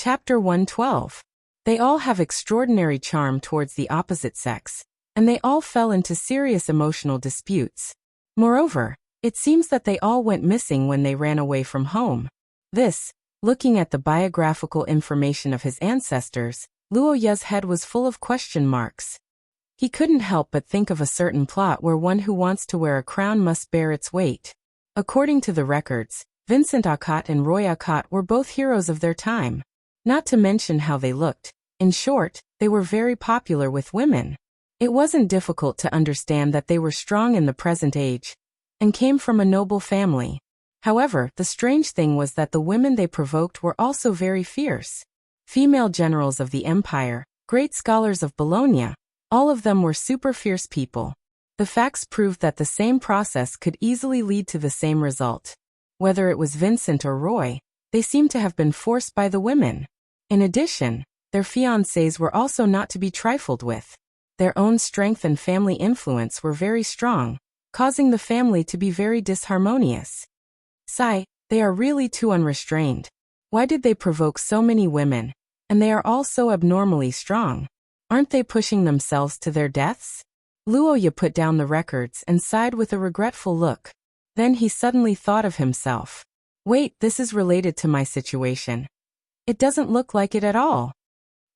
Chapter 112. They all have extraordinary charm towards the opposite sex, and they all fell into serious emotional disputes. Moreover, it seems that they all went missing when they ran away from home. This, looking at the biographical information of his ancestors, Luo Ye's head was full of question marks. He couldn't help but think of a certain plot where one who wants to wear a crown must bear its weight. According to the records, Vincent Aucott and Roy Aucott were both heroes of their time. Not to mention how they looked. In short, they were very popular with women. It wasn't difficult to understand that they were strong in the present age and came from a noble family. However, the strange thing was that the women they provoked were also very fierce. Female generals of the empire, great scholars of Bologna, all of them were super fierce people. The facts proved that the same process could easily lead to the same result. Whether it was Vincent or Roy, they seemed to have been forced by the women. In addition, their fiancés were also not to be trifled with. Their own strength and family influence were very strong, causing the family to be very disharmonious. Sigh, they are really too unrestrained. Why did they provoke so many women? And they are all so abnormally strong. Aren't they pushing themselves to their deaths? Luo Ye put down the records and sighed with a regretful look. Then he suddenly thought of himself. Wait, this is related to my situation. It doesn't look like it at all.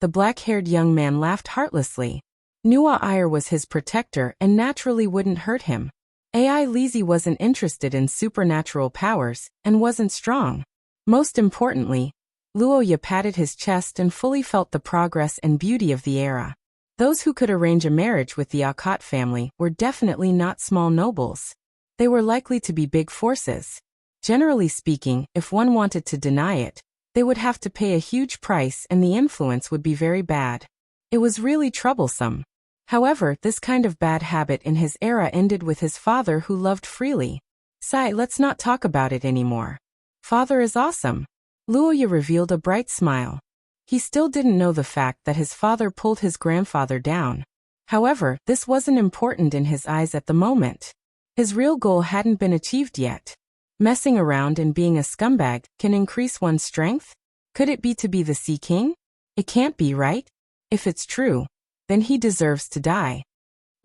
The black-haired young man laughed heartlessly. Nua Iyer was his protector and naturally wouldn't hurt him. Ai Lizzie wasn't interested in supernatural powers and wasn't strong. Most importantly, Luo Ye patted his chest and fully felt the progress and beauty of the era. Those who could arrange a marriage with the Aucott family were definitely not small nobles. They were likely to be big forces. Generally speaking, if one wanted to deny it, they would have to pay a huge price and the influence would be very bad. It was really troublesome. However, this kind of bad habit in his era ended with his father who loved freely. Sigh, let's not talk about it anymore. Father is awesome. Luo Ye revealed a bright smile. He still didn't know the fact that his father pulled his grandfather down. However, this wasn't important in his eyes at the moment. His real goal hadn't been achieved yet. Messing around and being a scumbag can increase one's strength? Could it be to be the Sea King? It can't be, right? If it's true, then he deserves to die.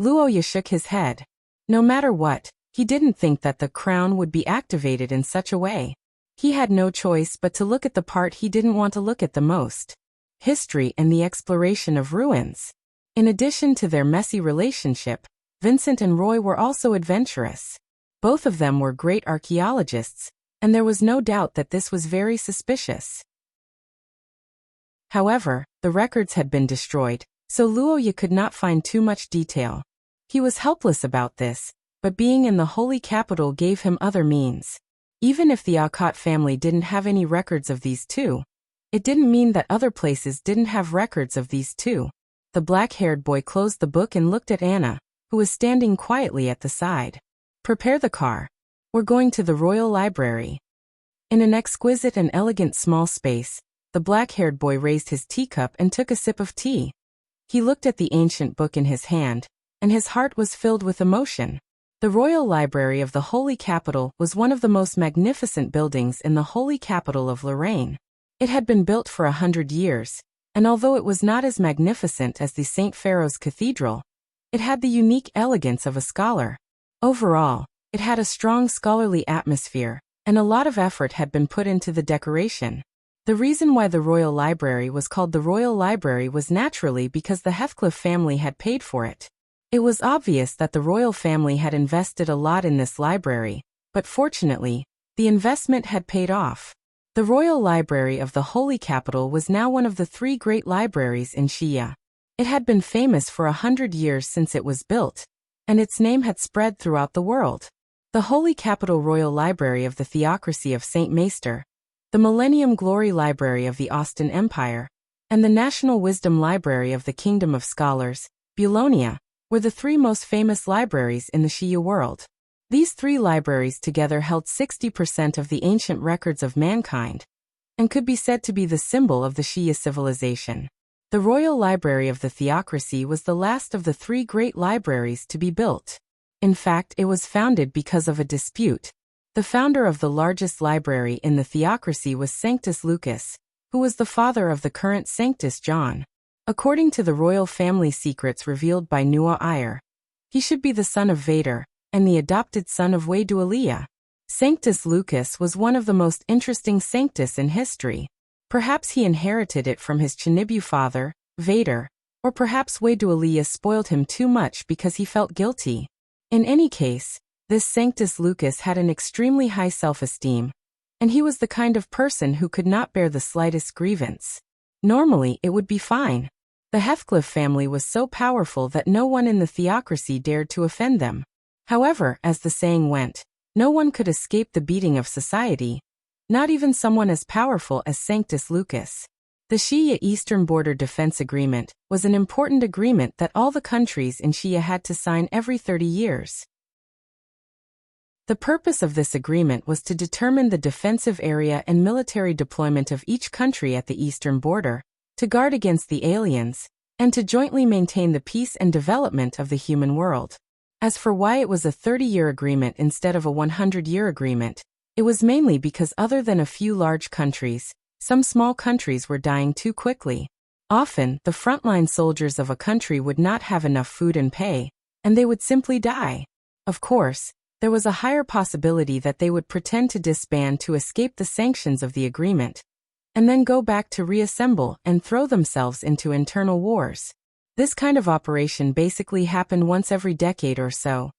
Luo Ye shook his head. No matter what, he didn't think that the crown would be activated in such a way. He had no choice but to look at the part he didn't want to look at the most. History and the exploration of ruins. In addition to their messy relationship, Vincent and Roy were also adventurous. Both of them were great archaeologists, and there was no doubt that this was very suspicious. However, the records had been destroyed, so Luo Ye could not find too much detail. He was helpless about this, but being in the holy capital gave him other means. Even if the Aucott family didn't have any records of these two, it didn't mean that other places didn't have records of these two. The black-haired boy closed the book and looked at Anna, who was standing quietly at the side. Prepare the car. We're going to the Royal Library. In an exquisite and elegant small space, the black-haired boy raised his teacup and took a sip of tea. He looked at the ancient book in his hand, and his heart was filled with emotion. The Royal Library of the Holy Capital was one of the most magnificent buildings in the Holy Capital of Lorraine. It had been built for 100 years, and although it was not as magnificent as the St. Pharaoh's Cathedral, it had the unique elegance of a scholar. Overall, it had a strong scholarly atmosphere, and a lot of effort had been put into the decoration. The reason why the Royal Library was called the Royal Library was naturally because the Heathcliff family had paid for it. It was obvious that the royal family had invested a lot in this library, but fortunately, the investment had paid off. The Royal Library of the Holy Capital was now one of the 3 great libraries in Shia. It had been famous for 100 years since it was built, and its name had spread throughout the world. The Holy Capital Royal Library of the Theocracy of St. Maester, the Millennium Glory Library of the Austin Empire, and the National Wisdom Library of the Kingdom of Scholars, Bologna, were the 3 most famous libraries in the Shia world. These 3 libraries together held 60% of the ancient records of mankind, and could be said to be the symbol of the Shia civilization. The Royal Library of the Theocracy was the last of the 3 great libraries to be built. In fact, it was founded because of a dispute. The founder of the largest library in the Theocracy was Sanctus Lucas, who was the father of the current Sanctus John. According to the royal family secrets revealed by Nuo Iyer, he should be the son of Vader and the adopted son of Wedualia. Sanctus Lucas was one of the most interesting Sanctus in history. Perhaps he inherited it from his Chinibu father, Vader, or perhaps Wedualia spoiled him too much because he felt guilty. In any case, this Sanctus Lucas had an extremely high self-esteem, and he was the kind of person who could not bear the slightest grievance. Normally, it would be fine. The Heathcliff family was so powerful that no one in the theocracy dared to offend them. However, as the saying went, no one could escape the beating of society, not even someone as powerful as Sanctus Lucas. The Shia Eastern Border Defense Agreement was an important agreement that all the countries in Shia had to sign every 30 years. The purpose of this agreement was to determine the defensive area and military deployment of each country at the eastern border, to guard against the aliens, and to jointly maintain the peace and development of the human world. As for why it was a 30-year agreement instead of a 100-year agreement, it was mainly because other than a few large countries, some small countries were dying too quickly. Often, the frontline soldiers of a country would not have enough food and pay, and they would simply die. Of course, there was a higher possibility that they would pretend to disband to escape the sanctions of the agreement, and then go back to reassemble and throw themselves into internal wars. This kind of operation basically happened once every decade or so.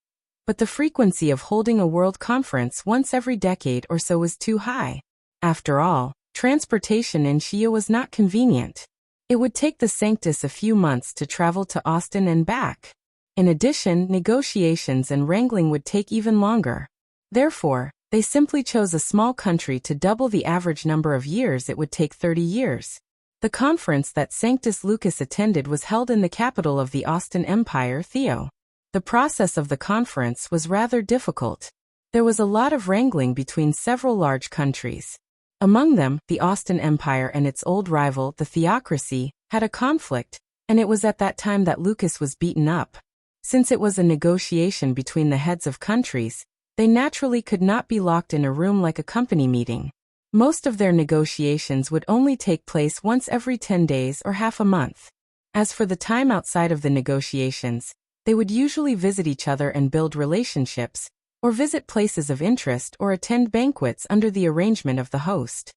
But the frequency of holding a world conference once every decade or so was too high. After all, transportation in Shia was not convenient. It would take the Sanctus a few months to travel to Austin and back. In addition, negotiations and wrangling would take even longer. Therefore, they simply chose a small country to double the average number of years it would take 30 years. The conference that Sanctus Lucas attended was held in the capital of the Austin Empire, Theo. The process of the conference was rather difficult. There was a lot of wrangling between several large countries. Among them, the Austin Empire and its old rival, the theocracy, had a conflict, and it was at that time that Lucas was beaten up. Since it was a negotiation between the heads of countries, they naturally could not be locked in a room like a company meeting. Most of their negotiations would only take place once every 10 days or half a month. As for the time outside of the negotiations, they would usually visit each other and build relationships, or visit places of interest or attend banquets under the arrangement of the host.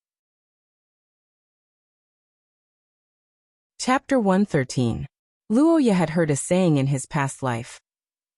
Chapter 113. Luoya had heard a saying in his past life.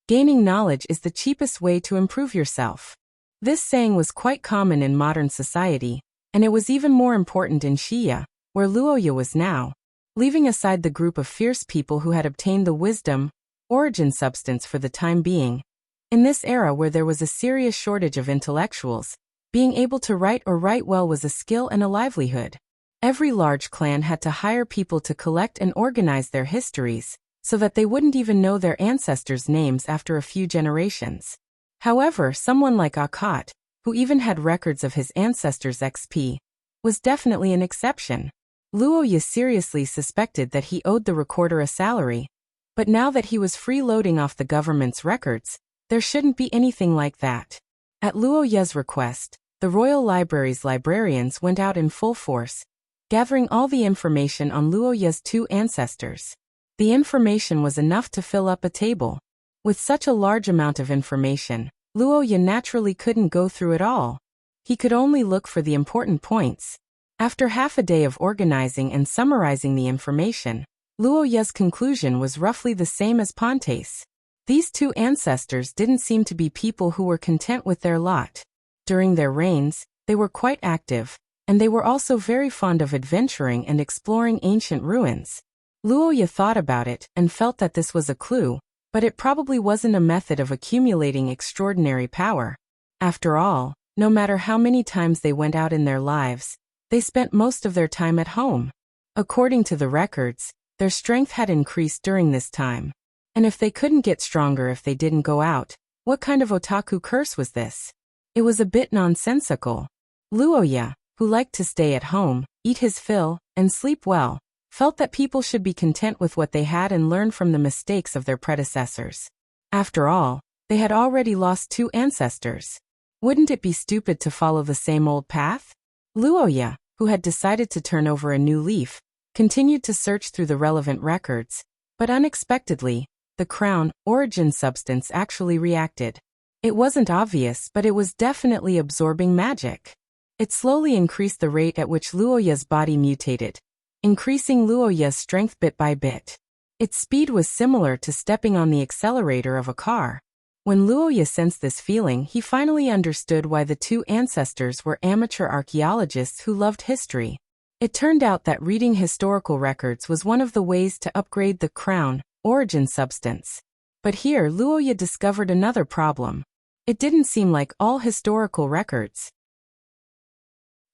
Gaining knowledge is the cheapest way to improve yourself. This saying was quite common in modern society, and it was even more important in Shia, where Luoya was now. Leaving aside the group of fierce people who had obtained the wisdom, origin substance for the time being, in this era where there was a serious shortage of intellectuals, being able to write or write well was a skill and a livelihood. Every large clan had to hire people to collect and organize their histories, so that they wouldn't even know their ancestors' names after a few generations. However, someone like Akkad, who even had records of his ancestors' XP, was definitely an exception. Luoya seriously suspected that he owed the recorder a salary, but now that he was freeloading off the government's records, there shouldn't be anything like that. At Luoya's request, the Royal Library's librarians went out in full force, gathering all the information on Luoya's two ancestors. The information was enough to fill up a table. With such a large amount of information, Luoya naturally couldn't go through it all. He could only look for the important points. After half a day of organizing and summarizing the information, Luoya's conclusion was roughly the same as Ponte's. These two ancestors didn't seem to be people who were content with their lot. During their reigns, they were quite active, and they were also very fond of adventuring and exploring ancient ruins. Luoya thought about it and felt that this was a clue, but it probably wasn't a method of accumulating extraordinary power. After all, no matter how many times they went out in their lives, they spent most of their time at home. According to the records, their strength had increased during this time. And if they couldn't get stronger if they didn't go out, what kind of otaku curse was this? It was a bit nonsensical. Luoya, who liked to stay at home, eat his fill, and sleep well, felt that people should be content with what they had and learn from the mistakes of their predecessors. After all, they had already lost two ancestors. Wouldn't it be stupid to follow the same old path? Luoya, who had decided to turn over a new leaf, continued to search through the relevant records, but unexpectedly, the crown, origin substance actually reacted. It wasn't obvious, but it was definitely absorbing magic. It slowly increased the rate at which Luoya's body mutated, increasing Luoya's strength bit by bit. Its speed was similar to stepping on the accelerator of a car. When Luoya sensed this feeling, he finally understood why the two ancestors were amateur archaeologists who loved history. It turned out that reading historical records was one of the ways to upgrade the crown, origin substance. But here Luoya discovered another problem. It didn't seem like all historical records.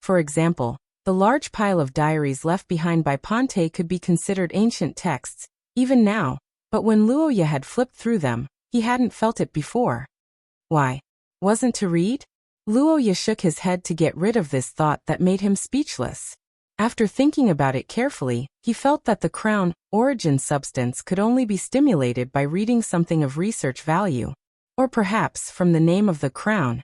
For example, the large pile of diaries left behind by Ponte could be considered ancient texts, even now, but when Luoya had flipped through them, he hadn't felt it before. Why? Wasn't to read? Luoya shook his head to get rid of this thought that made him speechless. After thinking about it carefully, he felt that the crown, origin substance could only be stimulated by reading something of research value. Or perhaps, from the name of the crown,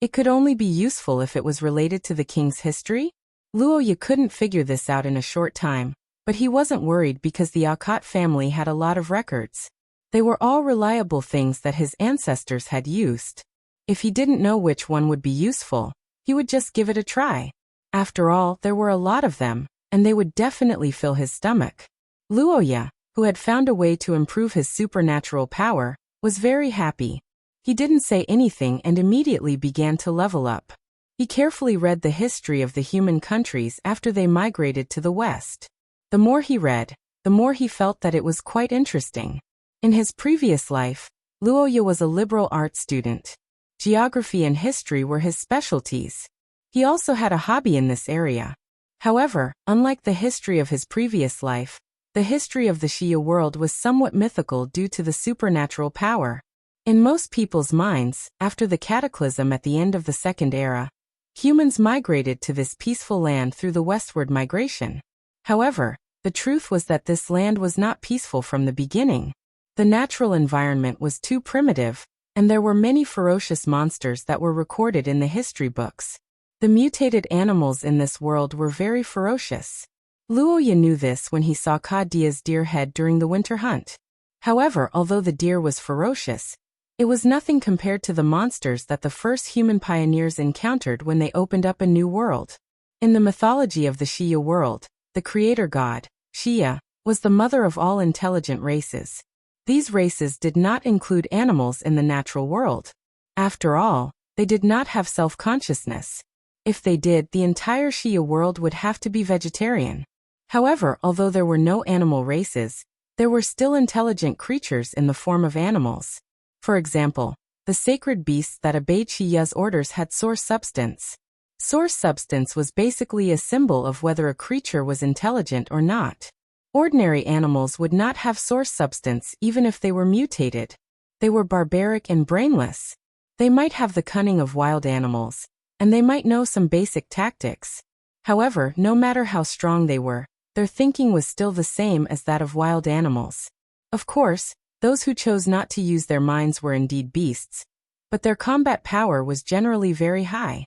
it could only be useful if it was related to the king's history? Luoya couldn't figure this out in a short time, but he wasn't worried because the Aukat family had a lot of records. They were all reliable things that his ancestors had used. If he didn't know which one would be useful, he would just give it a try. After all, there were a lot of them, and they would definitely fill his stomach. Luoya, who had found a way to improve his supernatural power, was very happy. He didn't say anything and immediately began to level up. He carefully read the history of the human countries after they migrated to the West. The more he read, the more he felt that it was quite interesting. In his previous life, Luoya was a liberal arts student. Geography and history were his specialties. He also had a hobby in this area. However, unlike the history of his previous life, the history of the Xia world was somewhat mythical due to the supernatural power. In most people's minds, after the cataclysm at the end of the Second Era, humans migrated to this peaceful land through the westward migration. However, the truth was that this land was not peaceful from the beginning. The natural environment was too primitive, and there were many ferocious monsters that were recorded in the history books. The mutated animals in this world were very ferocious. Luoya knew this when he saw Kadia's deer head during the winter hunt. However, although the deer was ferocious, it was nothing compared to the monsters that the first human pioneers encountered when they opened up a new world. In the mythology of the Xia world, the creator god, Xia, was the mother of all intelligent races. These races did not include animals in the natural world. After all, they did not have self-consciousness. If they did, the entire Xia world would have to be vegetarian. However, although there were no animal races, there were still intelligent creatures in the form of animals. For example, the sacred beasts that obeyed Xia's orders had source substance. Source substance was basically a symbol of whether a creature was intelligent or not. Ordinary animals would not have source substance even if they were mutated. They were barbaric and brainless. They might have the cunning of wild animals, and they might know some basic tactics. However, no matter how strong they were, their thinking was still the same as that of wild animals. Of course, those who chose not to use their minds were indeed beasts, but their combat power was generally very high.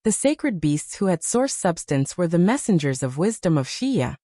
The sacred beasts who had source substance were the messengers of wisdom of Xia,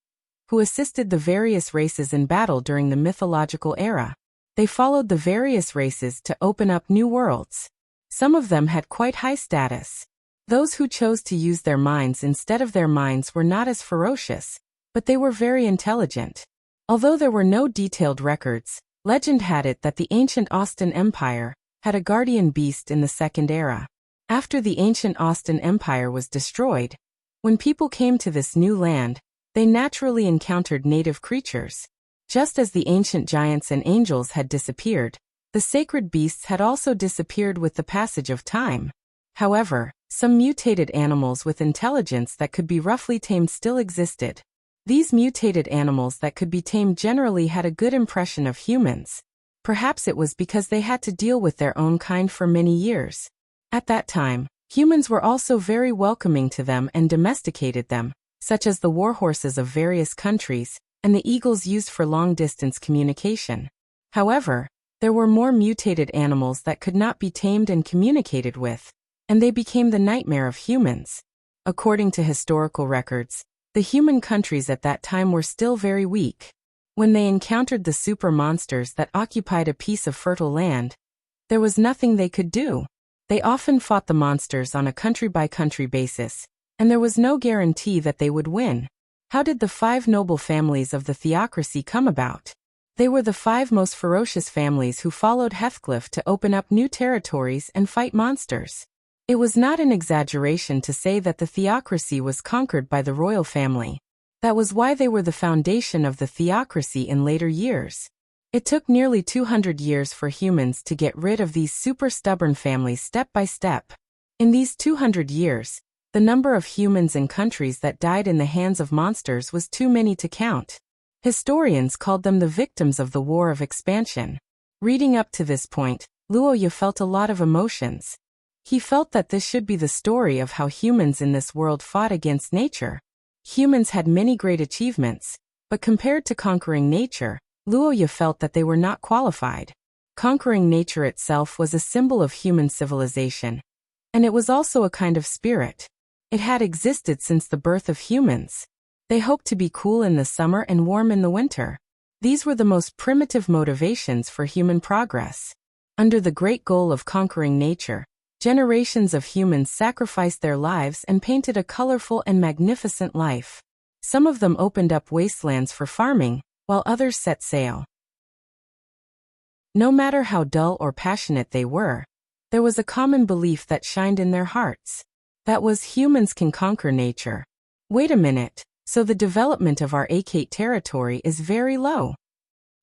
who assisted the various races in battle during the mythological era. They followed the various races to open up new worlds. Some of them had quite high status. Those who chose to use their minds instead of their minds were not as ferocious, but they were very intelligent. Although there were no detailed records, legend had it that the ancient Austin Empire had a guardian beast in the Second Era. After the ancient Austin Empire was destroyed, when people came to this new land, they naturally encountered native creatures. Just as the ancient giants and angels had disappeared, the sacred beasts had also disappeared with the passage of time. However, some mutated animals with intelligence that could be roughly tamed still existed. These mutated animals that could be tamed generally had a good impression of humans. Perhaps it was because they had to deal with their own kind for many years. At that time, humans were also very welcoming to them and domesticated them, such as the warhorses of various countries, and the eagles used for long-distance communication. However, there were more mutated animals that could not be tamed and communicated with, and they became the nightmare of humans. According to historical records, the human countries at that time were still very weak. When they encountered the super monsters that occupied a piece of fertile land, there was nothing they could do. They often fought the monsters on a country-by-country basis, and there was no guarantee that they would win. How did the 5 noble families of the theocracy come about? They were the 5 most ferocious families who followed Heathcliff to open up new territories and fight monsters. It was not an exaggeration to say that the theocracy was conquered by the royal family. That was why they were the foundation of the theocracy in later years. It took nearly 200 years for humans to get rid of these super stubborn families step by step. In these 200 years, the number of humans and countries that died in the hands of monsters was too many to count. Historians called them the victims of the war of expansion. Reading up to this point, Luoya felt a lot of emotions. He felt that this should be the story of how humans in this world fought against nature. Humans had many great achievements, but compared to conquering nature, Luoya felt that they were not qualified. Conquering nature itself was a symbol of human civilization, and it was also a kind of spirit. It had existed since the birth of humans. They hoped to be cool in the summer and warm in the winter. These were the most primitive motivations for human progress. Under the great goal of conquering nature, generations of humans sacrificed their lives and painted a colorful and magnificent life. Some of them opened up wastelands for farming, while others set sail. No matter how dull or passionate they were, there was a common belief that shined in their hearts. That was, humans can conquer nature. Wait a minute, so the development of our Akate territory is very low.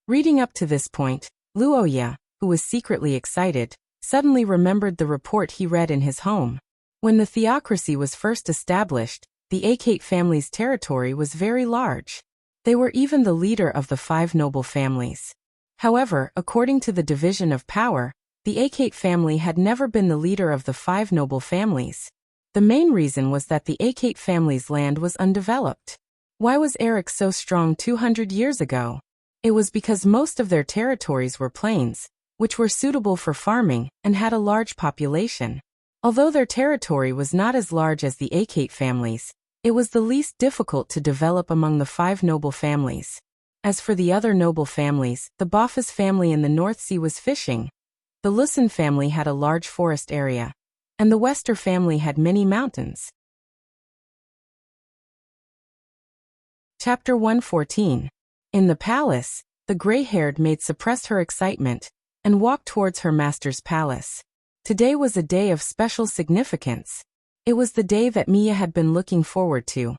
Reading up to this point, Luoya, who was secretly excited, suddenly remembered the report he read in his home. When the theocracy was first established, the Akate family's territory was very large. They were even the leader of the 5 noble families. However, according to the division of power, the Akate family had never been the leader of the 5 noble families. The main reason was that the Akate family's land was undeveloped. Why was Eric so strong 200 years ago? It was because most of their territories were plains, which were suitable for farming and had a large population. Although their territory was not as large as the Akate families, it was the least difficult to develop among the 5 noble families. As for the other noble families, the Bofas family in the North Sea was fishing. The Lussan family had a large forest area, and the Wester family had many mountains. Chapter 114. In the palace, the gray-haired maid suppressed her excitement and walked towards her master's palace. Today was a day of special significance. It was the day that Mia had been looking forward to,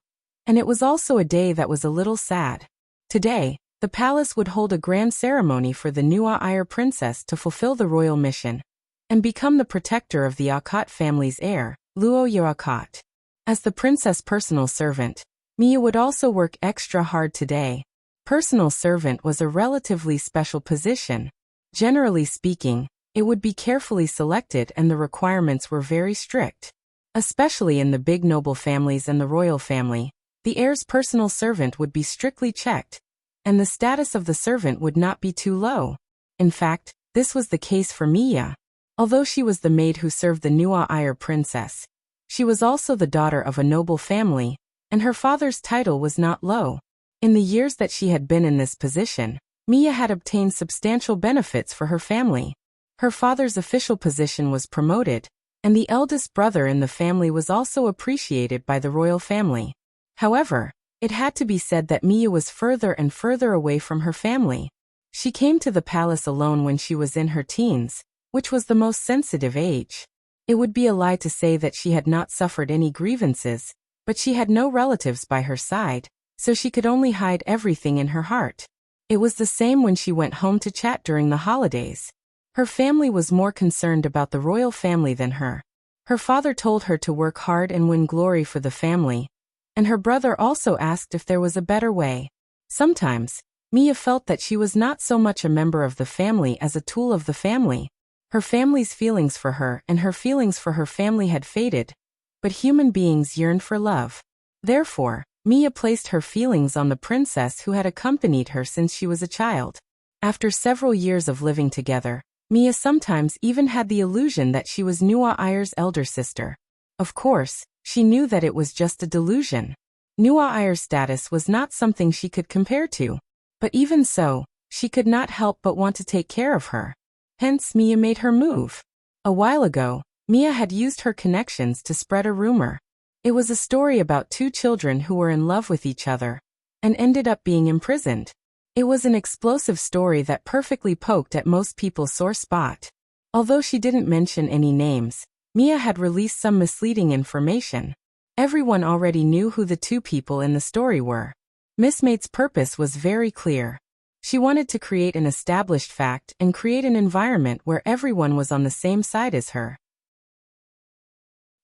and it was also a day that was a little sad. Today, the palace would hold a grand ceremony for the new Air princess to fulfill the royal mission and become the protector of the Akate family's heir, Luoya Akate. As the princess' personal servant, Mia would also work extra hard today. Personal servant was a relatively special position. Generally speaking, it would be carefully selected and the requirements were very strict. Especially in the big noble families and the royal family, the heir's personal servant would be strictly checked, and the status of the servant would not be too low. In fact, this was the case for Mia. Although she was the maid who served the new Air princess, she was also the daughter of a noble family, and her father's title was not low. In the years that she had been in this position, Mia had obtained substantial benefits for her family. Her father's official position was promoted, and the eldest brother in the family was also appreciated by the royal family. However, it had to be said that Mia was further and further away from her family. She came to the palace alone when she was in her teens, which was the most sensitive age. It would be a lie to say that she had not suffered any grievances, but she had no relatives by her side, so she could only hide everything in her heart. It was the same when she went home to chat during the holidays. Her family was more concerned about the royal family than her. Her father told her to work hard and win glory for the family, and her brother also asked if there was a better way. Sometimes, Mia felt that she was not so much a member of the family as a tool of the family. Her family's feelings for her and her feelings for her family had faded, but human beings yearned for love. Therefore, Mia placed her feelings on the princess who had accompanied her since she was a child. After several years of living together, Mia sometimes even had the illusion that she was Nuair's elder sister. Of course, She knew that it was just a delusion. Nuwa Ayer's status was not something she could compare to. But even so, she could not help but want to take care of her. Hence Mia made her move. A while ago, Mia had used her connections to spread a rumor. It was a story about two children who were in love with each other and ended up being imprisoned. It was an explosive story that perfectly poked at most people's sore spot. Although she didn't mention any names, Mia had released some misleading information. Everyone already knew who the two people in the story were. Miss Mate's purpose was very clear. She wanted to create an established fact and create an environment where everyone was on the same side as her.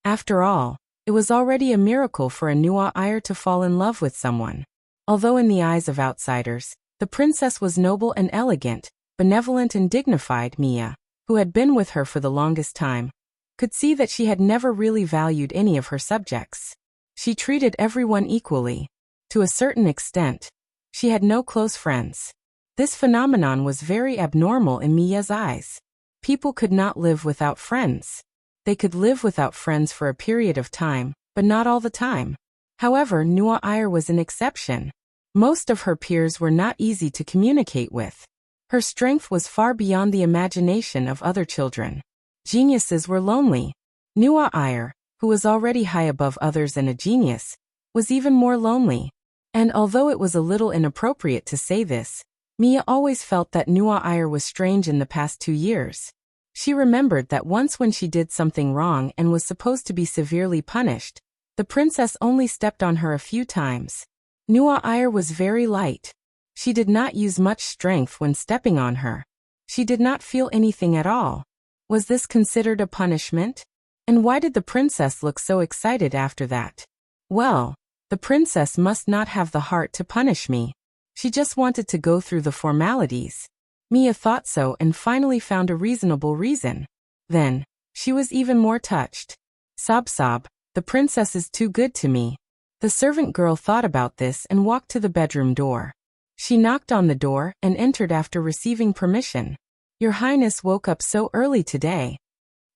After all, it was already a miracle for a Nuwa Ayer to fall in love with someone. Although in the eyes of outsiders, the princess was noble and elegant, benevolent and dignified, Mia, who had been with her for the longest time, could see that she had never really valued any of her subjects. She treated everyone equally. To a certain extent, she had no close friends. This phenomenon was very abnormal in Mia's eyes. People could not live without friends. They could live without friends for a period of time, but not all the time. However, Nuwa Ayer was an exception. Most of her peers were not easy to communicate with. Her strength was far beyond the imagination of other children. Geniuses were lonely. Nuwa Ayer, who was already high above others and a genius, was even more lonely. And although it was a little inappropriate to say this, Mia always felt that Nuwa Ayer was strange in the past 2 years. She remembered that once when she did something wrong and was supposed to be severely punished, the princess only stepped on her a few times. Nuwa Ayer was very light. She did not use much strength when stepping on her. She did not feel anything at all. Was this considered a punishment? And why did the princess look so excited after that? Well, the princess must not have the heart to punish me. She just wanted to go through the formalities. Mia thought so and finally found a reasonable reason. Then, she was even more touched. Sob sob, the princess is too good to me. The servant girl thought about this and walked to the bedroom door. She knocked on the door and entered after receiving permission. Your Highness woke up so early today.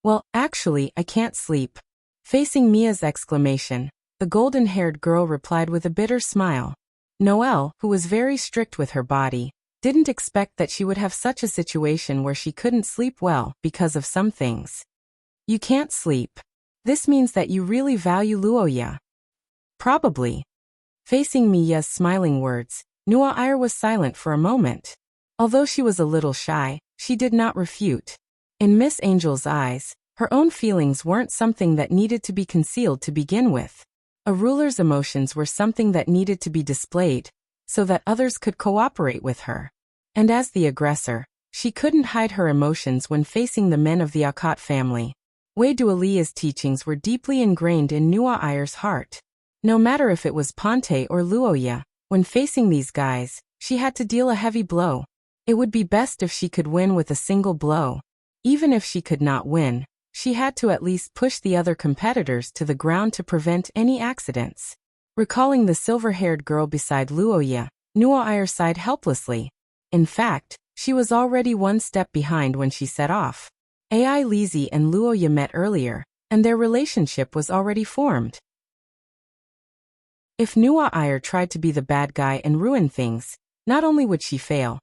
Well, actually, I can't sleep. Facing Mia's exclamation, the golden-haired girl replied with a bitter smile. Noelle, who was very strict with her body, didn't expect that she would have such a situation where she couldn't sleep well because of some things. You can't sleep. This means that you really value Luoya. Probably. Facing Mia's smiling words, Nuwa Ayer was silent for a moment. Although she was a little shy, she did not refute. In Miss Angel's eyes, her own feelings weren't something that needed to be concealed to begin with. A ruler's emotions were something that needed to be displayed, so that others could cooperate with her. And as the aggressor, she couldn't hide her emotions when facing the men of the Akat family. Wei Dualia's teachings were deeply ingrained in Nuwa Ayer's heart. No matter if it was Ponte or Luoya, when facing these guys, she had to deal a heavy blow. It would be best if she could win with a single blow. Even if she could not win, she had to at least push the other competitors to the ground to prevent any accidents. Recalling the silver-haired girl beside Luoya, Nuwa Ayer sighed helplessly. In fact, she was already one step behind when she set off. Ai Lizzie and Luoya met earlier, and their relationship was already formed. If Nuwa Ayer tried to be the bad guy and ruin things, not only would she fail,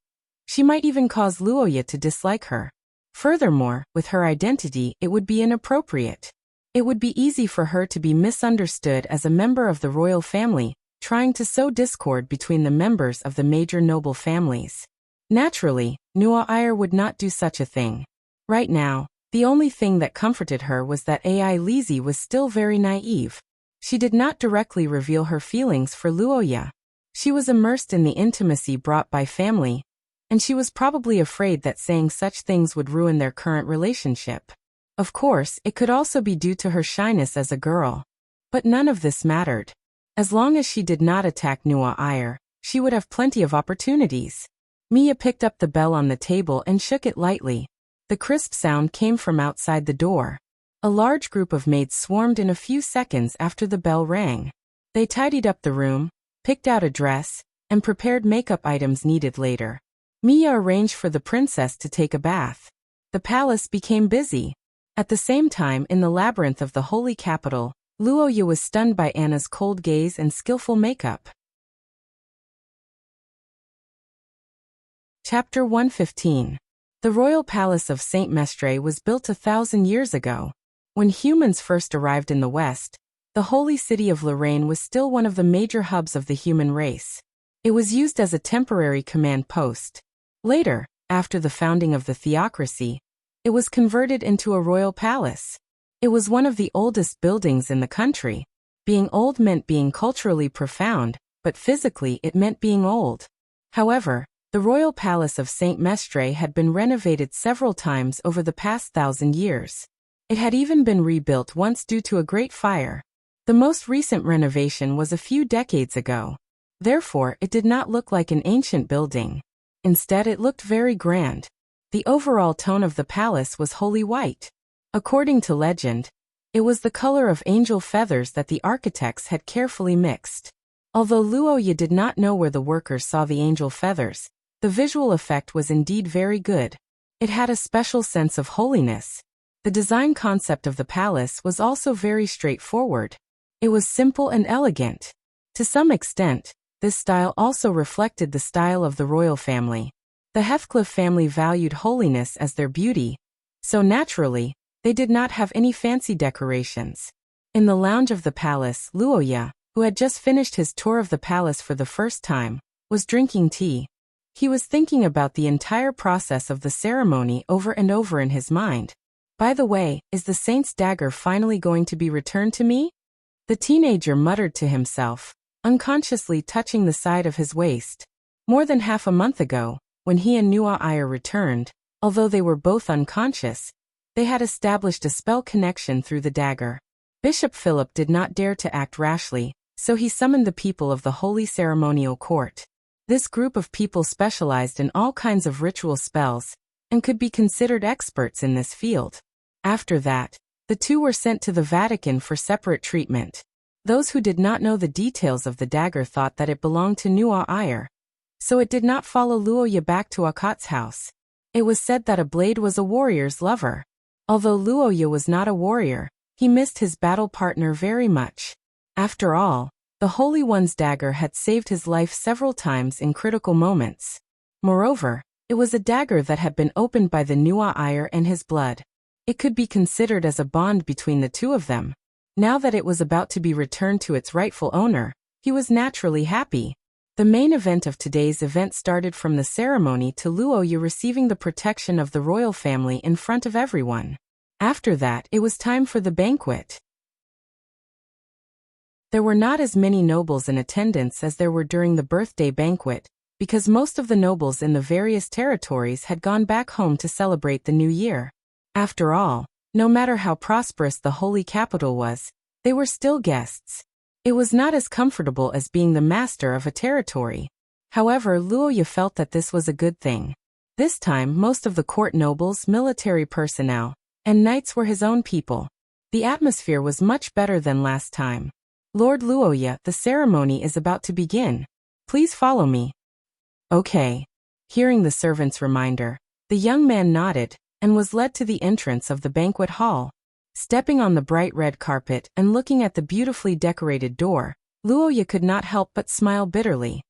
she might even cause Luoya to dislike her. Furthermore, with her identity, it would be inappropriate. It would be easy for her to be misunderstood as a member of the royal family, trying to sow discord between the members of the major noble families. Naturally, Nuwa Ayer would not do such a thing. Right now, the only thing that comforted her was that Ai Lizzie was still very naive. She did not directly reveal her feelings for Luoya. She was immersed in the intimacy brought by family, and she was probably afraid that saying such things would ruin their current relationship. Of course, it could also be due to her shyness as a girl. But none of this mattered. As long as she did not attack Nuwa Ayer, she would have plenty of opportunities. Mia picked up the bell on the table and shook it lightly. The crisp sound came from outside the door. A large group of maids swarmed in a few seconds after the bell rang. They tidied up the room, picked out a dress, and prepared makeup items needed later. Mia arranged for the princess to take a bath. The palace became busy. At the same time, in the labyrinth of the holy capital, Luoya was stunned by Anna's cold gaze and skillful makeup. Chapter 115. The royal palace of Saint Mestre was built 1,000 years ago. When humans first arrived in the West, the holy city of Lorraine was still one of the major hubs of the human race. It was used as a temporary command post. Later, after the founding of the theocracy, it was converted into a royal palace. It was one of the oldest buildings in the country. Being old meant being culturally profound, but physically it meant being old. However, the royal palace of Saint Mestre had been renovated several times over the past 1,000 years. It had even been rebuilt once due to a great fire. The most recent renovation was a few decades ago. Therefore, it did not look like an ancient building. Instead, it looked very grand. The overall tone of the palace was holy white. According to legend, it was the color of angel feathers that the architects had carefully mixed. Although Luoya did not know where the workers saw the angel feathers, the visual effect was indeed very good. It had a special sense of holiness. The design concept of the palace was also very straightforward. It was simple and elegant. To some extent, this style also reflected the style of the royal family. The Heathcliff family valued holiness as their beauty, so naturally, they did not have any fancy decorations. In the lounge of the palace, Luoya, who had just finished his tour of the palace for the first time, was drinking tea. He was thinking about the entire process of the ceremony over and over in his mind. By the way, is the saint's dagger finally going to be returned to me? The teenager muttered to himself, unconsciously touching the side of his waist. More than half a month ago, when he and Nuair returned, although they were both unconscious, they had established a spell connection through the dagger. Bishop Philip did not dare to act rashly, so he summoned the people of the Holy Ceremonial Court. This group of people specialized in all kinds of ritual spells, and could be considered experts in this field. After that, the two were sent to the Vatican for separate treatment. Those who did not know the details of the dagger thought that it belonged to Nuair, so it did not follow Luoya back to Akat's house. It was said that a blade was a warrior's lover. Although Luoya was not a warrior, he missed his battle partner very much. After all, the Holy One's dagger had saved his life several times in critical moments. Moreover, it was a dagger that had been opened by the Nuair and his blood. It could be considered as a bond between the two of them. Now that it was about to be returned to its rightful owner, he was naturally happy. The main event of today's event started from the ceremony to Luoya receiving the protection of the royal family in front of everyone. After that, it was time for the banquet. There were not as many nobles in attendance as there were during the birthday banquet, because most of the nobles in the various territories had gone back home to celebrate the new year. After all, no matter how prosperous the holy capital was, they were still guests. It was not as comfortable as being the master of a territory. However, Luoya felt that this was a good thing. This time, most of the court nobles, military personnel, and knights were his own people. The atmosphere was much better than last time. Lord Luoya, the ceremony is about to begin. Please follow me. Okay. Hearing the servant's reminder, the young man nodded, and was led to the entrance of the banquet hall. Stepping on the bright red carpet and looking at the beautifully decorated door, Luoya could not help but smile bitterly.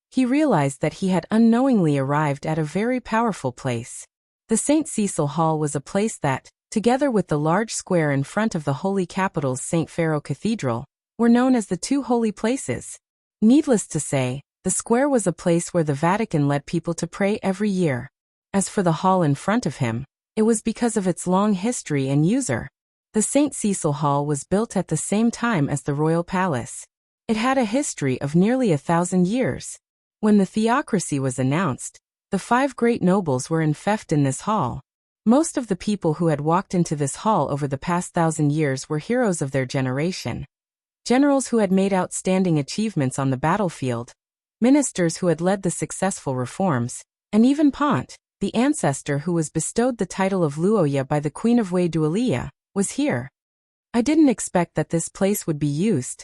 He realized that he had unknowingly arrived at a very powerful place. The St. Cecil Hall was a place that, together with the large square in front of the holy capital's St. Pharaoh Cathedral, were known as the two holy places. Needless to say, the square was a place where the Vatican led people to pray every year. As for the hall in front of him, it was because of its long history and user. The St. Cecil Hall was built at the same time as the Royal Palace. It had a history of nearly 1,000 years. When the theocracy was announced, the 5 great nobles were enfeoffed in this hall. Most of the people who had walked into this hall over the past 1,000 years were heroes of their generation. Generals who had made outstanding achievements on the battlefield, ministers who had led the successful reforms, and even Pont, the ancestor who was bestowed the title of Luoya by the Queen of Wei-Dualia, was here. I didn't expect that this place would be used.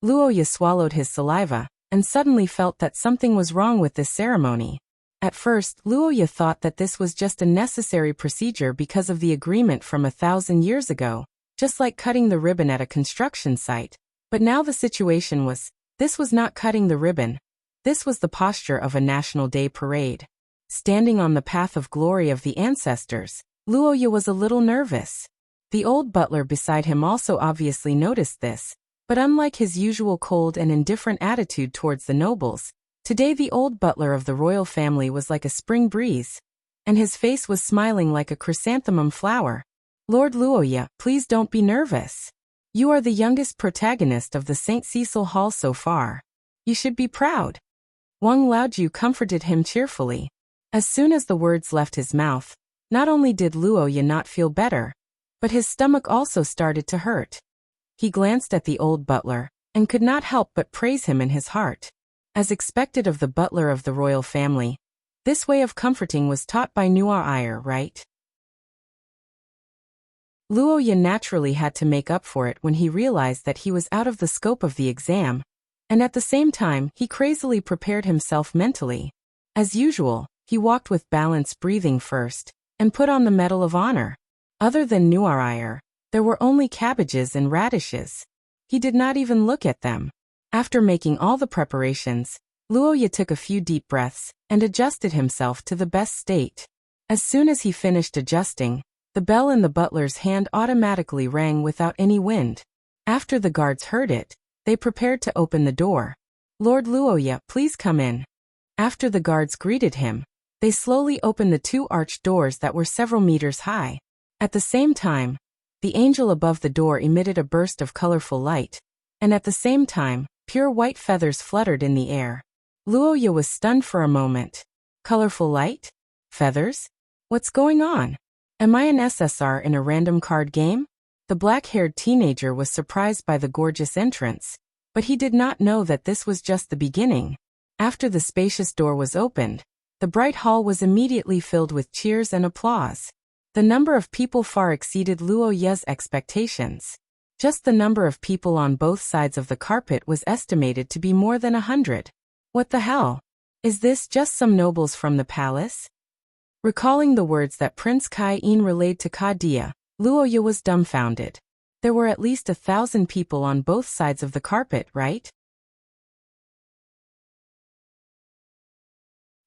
Luoya swallowed his saliva, and suddenly felt that something was wrong with this ceremony. At first, Luoya thought that this was just a necessary procedure because of the agreement from 1,000 years ago, just like cutting the ribbon at a construction site. But now the situation was, this was not cutting the ribbon. This was the posture of a National Day parade. Standing on the path of glory of the ancestors, Luoya was a little nervous. The old butler beside him also obviously noticed this, but unlike his usual cold and indifferent attitude towards the nobles, today the old butler of the royal family was like a spring breeze, and his face was smiling like a chrysanthemum flower. Lord Luoya, please don't be nervous. You are the youngest protagonist of the St. Cecil Hall so far. You should be proud. Wang Laoju comforted him cheerfully. As soon as the words left his mouth, not only did Luoya not feel better, but his stomach also started to hurt. He glanced at the old butler, and could not help but praise him in his heart. As expected of the butler of the royal family, this way of comforting was taught by Noir, right? Luoya naturally had to make up for it when he realized that he was out of the scope of the exam, and at the same time he crazily prepared himself mentally. As usual, he walked with balanced breathing first, and put on the Medal of Honor. Other than Noir, there were only cabbages and radishes. He did not even look at them. After making all the preparations, Luoya took a few deep breaths, and adjusted himself to the best state. As soon as he finished adjusting, the bell in the butler's hand automatically rang without any wind. After the guards heard it, they prepared to open the door. Lord Luoya, please come in. After the guards greeted him, they slowly opened the two arched doors that were several meters high. At the same time, the angel above the door emitted a burst of colorful light, and at the same time, pure white feathers fluttered in the air. Luoya was stunned for a moment. Colorful light? Feathers? What's going on? Am I an SSR in a random card game? The black-haired teenager was surprised by the gorgeous entrance, but he did not know that this was just the beginning. After the spacious door was opened, the bright hall was immediately filled with cheers and applause. The number of people far exceeded Luoya's expectations. Just the number of people on both sides of the carpet was estimated to be more than 100. What the hell? Is this just some nobles from the palace? Recalling the words that Prince Kai-in relayed to Kadia, Luoya was dumbfounded. There were at least 1,000 people on both sides of the carpet, right?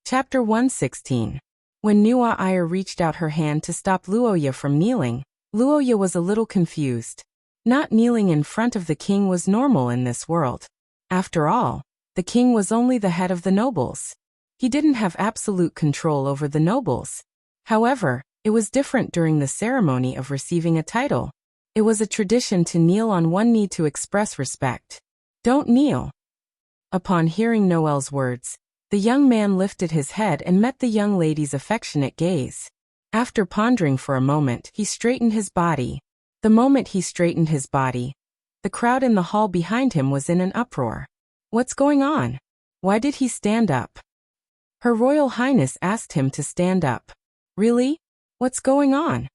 Chapter 116. When Noir reached out her hand to stop Luoya from kneeling, Luoya was a little confused. Not kneeling in front of the king was normal in this world. After all, the king was only the head of the nobles. He didn't have absolute control over the nobles. However, it was different during the ceremony of receiving a title. It was a tradition to kneel on one knee to express respect. Don't kneel. Upon hearing Noel's words, the young man lifted his head and met the young lady's affectionate gaze. After pondering for a moment, he straightened his body. The moment he straightened his body, the crowd in the hall behind him was in an uproar. What's going on? Why did he stand up? Her Royal Highness asked him to stand up. Really? What's going on?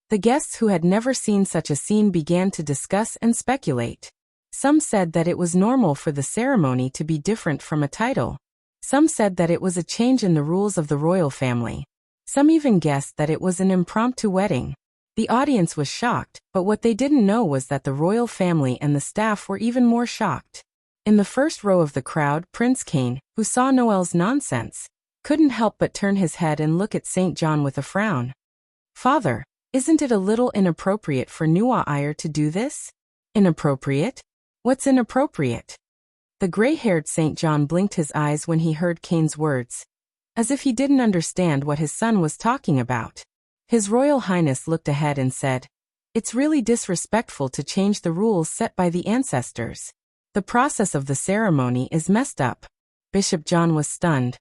The guests who had never seen such a scene began to discuss and speculate. Some said that it was normal for the ceremony to be different from a title. Some said that it was a change in the rules of the royal family. Some even guessed that it was an impromptu wedding. The audience was shocked, but what they didn't know was that the royal family and the staff were even more shocked. In the first row of the crowd, Prince Kane, who saw Noel's nonsense, couldn't help but turn his head and look at St. John with a frown. Father, isn't it a little inappropriate for Noir to do this? Inappropriate? What's inappropriate? The gray-haired St. John blinked his eyes when he heard Kane's words, as if he didn't understand what his son was talking about. His Royal Highness looked ahead and said, "It's really disrespectful to change the rules set by the ancestors. The process of the ceremony is messed up." Bishop John was stunned.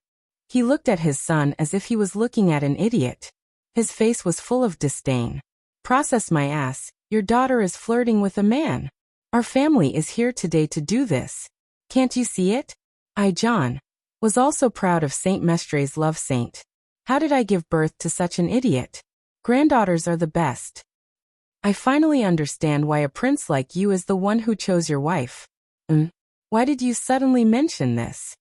He looked at his son as if he was looking at an idiot. His face was full of disdain. "Process my ass, your daughter is flirting with a man. Our family is here today to do this. Can't you see it? I, John, was also proud of Saint Mestre's love saint. How did I give birth to such an idiot? Granddaughters are the best. I finally understand why a prince like you is the one who chose your wife." Why did you suddenly mention this?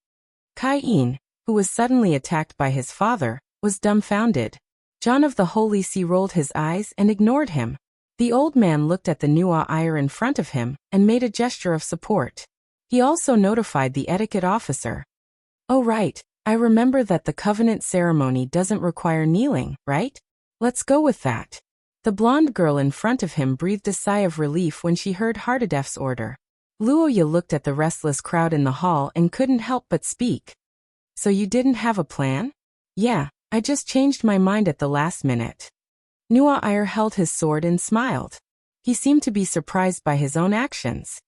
Kai-in, who was suddenly attacked by his father, was dumbfounded. John of the Holy See rolled his eyes and ignored him. The old man looked at the Nua Iyer in front of him and made a gesture of support. He also notified the etiquette officer. Oh right, I remember that the covenant ceremony doesn't require kneeling, right? Let's go with that. The blonde girl in front of him breathed a sigh of relief when she heard Hardadef's order. Luoya looked at the restless crowd in the hall and couldn't help but speak. So you didn't have a plan? Yeah, I just changed my mind at the last minute. Nua Iyer held his sword and smiled. He seemed to be surprised by his own actions.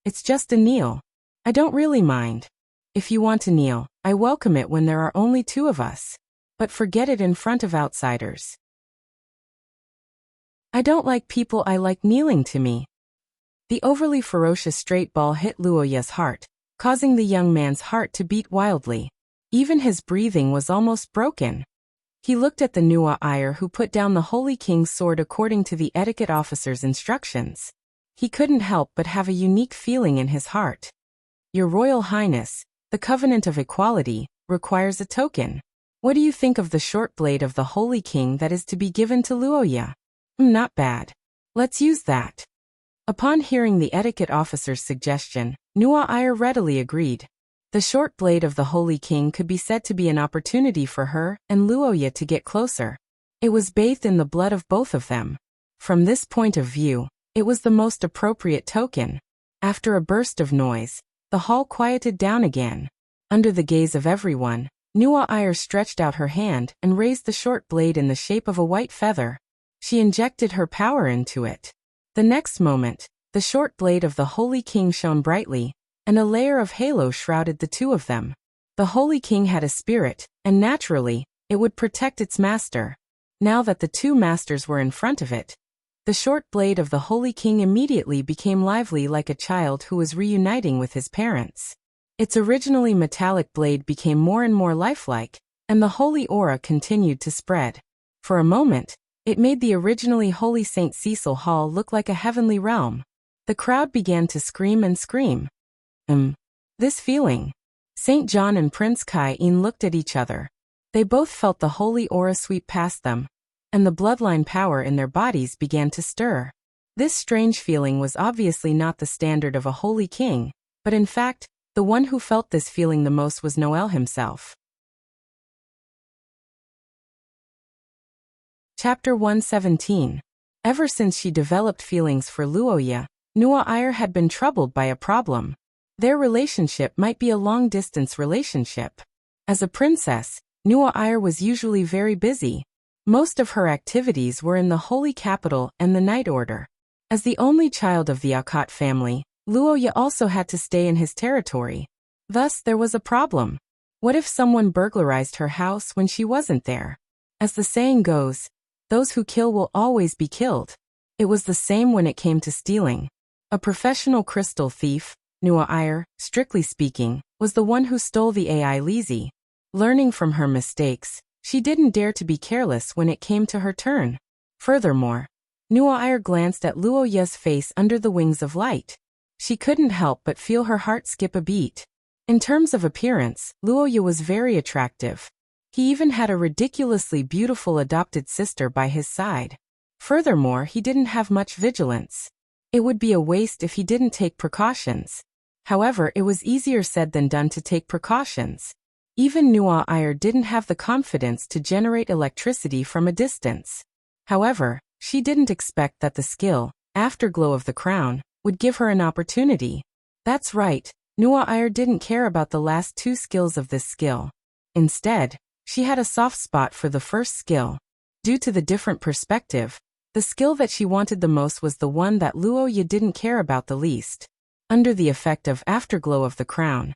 It's just a kneel. I don't really mind. If you want to kneel, I welcome it when there are only two of us. But forget it in front of outsiders. I don't like people I like kneeling to me. The overly ferocious straight ball hit Luoya's heart, causing the young man's heart to beat wildly. Even his breathing was almost broken. He looked at the Nua Iyer who put down the Holy King's sword according to the etiquette officer's instructions. He couldn't help but have a unique feeling in his heart. Your Royal Highness, the Covenant of Equality, requires a token. What do you think of the short blade of the Holy King that is to be given to Luoya? Not bad. Let's use that. Upon hearing the etiquette officer's suggestion, Nua Iyer readily agreed. The short blade of the Holy King could be said to be an opportunity for her and Luoya to get closer. It was bathed in the blood of both of them. From this point of view, it was the most appropriate token. After a burst of noise, the hall quieted down again. Under the gaze of everyone, Nua Iyer stretched out her hand and raised the short blade in the shape of a white feather. She injected her power into it. The next moment, the short blade of the Holy King shone brightly, and a layer of halo shrouded the two of them. The Holy King had a spirit, and naturally, it would protect its master. Now that the two masters were in front of it, the short blade of the Holy King immediately became lively like a child who was reuniting with his parents. Its originally metallic blade became more and more lifelike, and the holy aura continued to spread. For a moment, it made the originally holy St. Cecil Hall look like a heavenly realm. The crowd began to scream and scream. This feeling. St. John and Prince Kai-en looked at each other. They both felt the holy aura sweep past them, and the bloodline power in their bodies began to stir. This strange feeling was obviously not the standard of a holy king, but in fact, the one who felt this feeling the most was Noel himself. Chapter 117. Ever since she developed feelings for Luoya, Nua Iyer had been troubled by a problem. Their relationship might be a long-distance relationship. As a princess, Nua Iyer was usually very busy. Most of her activities were in the Holy Capital and the Night Order. As the only child of the Akat family, Luoya also had to stay in his territory. Thus, there was a problem. What if someone burglarized her house when she wasn't there? As the saying goes, those who kill will always be killed. It was the same when it came to stealing. A professional crystal thief, Nua Iyer, strictly speaking, was the one who stole the AI Lizzie. Learning from her mistakes, she didn't dare to be careless when it came to her turn. Furthermore, Nua Iyer glanced at Luoya's face under the wings of light. She couldn't help but feel her heart skip a beat. In terms of appearance, Luoya was very attractive. He even had a ridiculously beautiful adopted sister by his side. Furthermore, he didn't have much vigilance. It would be a waste if he didn't take precautions. However, it was easier said than done to take precautions. Even Nua Iyer didn't have the confidence to generate electricity from a distance. However, she didn't expect that the skill, Afterglow of the Crown, would give her an opportunity. That's right, Nua Iyer didn't care about the last two skills of this skill. Instead, she had a soft spot for the first skill. Due to the different perspective, the skill that she wanted the most was the one that Luoya didn't care about the least. Under the effect of Afterglow of the Crown,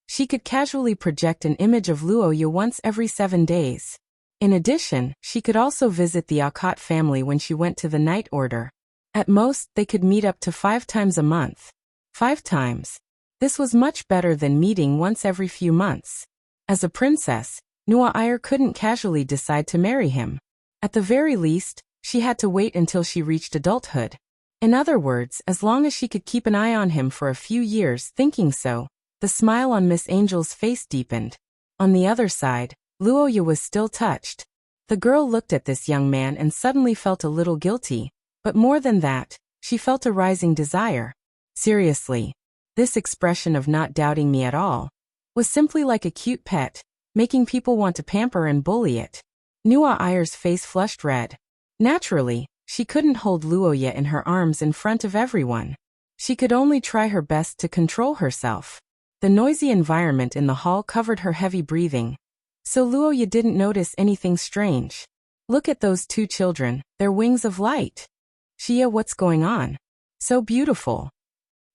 she could casually project an image of Luoya once every 7 days. In addition, she could also visit the Akat family when she went to the Night Order. At most, they could meet up to 5 times a month. 5 times. This was much better than meeting once every few months. As a princess, Nua Iyer couldn't casually decide to marry him. At the very least, she had to wait until she reached adulthood. In other words, as long as she could keep an eye on him for a few years. Thinking so, the smile on Miss Angel's face deepened. On the other side, Luoya was still touched. The girl looked at this young man and suddenly felt a little guilty, But more than that, she felt a rising desire. Seriously. This expression of not doubting me at all was simply like a cute pet, making people want to pamper and bully it. Nua Ayer's face flushed red. Naturally, she couldn't hold Luoya in her arms in front of everyone. She could only try her best to control herself. The noisy environment in the hall covered her heavy breathing, so Luoya didn't notice anything strange. Look at those two children, their wings of light. Shia, what's going on? So beautiful.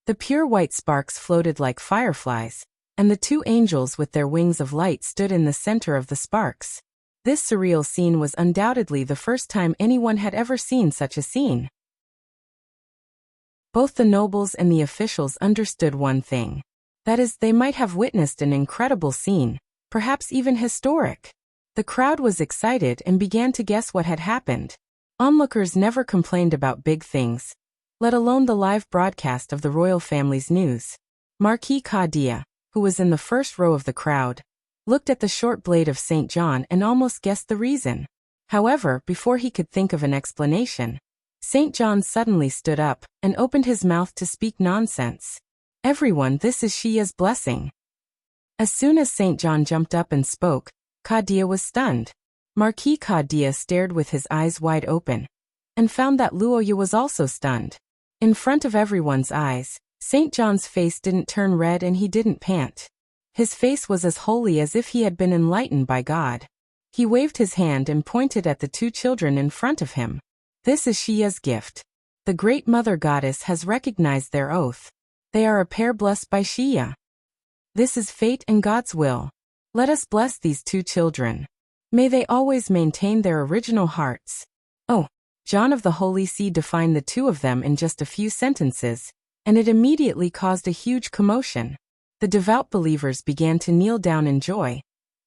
The pure white sparks floated like fireflies, and the two angels with their wings of light stood in the center of the sparks. This surreal scene was undoubtedly the first time anyone had ever seen such a scene. Both the nobles and the officials understood one thing. That is, they might have witnessed an incredible scene, perhaps even historic. The crowd was excited and began to guess what had happened. Onlookers never complained about big things, let alone the live broadcast of the royal family's news. Marquis Kadia, who was in the first row of the crowd, looked at the short blade of St. John and almost guessed the reason. However, before he could think of an explanation, St. John suddenly stood up and opened his mouth to speak nonsense. Everyone, this is Shia's blessing. As soon as St. John jumped up and spoke, Kadia was stunned. Marquis Kadia stared with his eyes wide open, and found that Luoya was also stunned. In front of everyone's eyes, St. John's face didn't turn red and he didn't pant. His face was as holy as if he had been enlightened by God. He waved his hand and pointed at the two children in front of him. This is Shia's gift. The great mother goddess has recognized their oath. They are a pair blessed by Shia. This is fate and God's will. Let us bless these two children. May they always maintain their original hearts. Oh, John of the Holy See defined the two of them in just a few sentences, and it immediately caused a huge commotion. The devout believers began to kneel down in joy,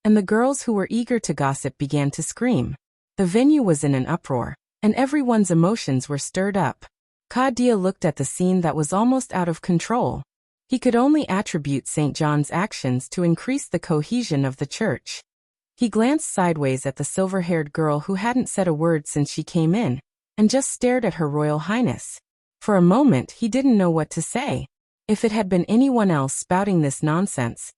and the girls who were eager to gossip began to scream. The venue was in an uproar, and everyone's emotions were stirred up. Kadia looked at the scene that was almost out of control. He could only attribute St. John's actions to increase the cohesion of the church. He glanced sideways at the silver-haired girl who hadn't said a word since she came in, and just stared at Her Royal Highness. For a moment he didn't know what to say. If it had been anyone else spouting this nonsense,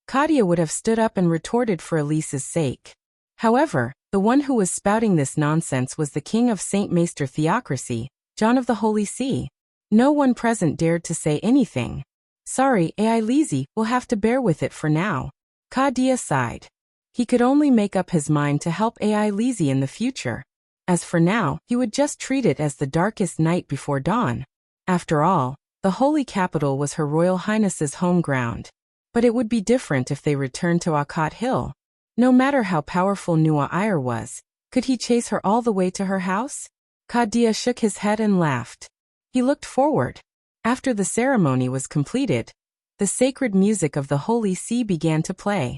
Kadia would have stood up and retorted for Elise's sake. However, the one who was spouting this nonsense was the king of St. Maester Theocracy, John of the Holy See. No one present dared to say anything. Sorry, Ai Lizzie, we'll have to bear with it for now. Kadia sighed. He could only make up his mind to help Ai Lizzie in the future. As for now, he would just treat it as the darkest night before dawn. After all, the Holy Capital was Her Royal Highness's home ground. But it would be different if they returned to Akkad Hill. No matter how powerful Nua Ayer was, could he chase her all the way to her house? Kadia shook his head and laughed. He looked forward. After the ceremony was completed, the sacred music of the Holy See began to play.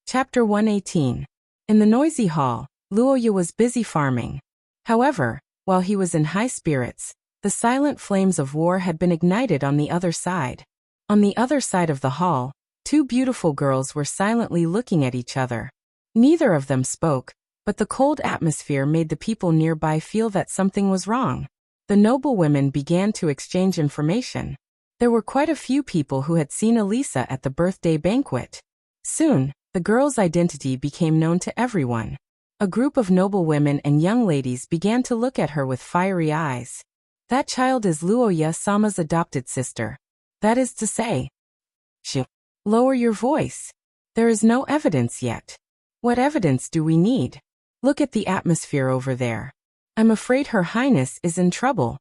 Chapter 118. In the noisy hall, Luoya was busy farming. However, while he was in high spirits, the silent flames of war had been ignited on the other side. On the other side of the hall, two beautiful girls were silently looking at each other. Neither of them spoke, but the cold atmosphere made the people nearby feel that something was wrong. The noble women began to exchange information. There were quite a few people who had seen Elisa at the birthday banquet. Soon, the girl's identity became known to everyone. A group of noble women and young ladies began to look at her with fiery eyes. That child is Luoya Sama's adopted sister. That is to say, lower your voice. There is no evidence yet. What evidence do we need? Look at the atmosphere over there. I'm afraid Her Highness is in trouble.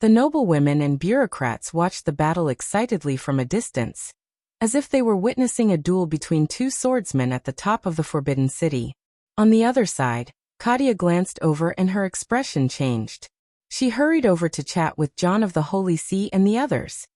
The noble women and bureaucrats watched the battle excitedly from a distance, as if they were witnessing a duel between two swordsmen at the top of the Forbidden City. On the other side, Kadia glanced over and her expression changed. She hurried over to chat with John of the Holy See and the others.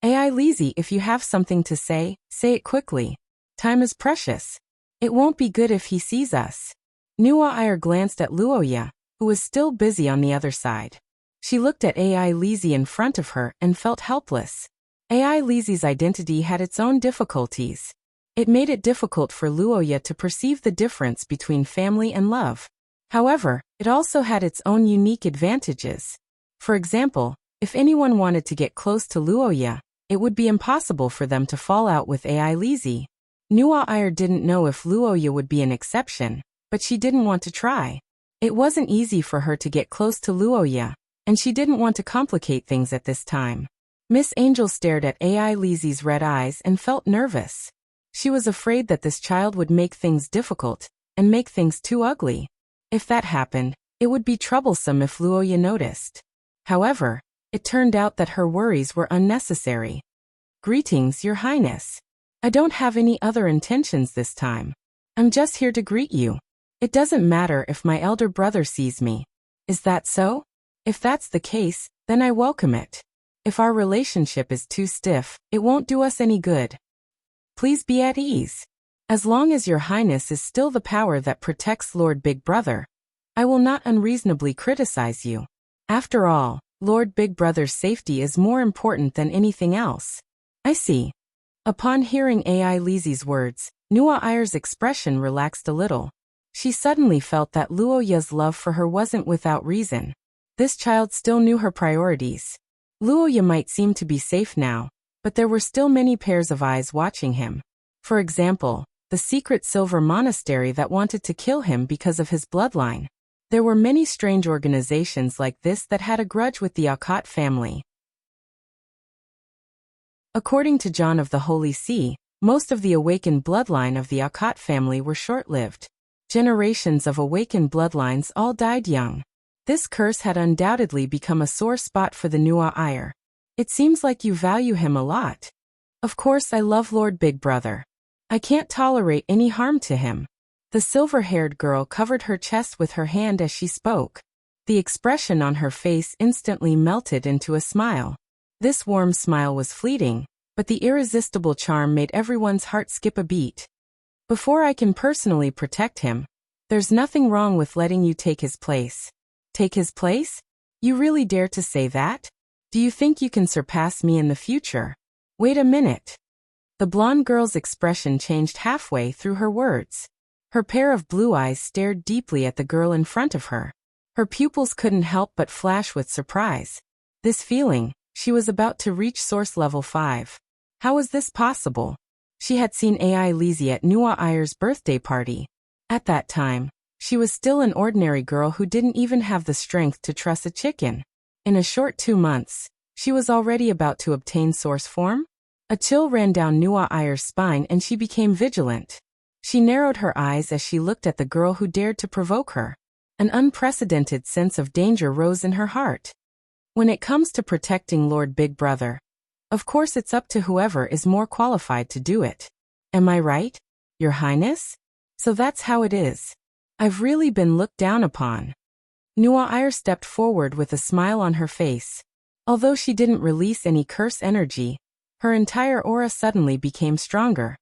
Ai Lizzie, if you have something to say it quickly. Time is precious. It won't be good if he sees us. Nua Ayer glanced at Luoya, who was still busy on the other side. She looked at Ai Lizzie in front of her and felt helpless. Ai Lizzie's identity had its own difficulties. It made it difficult for Luoya to perceive the difference between family and love. However, it also had its own unique advantages. For example, if anyone wanted to get close to Luoya, it would be impossible for them to fall out with Ai Lizzie. Nuair didn't know if Luoya would be an exception, but she didn't want to try. It wasn't easy for her to get close to Luoya, and she didn't want to complicate things at this time. Miss Angel stared at Ai Lizzie's red eyes and felt nervous. She was afraid that this child would make things difficult, and make things too ugly. If that happened, it would be troublesome if Luoya noticed. However, it turned out that her worries were unnecessary. "Greetings, Your Highness. I don't have any other intentions this time. I'm just here to greet you. It doesn't matter if my elder brother sees me. Is that so? If that's the case, then I welcome it. If our relationship is too stiff, it won't do us any good. Please be at ease. As long as Your Highness is still the power that protects Lord Big Brother, I will not unreasonably criticize you. After all, Lord Big Brother's safety is more important than anything else." "I see." Upon hearing Ai Lizzie's words, Nuair's expression relaxed a little. She suddenly felt that Luoya's love for her wasn't without reason. This child still knew her priorities. Luoya might seem to be safe now, but there were still many pairs of eyes watching him. For example, the secret silver monastery that wanted to kill him because of his bloodline. There were many strange organizations like this that had a grudge with the Akot family. According to John of the Holy See, most of the awakened bloodline of the Akot family were short-lived. Generations of awakened bloodlines all died young. This curse had undoubtedly become a sore spot for the Nuair. "It seems like you value him a lot." "Of course I love Lord Big Brother. I can't tolerate any harm to him." The silver-haired girl covered her chest with her hand as she spoke. The expression on her face instantly melted into a smile. This warm smile was fleeting, but the irresistible charm made everyone's heart skip a beat. "Before I can personally protect him, there's nothing wrong with letting you take his place." "Take his place? You really dare to say that? Do you think you can surpass me in the future?" "Wait a minute." The blonde girl's expression changed halfway through her words. Her pair of blue eyes stared deeply at the girl in front of her. Her pupils couldn't help but flash with surprise. This feeling, she was about to reach source level 5. How was this possible? She had seen Ai Lizzie at Nuair's birthday party. At that time, she was still an ordinary girl who didn't even have the strength to truss a chicken. In a short 2 months, she was already about to obtain source form? A chill ran down Nuair's spine and she became vigilant. She narrowed her eyes as she looked at the girl who dared to provoke her. An unprecedented sense of danger rose in her heart. When it comes to protecting Lord Big Brother, of course it's up to whoever is more qualified to do it. Am I right, Your Highness? So that's how it is. I've really been looked down upon. Nuair stepped forward with a smile on her face. Although she didn't release any curse energy, her entire aura suddenly became stronger.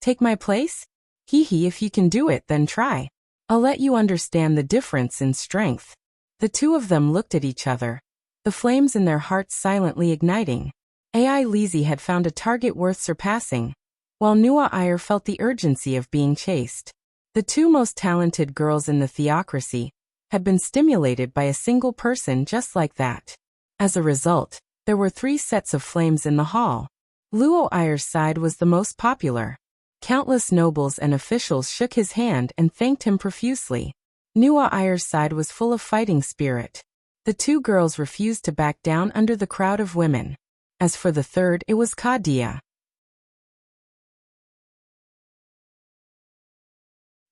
"Take my place? Hee, if you can do it, then try. I'll let you understand the difference in strength." The two of them looked at each other, the flames in their hearts silently igniting. Ai Lizzie had found a target worth surpassing, while Nuair felt the urgency of being chased. The two most talented girls in the theocracy had been stimulated by a single person just like that. As a result, there were 3 sets of flames in the hall. Luoir's side was the most popular. Countless nobles and officials shook his hand and thanked him profusely. Nuair's side was full of fighting spirit. The 2 girls refused to back down under the crowd of women. As for the third, it was Kadia.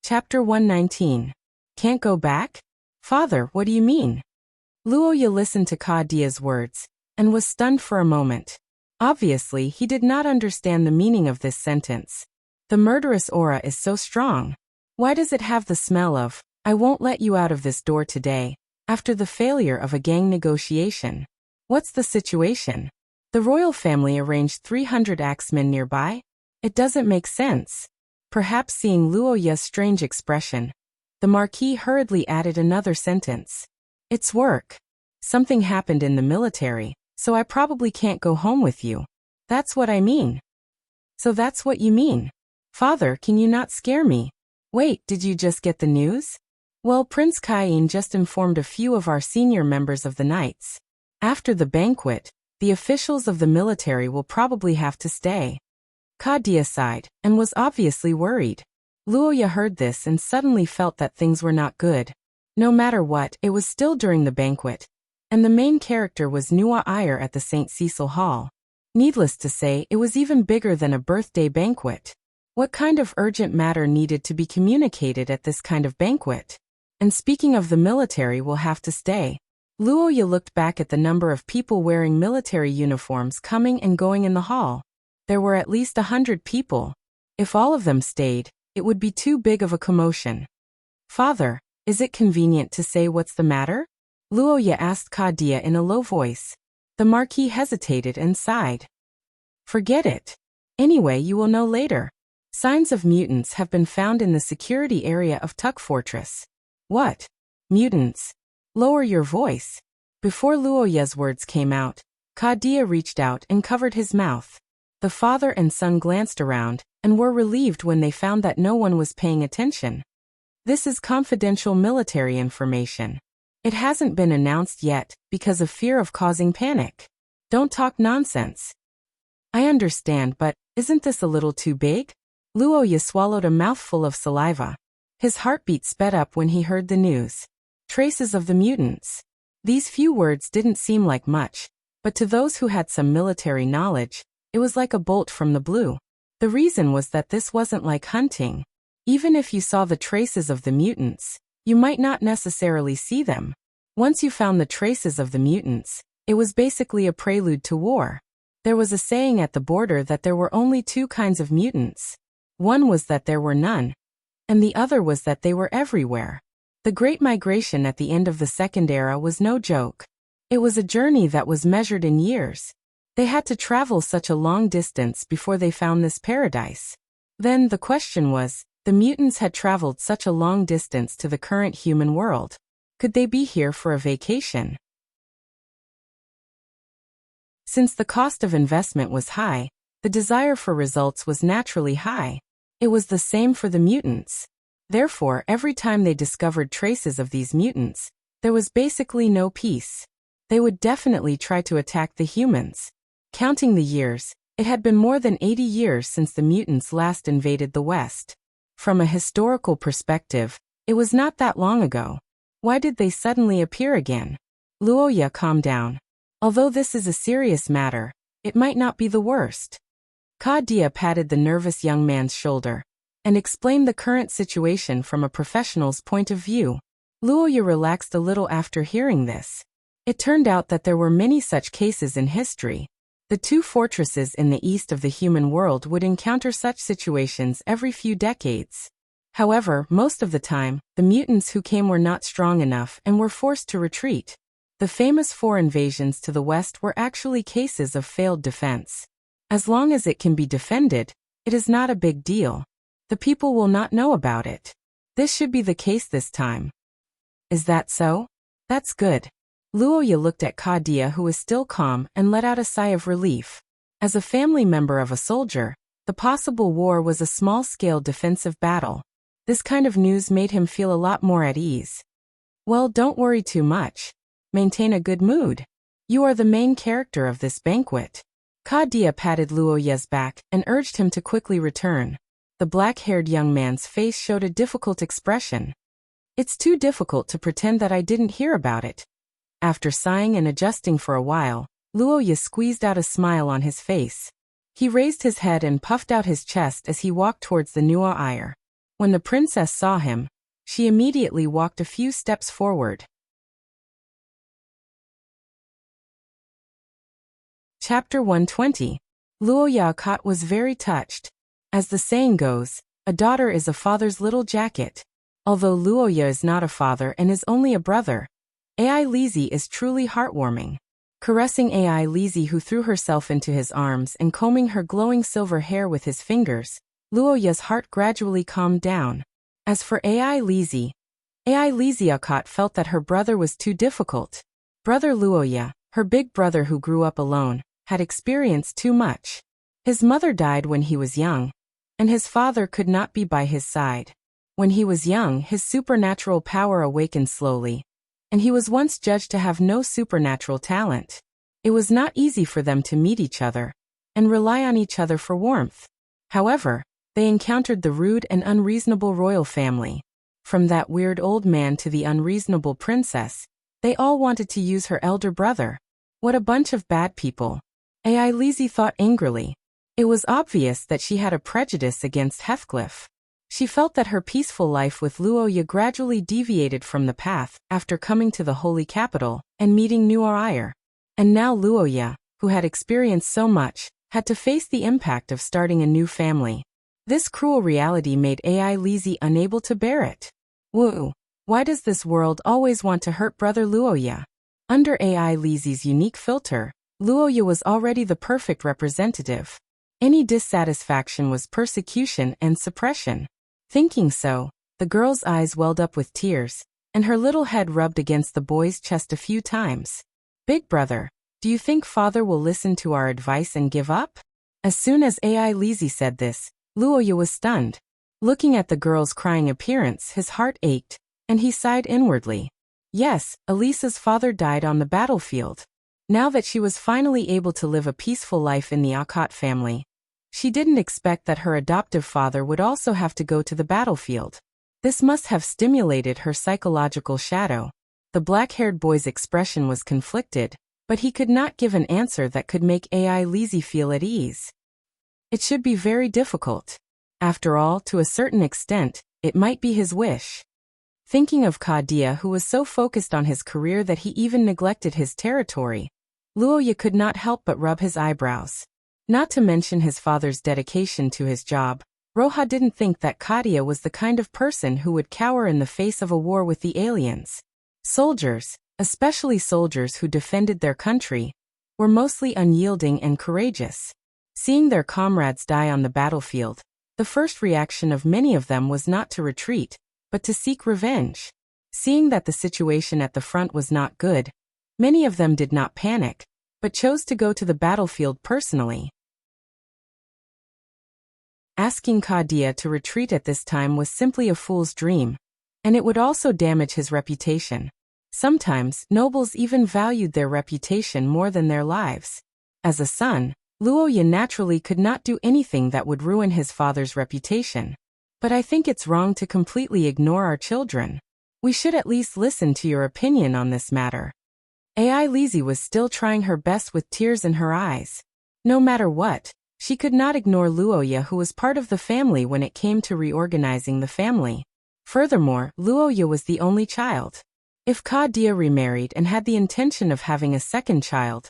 Chapter 119. Can't go back? Father, what do you mean? Luoya listened to Kadia's words, and was stunned for a moment. Obviously, he did not understand the meaning of this sentence. The murderous aura is so strong. Why does it have the smell of, "I won't let you out of this door today," after the failure of a gang negotiation? What's the situation? The royal family arranged 300 axemen nearby? It doesn't make sense. Perhaps seeing Luoya's strange expression, the Marquis hurriedly added another sentence. "It's work. Something happened in the military, so I probably can't go home with you." "That's what I mean." "So that's what you mean. Father, can you not scare me? Wait, did you just get the news? Well, Prince Cain just informed a few of our senior members of the knights. After the banquet, the officials of the military will probably have to stay. Kadia sighed, and was obviously worried. Luoya heard this and suddenly felt that things were not good. No matter what, it was still during the banquet, and the main character was Nua Iyer at the St. Cecil Hall. Needless to say, it was even bigger than a birthday banquet. What kind of urgent matter needed to be communicated at this kind of banquet? And speaking of the military will have to stay. Luoya looked back at the number of people wearing military uniforms coming and going in the hall. There were at least 100 people. If all of them stayed, it would be too big of a commotion. Father, is it convenient to say what's the matter? Luoya asked Kadia in a low voice. The Marquis hesitated and sighed. Forget it. Anyway, you will know later. Signs of mutants have been found in the security area of Tuk Fortress. What? Mutants? Lower your voice. Before Luoya's words came out, Kadia reached out and covered his mouth. The father and son glanced around and were relieved when they found that no one was paying attention. This is confidential military information. It hasn't been announced yet because of fear of causing panic. Don't talk nonsense. I understand, but isn't this a little too big? Luoya swallowed a mouthful of saliva. His heartbeat sped up when he heard the news. Traces of the mutants. These few words didn't seem like much, but to those who had some military knowledge, it was like a bolt from the blue. The reason was that this wasn't like hunting. Even if you saw the traces of the mutants, you might not necessarily see them. Once you found the traces of the mutants, it was basically a prelude to war. There was a saying at the border that there were only two kinds of mutants. One was that there were none, and the other was that they were everywhere. The Great Migration at the end of the Second Era was no joke. It was a journey that was measured in years. They had to travel such a long distance before they found this paradise. Then the question was, the mutants had traveled such a long distance to the current human world. Could they be here for a vacation? Since the cost of investment was high, the desire for results was naturally high. It was the same for the mutants. Therefore, every time they discovered traces of these mutants, there was basically no peace. They would definitely try to attack the humans. Counting the years, it had been more than 80 years since the mutants last invaded the West. From a historical perspective, it was not that long ago. Why did they suddenly appear again? Luoya calmed down. Although this is a serious matter, it might not be the worst. Kadia patted the nervous young man's shoulder and explained the current situation from a professional's point of view. Luoya relaxed a little after hearing this. It turned out that there were many such cases in history. The two fortresses in the east of the human world would encounter such situations every few decades. However, most of the time, the mutants who came were not strong enough and were forced to retreat. The famous 4 invasions to the west were actually cases of failed defense. As long as it can be defended, it is not a big deal. The people will not know about it. This should be the case this time. Is that so? That's good. Luoya looked at Kadia, who was still calm, and let out a sigh of relief. As a family member of a soldier, the possible war was a small-scale defensive battle. This kind of news made him feel a lot more at ease. Well, don't worry too much. Maintain a good mood. You are the main character of this banquet. Kadia patted Luoya's back and urged him to quickly return. The black-haired young man's face showed a difficult expression. It's too difficult to pretend that I didn't hear about it. After sighing and adjusting for a while, Luoya squeezed out a smile on his face. He raised his head and puffed out his chest as he walked towards the Nua Iyer. When the princess saw him, she immediately walked a few steps forward. Chapter 120. Luoya Kat was very touched. As the saying goes, a daughter is a father's little jacket. Although Luoya is not a father and is only a brother, Ai Lizzie is truly heartwarming. Caressing Ai Lizzie, who threw herself into his arms and combing her glowing silver hair with his fingers, Luoya's heart gradually calmed down. As for Ai Lizzie Akat felt that her brother was too difficult. Brother Luoya, her big brother who grew up alone, had experienced too much. His mother died when he was young, and his father could not be by his side. When he was young, his supernatural power awakened slowly, and he was once judged to have no supernatural talent. It was not easy for them to meet each other and rely on each other for warmth. However, they encountered the rude and unreasonable royal family. From that weird old man to the unreasonable princess, they all wanted to use her elder brother. What a bunch of bad people. Ai Lizzie thought angrily. It was obvious that she had a prejudice against Heathcliff. She felt that her peaceful life with Luoya gradually deviated from the path after coming to the holy capital and meeting Nuoir. And now Luoya, who had experienced so much, had to face the impact of starting a new family. This cruel reality made Ai Lizzie unable to bear it. Woo! Why does this world always want to hurt brother Luoya? Under Ai Lizzie's unique filter, Luoya was already the perfect representative. Any dissatisfaction was persecution and suppression. Thinking so, the girl's eyes welled up with tears, and her little head rubbed against the boy's chest a few times. Big brother, do you think father will listen to our advice and give up? As soon as Ai Lizzie said this, Luoya was stunned. Looking at the girl's crying appearance, his heart ached, and he sighed inwardly. Yes, Elisa's father died on the battlefield. Now that she was finally able to live a peaceful life in the Akot family, she didn't expect that her adoptive father would also have to go to the battlefield. This must have stimulated her psychological shadow. The black-haired boy's expression was conflicted, but he could not give an answer that could make Ai Lizzie feel at ease. It should be very difficult. After all, to a certain extent, it might be his wish. Thinking of Kadia, who was so focused on his career that he even neglected his territory, Luoya could not help but rub his eyebrows. Not to mention his father's dedication to his job, Roja didn't think that Kadia was the kind of person who would cower in the face of a war with the aliens. Soldiers, especially soldiers who defended their country, were mostly unyielding and courageous. Seeing their comrades die on the battlefield, the first reaction of many of them was not to retreat, but to seek revenge. Seeing that the situation at the front was not good, many of them did not panic, but chose to go to the battlefield personally. Asking Kadia to retreat at this time was simply a fool's dream, and it would also damage his reputation. Sometimes, nobles even valued their reputation more than their lives. As a son, Luoya naturally could not do anything that would ruin his father's reputation. But I think it's wrong to completely ignore our children. We should at least listen to your opinion on this matter. Ai Lizzie was still trying her best with tears in her eyes. No matter what, she could not ignore Luoya, who was part of the family when it came to reorganizing the family. Furthermore, Luoya was the only child. If Kadia remarried and had the intention of having a second child,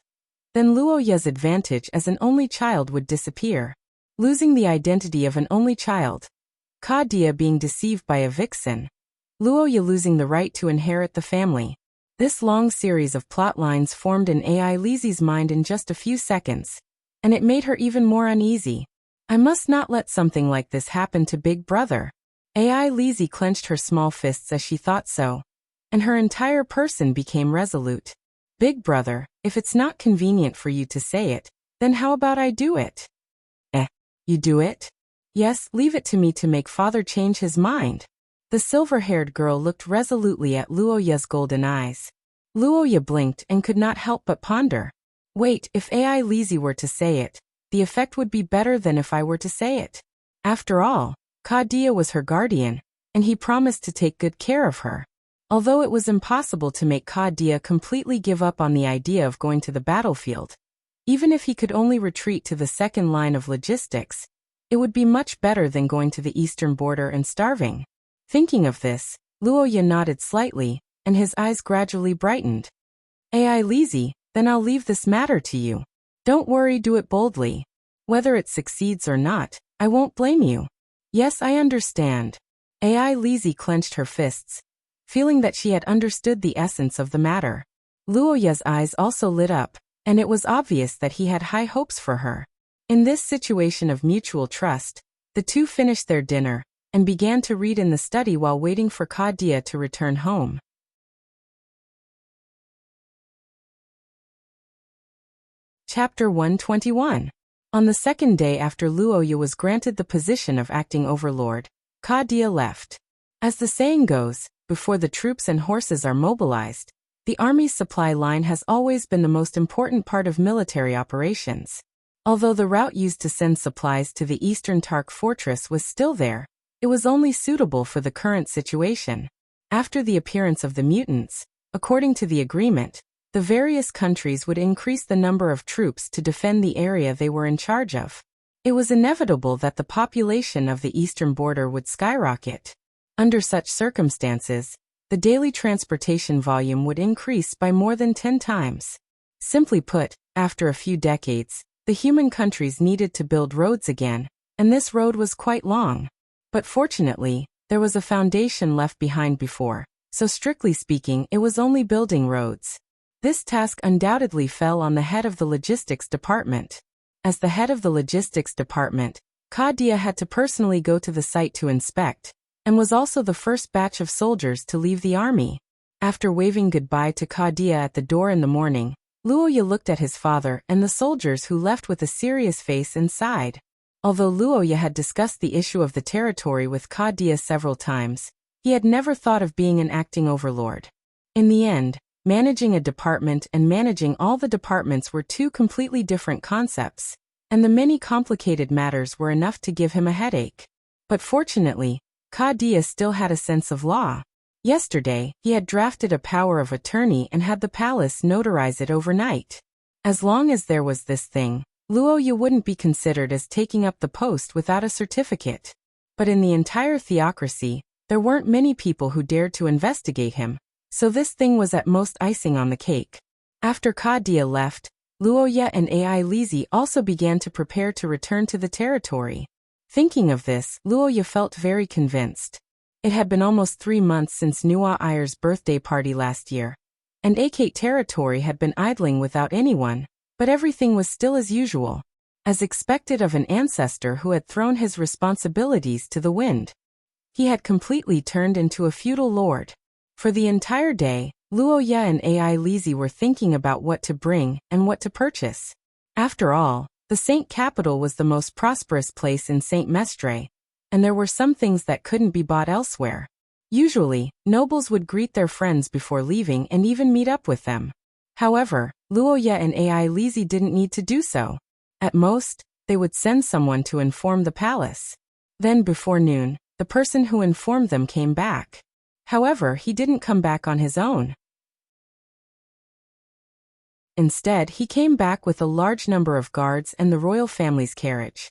then Luoya's advantage as an only child would disappear. Losing the identity of an only child, Kadia being deceived by a vixen, Luoya losing the right to inherit the family. This long series of plot lines formed in Ai Lizzie's mind in just a few seconds, and it made her even more uneasy. I must not let something like this happen to Big Brother. Ai Lizzie clenched her small fists as she thought so, and her entire person became resolute. Big Brother, if it's not convenient for you to say it, then how about I do it? You do it? Yes, leave it to me to make father change his mind. The silver-haired girl looked resolutely at Luoya's golden eyes. Luoya blinked and could not help but ponder. Wait, if Ai Lizzie were to say it, the effect would be better than if I were to say it. After all, Kadia was her guardian, and he promised to take good care of her. Although it was impossible to make Kadia completely give up on the idea of going to the battlefield, even if he could only retreat to the second line of logistics, it would be much better than going to the eastern border and starving. Thinking of this, Luoya nodded slightly, and his eyes gradually brightened. Ai Lizzie, then I'll leave this matter to you. Don't worry, do it boldly. Whether it succeeds or not, I won't blame you. Yes, I understand. Ai Lizzie clenched her fists, feeling that she had understood the essence of the matter. Luoya's eyes also lit up, and it was obvious that he had high hopes for her. In this situation of mutual trust, the two finished their dinner and began to read in the study while waiting for Kadia to return home. Chapter 121. On the second day after Luoya was granted the position of acting overlord, Dia left. As the saying goes, before the troops and horses are mobilized, the army's supply line has always been the most important part of military operations. Although the route used to send supplies to the eastern Tark fortress was still there, it was only suitable for the current situation. After the appearance of the mutants, according to the agreement, the various countries would increase the number of troops to defend the area they were in charge of. It was inevitable that the population of the eastern border would skyrocket. Under such circumstances, the daily transportation volume would increase by more than 10 times. Simply put, after a few decades, the human countries needed to build roads again, and this road was quite long. But fortunately, there was a foundation left behind before, so strictly speaking it was only building roads. This task undoubtedly fell on the head of the logistics department. As the head of the logistics department, Dia had to personally go to the site to inspect, and was also the first batch of soldiers to leave the army. After waving goodbye to Dia at the door in the morning, Luoya looked at his father and the soldiers who left with a serious face and sighed. Although Luoya had discussed the issue of the territory with Dia several times, he had never thought of being an acting overlord. In the end, managing a department and managing all the departments were two completely different concepts, and the many complicated matters were enough to give him a headache. But fortunately, Dia still had a sense of law. Yesterday, he had drafted a power of attorney and had the palace notarize it overnight. As long as there was this thing, Luoya wouldn't be considered as taking up the post without a certificate. But in the entire theocracy, there weren't many people who dared to investigate him, so this thing was at most icing on the cake. After Dia left, Luoya and Ai Lizi also began to prepare to return to the territory. Thinking of this, Luoya felt very convinced. It had been almost 3 months since Nuwa Ayer's birthday party last year, and Akate territory had been idling without anyone, but everything was still as usual, as expected of an ancestor who had thrown his responsibilities to the wind. He had completely turned into a feudal lord. For the entire day, Luoya and Ai Lizi were thinking about what to bring and what to purchase. After all, the Saint capital was the most prosperous place in Saint Mestre, and there were some things that couldn't be bought elsewhere. Usually, nobles would greet their friends before leaving and even meet up with them. However, Luoya and Ai Lizi didn't need to do so. At most, they would send someone to inform the palace. Then before noon, the person who informed them came back. However, he didn't come back on his own. Instead, he came back with a large number of guards and the royal family's carriage.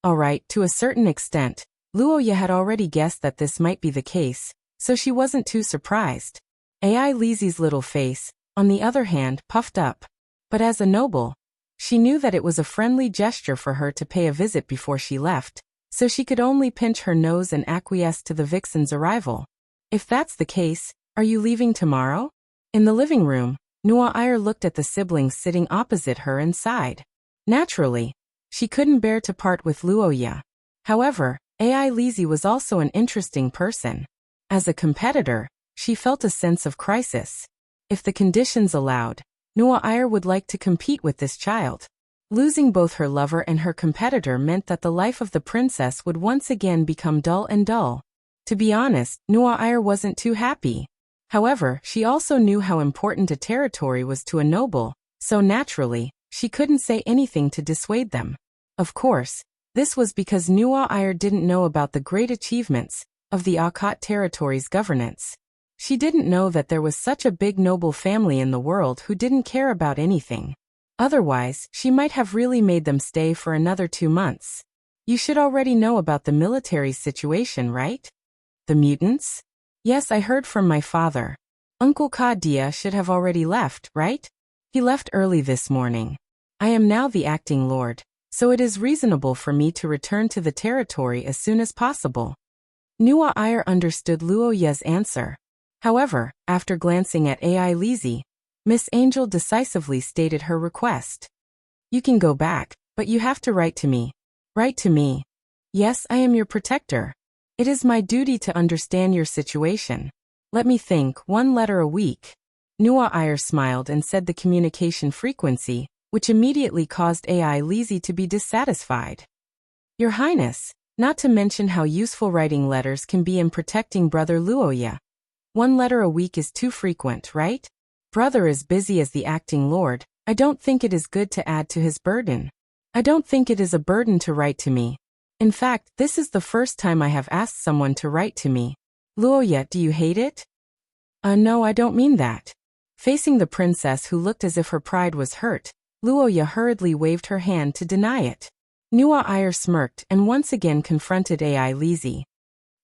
Alright, to a certain extent, Luoya had already guessed that this might be the case, so she wasn't too surprised. Ai Lizi's little face, on the other hand, puffed up. But as a noble, she knew that it was a friendly gesture for her to pay a visit before she left, so she could only pinch her nose and acquiesce to the vixen's arrival. If that's the case, are you leaving tomorrow? In the living room, Nuwa Ayer looked at the siblings sitting opposite her and sighed. Naturally, she couldn't bear to part with Luoya. However, Ai Lizi was also an interesting person. As a competitor, she felt a sense of crisis. If the conditions allowed, Nuwa Ayer would like to compete with this child. Losing both her lover and her competitor meant that the life of the princess would once again become dull and dull. To be honest, Nuwa Ayer wasn't too happy. However, she also knew how important a territory was to a noble, so naturally, she couldn't say anything to dissuade them. Of course, this was because Nuwa Ayer didn't know about the great achievements of the Akate territory's governance. She didn't know that there was such a big noble family in the world who didn't care about anything. Otherwise, she might have really made them stay for another 2 months. You should already know about the military's situation, right? The mutants? Yes, I heard from my father. Uncle Dia should have already left, right? He left early this morning. I am now the acting lord, so it is reasonable for me to return to the territory as soon as possible. Nuwa Ayer understood Luoya's answer. However, after glancing at Ai Lizi, Miss Angel decisively stated her request. You can go back, but you have to write to me. Write to me. Yes, I am your protector. It is my duty to understand your situation. Let me think, 1 letter a week. Nuwa Ayer smiled and said the communication frequency which immediately caused AI Lizzie to be dissatisfied. Your Highness, not to mention how useful writing letters can be in protecting Brother Luoya. 1 letter a week is too frequent, right? Brother is busy as the acting lord. I don't think it is good to add to his burden. I don't think it is a burden to write to me. In fact, this is the first time I have asked someone to write to me. Luoya, do you hate it? No, I don't mean that. Facing the princess who looked as if her pride was hurt, Luoya hurriedly waved her hand to deny it. Nua Iyer smirked and once again confronted AI Lizzie.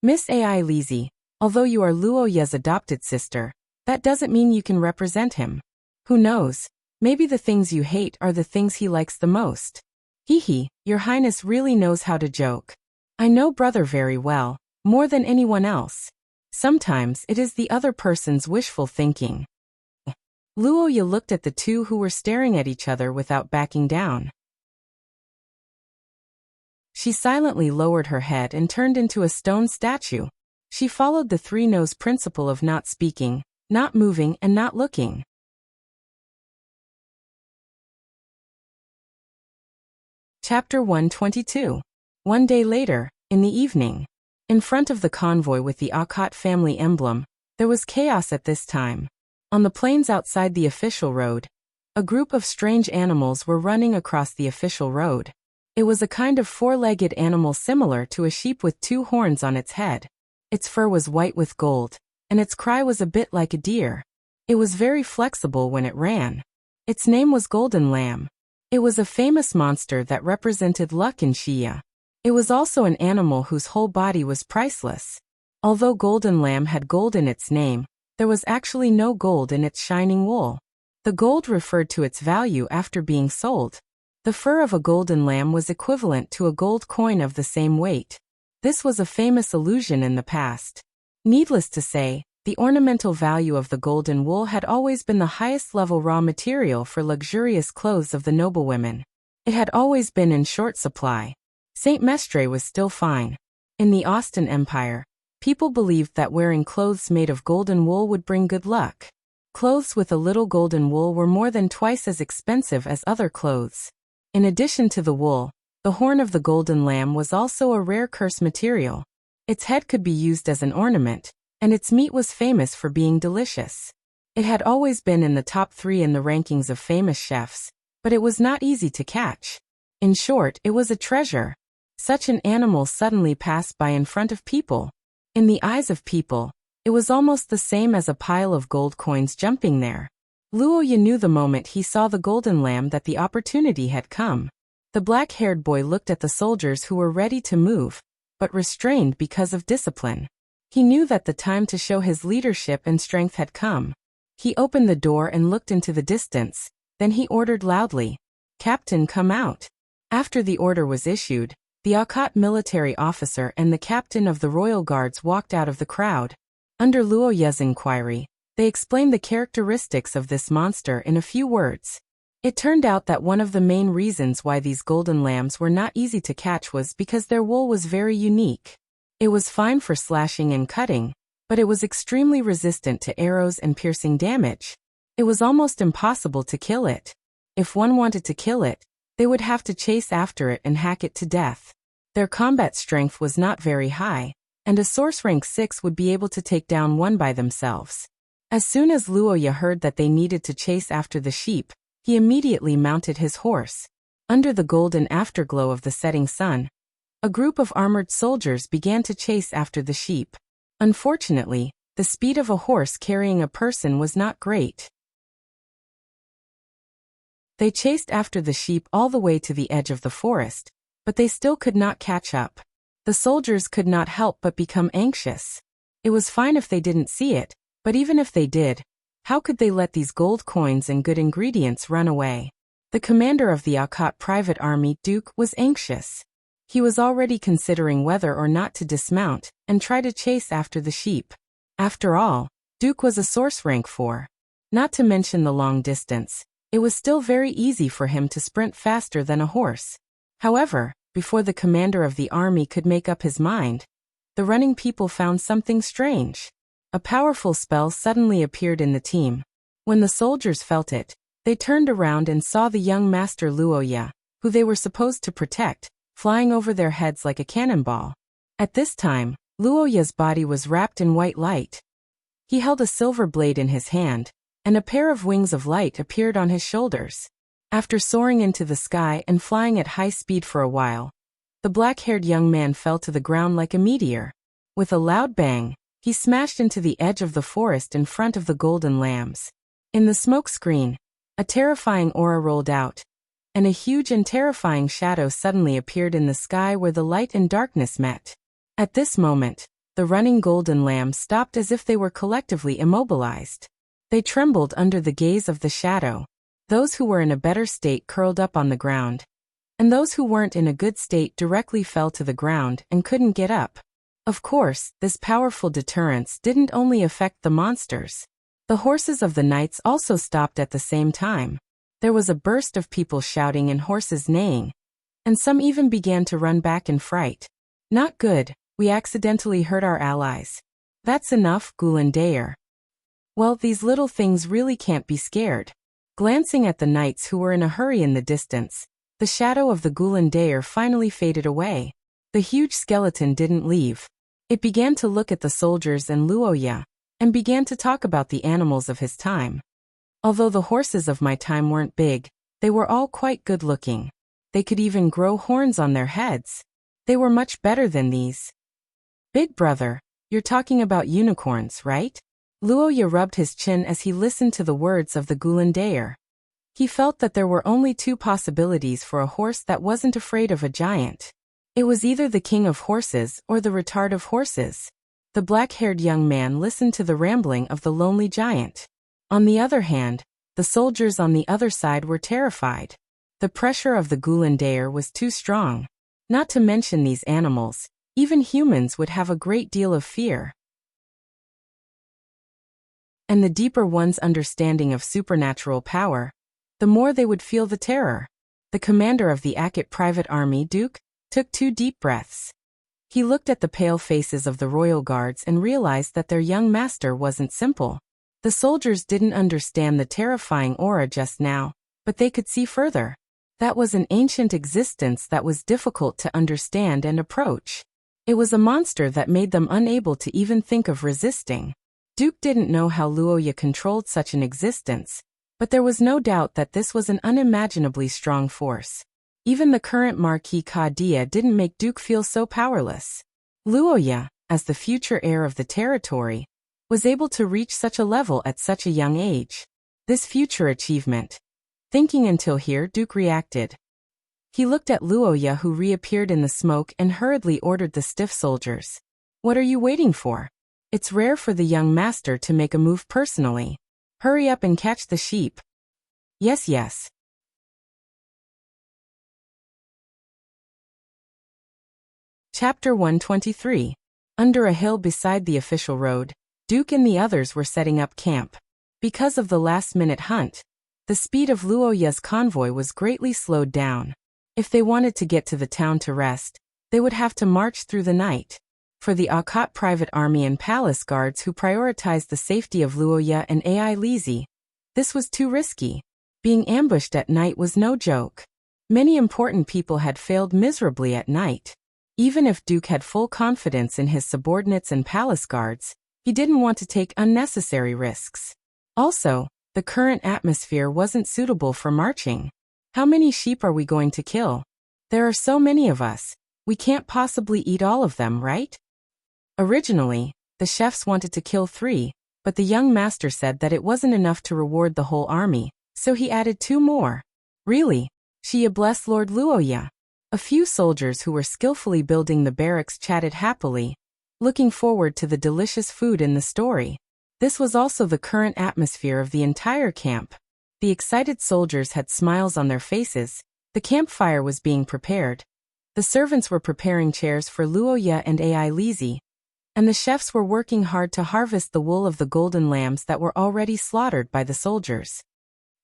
Miss AI Lizzie, although you are Luoya's adopted sister, that doesn't mean you can represent him. Who knows, maybe the things you hate are the things he likes the most. Hee, Your Highness really knows how to joke. I know Brother very well, more than anyone else. Sometimes it is the other person's wishful thinking. Luoya looked at the two who were staring at each other without backing down. She silently lowered her head and turned into a stone statue. She followed the three-nose principle of not speaking, not moving, and not looking. Chapter 122. 1 day later, in the evening. In front of the convoy with the Akkad family emblem, there was chaos at this time. On the plains outside the official road, a group of strange animals were running across the official road. It was a kind of four-legged animal similar to a sheep with 2 horns on its head. Its fur was white with gold, and its cry was a bit like a deer. It was very flexible when it ran. Its name was Golden Lamb. It was a famous monster that represented luck in Shia. It was also an animal whose whole body was priceless. Although Golden Lamb had gold in its name, there was actually no gold in its shining wool. The gold referred to its value after being sold. The fur of a golden lamb was equivalent to a gold coin of the same weight. This was a famous illusion in the past. Needless to say, the ornamental value of the golden wool had always been the highest level raw material for luxurious clothes of the noblewomen. It had always been in short supply. Saint Mestre was still fine. In the Austin Empire, people believed that wearing clothes made of golden wool would bring good luck. Clothes with a little golden wool were more than twice as expensive as other clothes. In addition to the wool, the horn of the golden lamb was also a rare curse material. Its head could be used as an ornament, and its meat was famous for being delicious. It had always been in the top 3 in the rankings of famous chefs, but it was not easy to catch. In short, it was a treasure. Such an animal suddenly passed by in front of people. In the eyes of people, it was almost the same as a pile of gold coins jumping there. Luoya knew the moment he saw the golden lamb that the opportunity had come. The black-haired boy looked at the soldiers who were ready to move, but restrained because of discipline. He knew that the time to show his leadership and strength had come. He opened the door and looked into the distance, then he ordered loudly, "Captain, come out." After the order was issued, the Akkad military officer and the captain of the royal guards walked out of the crowd. Under Luoya's inquiry, they explained the characteristics of this monster in a few words. It turned out that one of the main reasons why these golden lambs were not easy to catch was because their wool was very unique. It was fine for slashing and cutting, but it was extremely resistant to arrows and piercing damage. It was almost impossible to kill it. If one wanted to kill it, they would have to chase after it and hack it to death. Their combat strength was not very high, and a source rank 6 would be able to take down one by themselves. As soon as Luoya heard that they needed to chase after the sheep, he immediately mounted his horse. Under the golden afterglow of the setting sun, a group of armored soldiers began to chase after the sheep. Unfortunately, the speed of a horse carrying a person was not great. They chased after the sheep all the way to the edge of the forest, but they still could not catch up. The soldiers could not help but become anxious. It was fine if they didn't see it, but even if they did, how could they let these gold coins and good ingredients run away? The commander of the Akkad private army, Duke, was anxious. He was already considering whether or not to dismount and try to chase after the sheep. After all, Duke was a source rank 4. Not to mention the long distance, it was still very easy for him to sprint faster than a horse. However, before the commander of the army could make up his mind, the running people found something strange. A powerful spell suddenly appeared in the team. When the soldiers felt it, They turned around and saw the young master Luoya, who they were supposed to protect, flying over their heads like a cannonball. At this time, Luoya's body was wrapped in white light. He held a silver blade in his hand, and a pair of wings of light appeared on his shoulders. After soaring into the sky and flying at high speed for a while, the black-haired young man fell to the ground like a meteor. With a loud bang, he smashed into the edge of the forest in front of the golden lambs. In the smoke screen, a terrifying aura rolled out, and a huge and terrifying shadow suddenly appeared in the sky where the light and darkness met. At this moment, the running golden lambs stopped as if they were collectively immobilized. They trembled under the gaze of the shadow. Those who were in a better state curled up on the ground, and those who weren't in a good state directly fell to the ground and couldn't get up. Of course, this powerful deterrence didn't only affect the monsters. The horses of the knights also stopped at the same time. There was a burst of people shouting and horses neighing, and some even began to run back in fright. Not good, we accidentally hurt our allies. That's enough, Gulandair. Well, these little things really can't be scared. Glancing at the knights who were in a hurry in the distance, the shadow of the Gulandair finally faded away. The huge skeleton didn't leave. It began to look at the soldiers and Luoya, and began to talk about the animals of his time. Although the horses of my time weren't big, they were all quite good-looking. They could even grow horns on their heads. They were much better than these. Big brother, you're talking about unicorns, right? Luoya rubbed his chin as he listened to the words of the Gulandair. He felt that there were only two possibilities for a horse that wasn't afraid of a giant. It was either the king of horses or the retard of horses. The black-haired young man listened to the rambling of the lonely giant. On the other hand, the soldiers on the other side were terrified. The pressure of the Gulandair was too strong. Not to mention these animals, even humans would have a great deal of fear. And the deeper one's understanding of supernatural power, the more they would feel the terror. The commander of the Akit private army, Duke, took 2 deep breaths. He looked at the pale faces of the royal guards and realized that their young master wasn't simple. The soldiers didn't understand the terrifying aura just now, but they could see further. That was an ancient existence that was difficult to understand and approach. It was a monster that made them unable to even think of resisting. Duke didn't know how Luoya controlled such an existence, but there was no doubt that this was an unimaginably strong force. Even the current Marquis Kadia didn't make Duke feel so powerless. Luoya, as the future heir of the territory, was able to reach such a level at such a young age. This future achievement. Thinking until here, Duke reacted. He looked at Luoya, who reappeared in the smoke, and hurriedly ordered the stiff soldiers. What are you waiting for? It's rare for the young master to make a move personally. Hurry up and catch the sheep. Yes, yes. Chapter 123. Under a hill beside the official road, Duke and the others were setting up camp. Because of the last-minute hunt, the speed of Luoya's convoy was greatly slowed down. If they wanted to get to the town to rest, they would have to march through the night. For the Akot private army and palace guards who prioritized the safety of Luoya and Ai Lizi, this was too risky. Being ambushed at night was no joke. Many important people had failed miserably at night. Even if Duke had full confidence in his subordinates and palace guards, he didn't want to take unnecessary risks. Also, the current atmosphere wasn't suitable for marching. How many sheep are we going to kill? There are so many of us. We can't possibly eat all of them, right? Originally, the chefs wanted to kill 3, but the young master said that it wasn't enough to reward the whole army, so he added 2 more. Really? Shia bless Lord Luoya. A few soldiers who were skillfully building the barracks chatted happily, looking forward to the delicious food in the story. This was also the current atmosphere of the entire camp. The excited soldiers had smiles on their faces. The campfire was being prepared. The servants were preparing chairs for Luoya and Ai Lizi, and the chefs were working hard to harvest the wool of the golden lambs that were already slaughtered by the soldiers.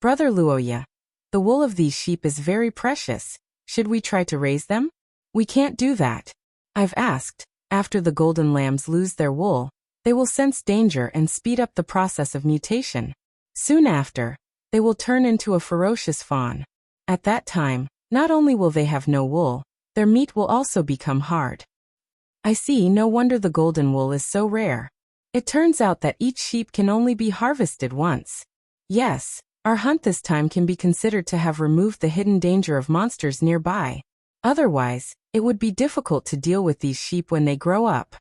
Brother Luoya, the wool of these sheep is very precious. Should we try to raise them? We can't do that. I've asked. After the golden lambs lose their wool, they will sense danger and speed up the process of mutation. Soon after, they will turn into a ferocious fawn. At that time, not only will they have no wool, their meat will also become hard. I see, no wonder the golden wool is so rare. It turns out that each sheep can only be harvested once. Yes, our hunt this time can be considered to have removed the hidden danger of monsters nearby. Otherwise, it would be difficult to deal with these sheep when they grow up.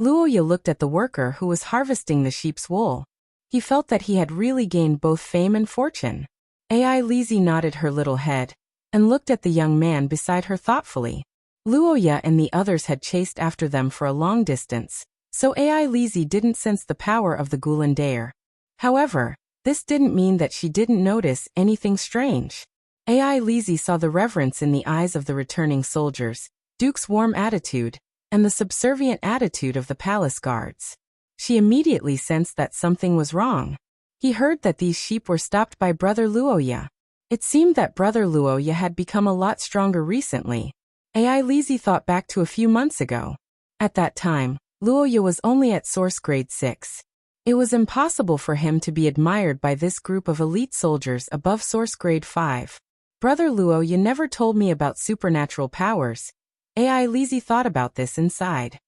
Luoya looked at the worker who was harvesting the sheep's wool. He felt that he had really gained both fame and fortune. Ai Lizzie nodded her little head and looked at the young man beside her thoughtfully. Luoya and the others had chased after them for a long distance, so Ai Lizzie didn't sense the power of the Goulandaire. However, this didn't mean that she didn't notice anything strange. Ai Lizzie saw the reverence in the eyes of the returning soldiers, Duke's warm attitude, and the subservient attitude of the palace guards. She immediately sensed that something was wrong. He heard that these sheep were stopped by Brother Luoya. It seemed that Brother Luoya had become a lot stronger recently. Ai Lizzie thought back to a few months ago. At that time, Luoya was only at source grade 6. It was impossible for him to be admired by this group of elite soldiers above source grade 5. Brother Luoya never told me about supernatural powers. Ai Lizzie thought about this inside.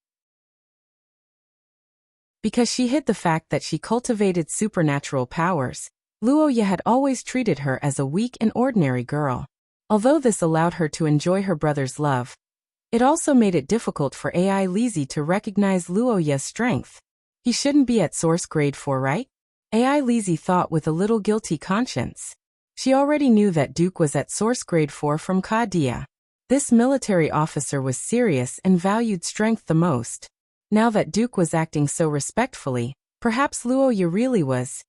Because she hid the fact that she cultivated supernatural powers, Luoya had always treated her as a weak and ordinary girl. Although this allowed her to enjoy her brother's love, it also made it difficult for Ai Lizzie to recognize Luoya's strength. He shouldn't be at source grade 4, right? Ai Lizzie thought with a little guilty conscience. She already knew that Duke was at source grade 4 from Kadia. This military officer was serious and valued strength the most. Now that Duke was acting so respectfully, perhaps Luoya really was.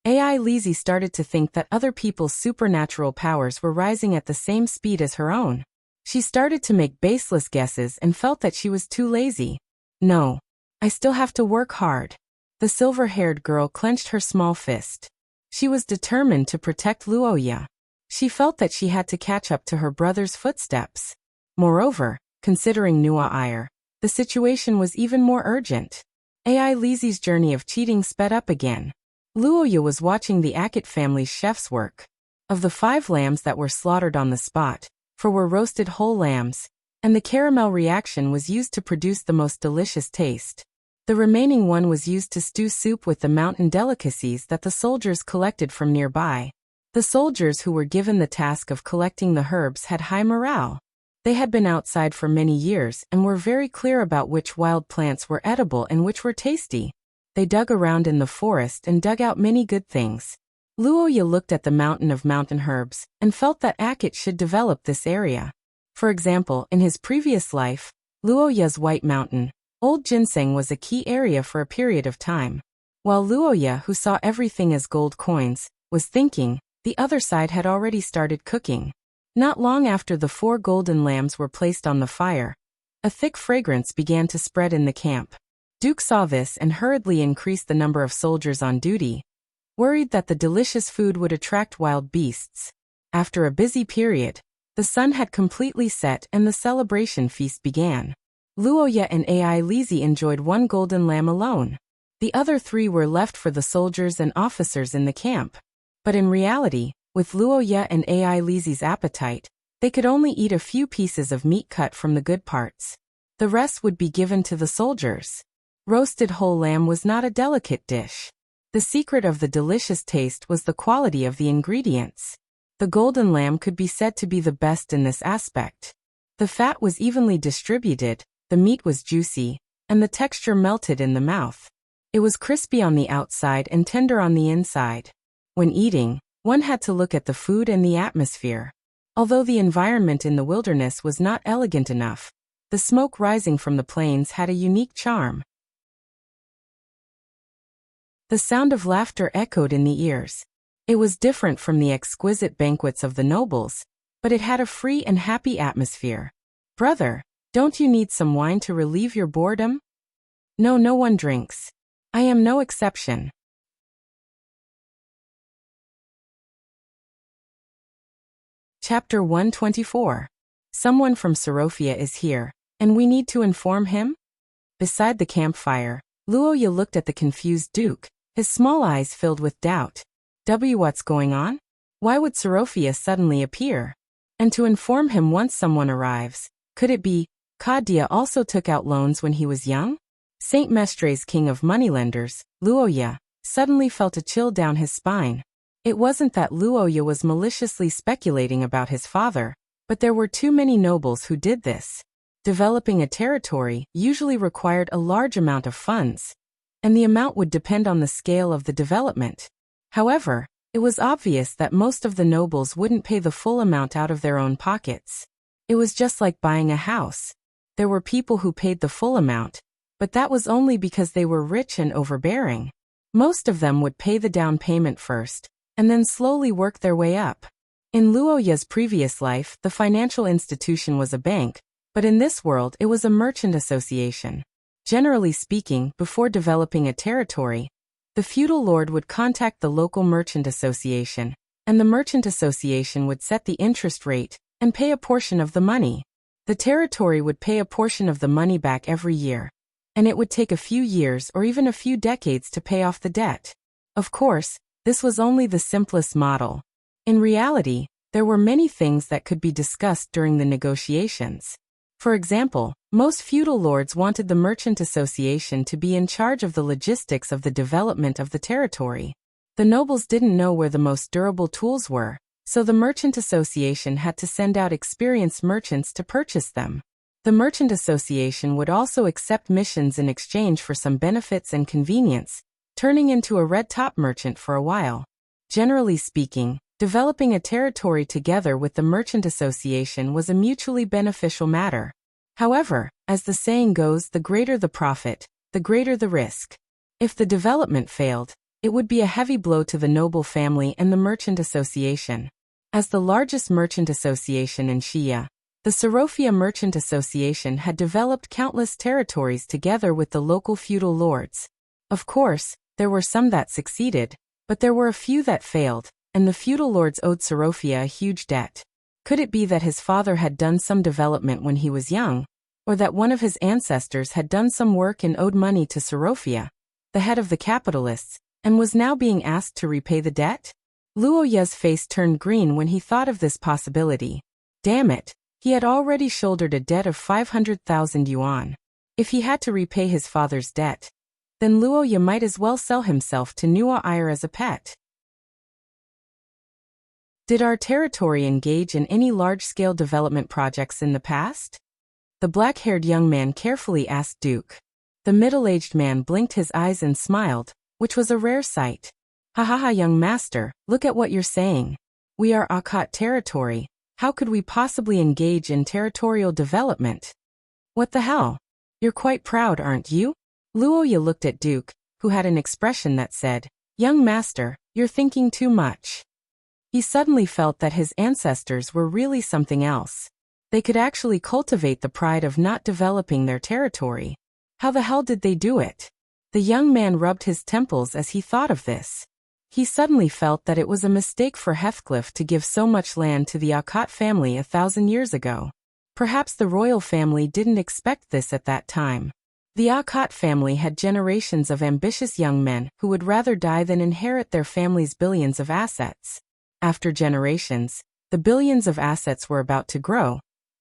Ai Lizzie started to think that other people's supernatural powers were rising at the same speed as her own. She started to make baseless guesses and felt that she was too lazy. No, I still have to work hard. The silver-haired girl clenched her small fist. She was determined to protect Luoya. She felt that she had to catch up to her brother's footsteps. Moreover, considering Nuaire, the situation was even more urgent. Ai Lizzie's journey of cheating sped up again. Luoya was watching the Akit family's chef's work. Of the 5 lambs that were slaughtered on the spot, 4 were roasted whole lambs, and the caramel reaction was used to produce the most delicious taste. The remaining 1 was used to stew soup with the mountain delicacies that the soldiers collected from nearby. The soldiers who were given the task of collecting the herbs had high morale. They had been outside for many years and were very clear about which wild plants were edible and which were tasty. They dug around in the forest and dug out many good things. Luoya looked at the mountain of mountain herbs and felt that Akit should develop this area. For example, in his previous life, Luoya's White Mountain, Old Ginseng was a key area for a period of time. While Luoya, who saw everything as gold coins, was thinking, the other side had already started cooking. Not long after the 4 golden lambs were placed on the fire, a thick fragrance began to spread in the camp. Duke saw this and hurriedly increased the number of soldiers on duty, worried that the delicious food would attract wild beasts. After a busy period, the sun had completely set and the celebration feast began. Luoya and Ai Lizzie enjoyed 1 golden lamb alone. The other 3 were left for the soldiers and officers in the camp. But in reality, with Luoya and Ai Lizzie's appetite, they could only eat a few pieces of meat cut from the good parts. The rest would be given to the soldiers. Roasted whole lamb was not a delicate dish. The secret of the delicious taste was the quality of the ingredients. The golden lamb could be said to be the best in this aspect. The fat was evenly distributed, the meat was juicy, and the texture melted in the mouth. It was crispy on the outside and tender on the inside. When eating, one had to look at the food and the atmosphere. Although the environment in the wilderness was not elegant enough, the smoke rising from the plains had a unique charm. The sound of laughter echoed in the ears. It was different from the exquisite banquets of the nobles, but it had a free and happy atmosphere. "Brother, don't you need some wine to relieve your boredom?" "No, no one drinks. I am no exception." Chapter 124. Someone from Sorofia is here, and we need to inform him? Beside the campfire, Luoya looked at the confused Duke, his small eyes filled with doubt. What's going on? Why would Sorophia suddenly appear? And to inform him once someone arrives. Could it be, Kadia also took out loans when he was young? Saint Mestre's king of moneylenders, Luoya, suddenly felt a chill down his spine. It wasn't that Luoya was maliciously speculating about his father, but there were too many nobles who did this. Developing a territory usually required a large amount of funds, and the amount would depend on the scale of the development. However, it was obvious that most of the nobles wouldn't pay the full amount out of their own pockets. It was just like buying a house. There were people who paid the full amount, but that was only because they were rich and overbearing. Most of them would pay the down payment first, and then slowly work their way up. In Luoya's previous life, the financial institution was a bank, but in this world it was a merchant association. Generally speaking, before developing a territory, the feudal lord would contact the local merchant association, and the merchant association would set the interest rate and pay a portion of the money. The territory would pay a portion of the money back every year, and it would take a few years or even a few decades to pay off the debt. Of course, this was only the simplest model. In reality, there were many things that could be discussed during the negotiations. For example, most feudal lords wanted the merchant association to be in charge of the logistics of the development of the territory. The nobles didn't know where the most durable tools were, so the merchant association had to send out experienced merchants to purchase them. The merchant association would also accept missions in exchange for some benefits and convenience, turning into a red-top merchant for a while. Generally speaking, developing a territory together with the merchant association was a mutually beneficial matter. However, as the saying goes, the greater the profit, the greater the risk. If the development failed, it would be a heavy blow to the noble family and the merchant association. As the largest merchant association in Shia, the Sorophia Merchant Association had developed countless territories together with the local feudal lords. Of course, there were some that succeeded, but there were a few that failed, and the feudal lords owed Sorophia a huge debt. Could it be that his father had done some development when he was young, or that one of his ancestors had done some work and owed money to Sorophia, the head of the capitalists, and was now being asked to repay the debt? Luoya's face turned green when he thought of this possibility. Damn it, he had already shouldered a debt of 500,000 yuan. If he had to repay his father's debt, then Luoya might as well sell himself to Nua Ire as a pet. Did our territory engage in any large-scale development projects in the past? The black-haired young man carefully asked Duke. The middle-aged man blinked his eyes and smiled, which was a rare sight. Ha ha ha, young master, look at what you're saying. We are Akat territory. How could we possibly engage in territorial development? What the hell? You're quite proud, aren't you? Luoya looked at Duke, who had an expression that said, "Young master, you're thinking too much." He suddenly felt that his ancestors were really something else. They could actually cultivate the pride of not developing their territory. How the hell did they do it? The young man rubbed his temples as he thought of this. He suddenly felt that it was a mistake for Heathcliff to give so much land to the Akat family 1,000 years ago. Perhaps the royal family didn't expect this at that time. The Akat family had generations of ambitious young men who would rather die than inherit their family's billions of assets. After generations, the billions of assets were about to grow,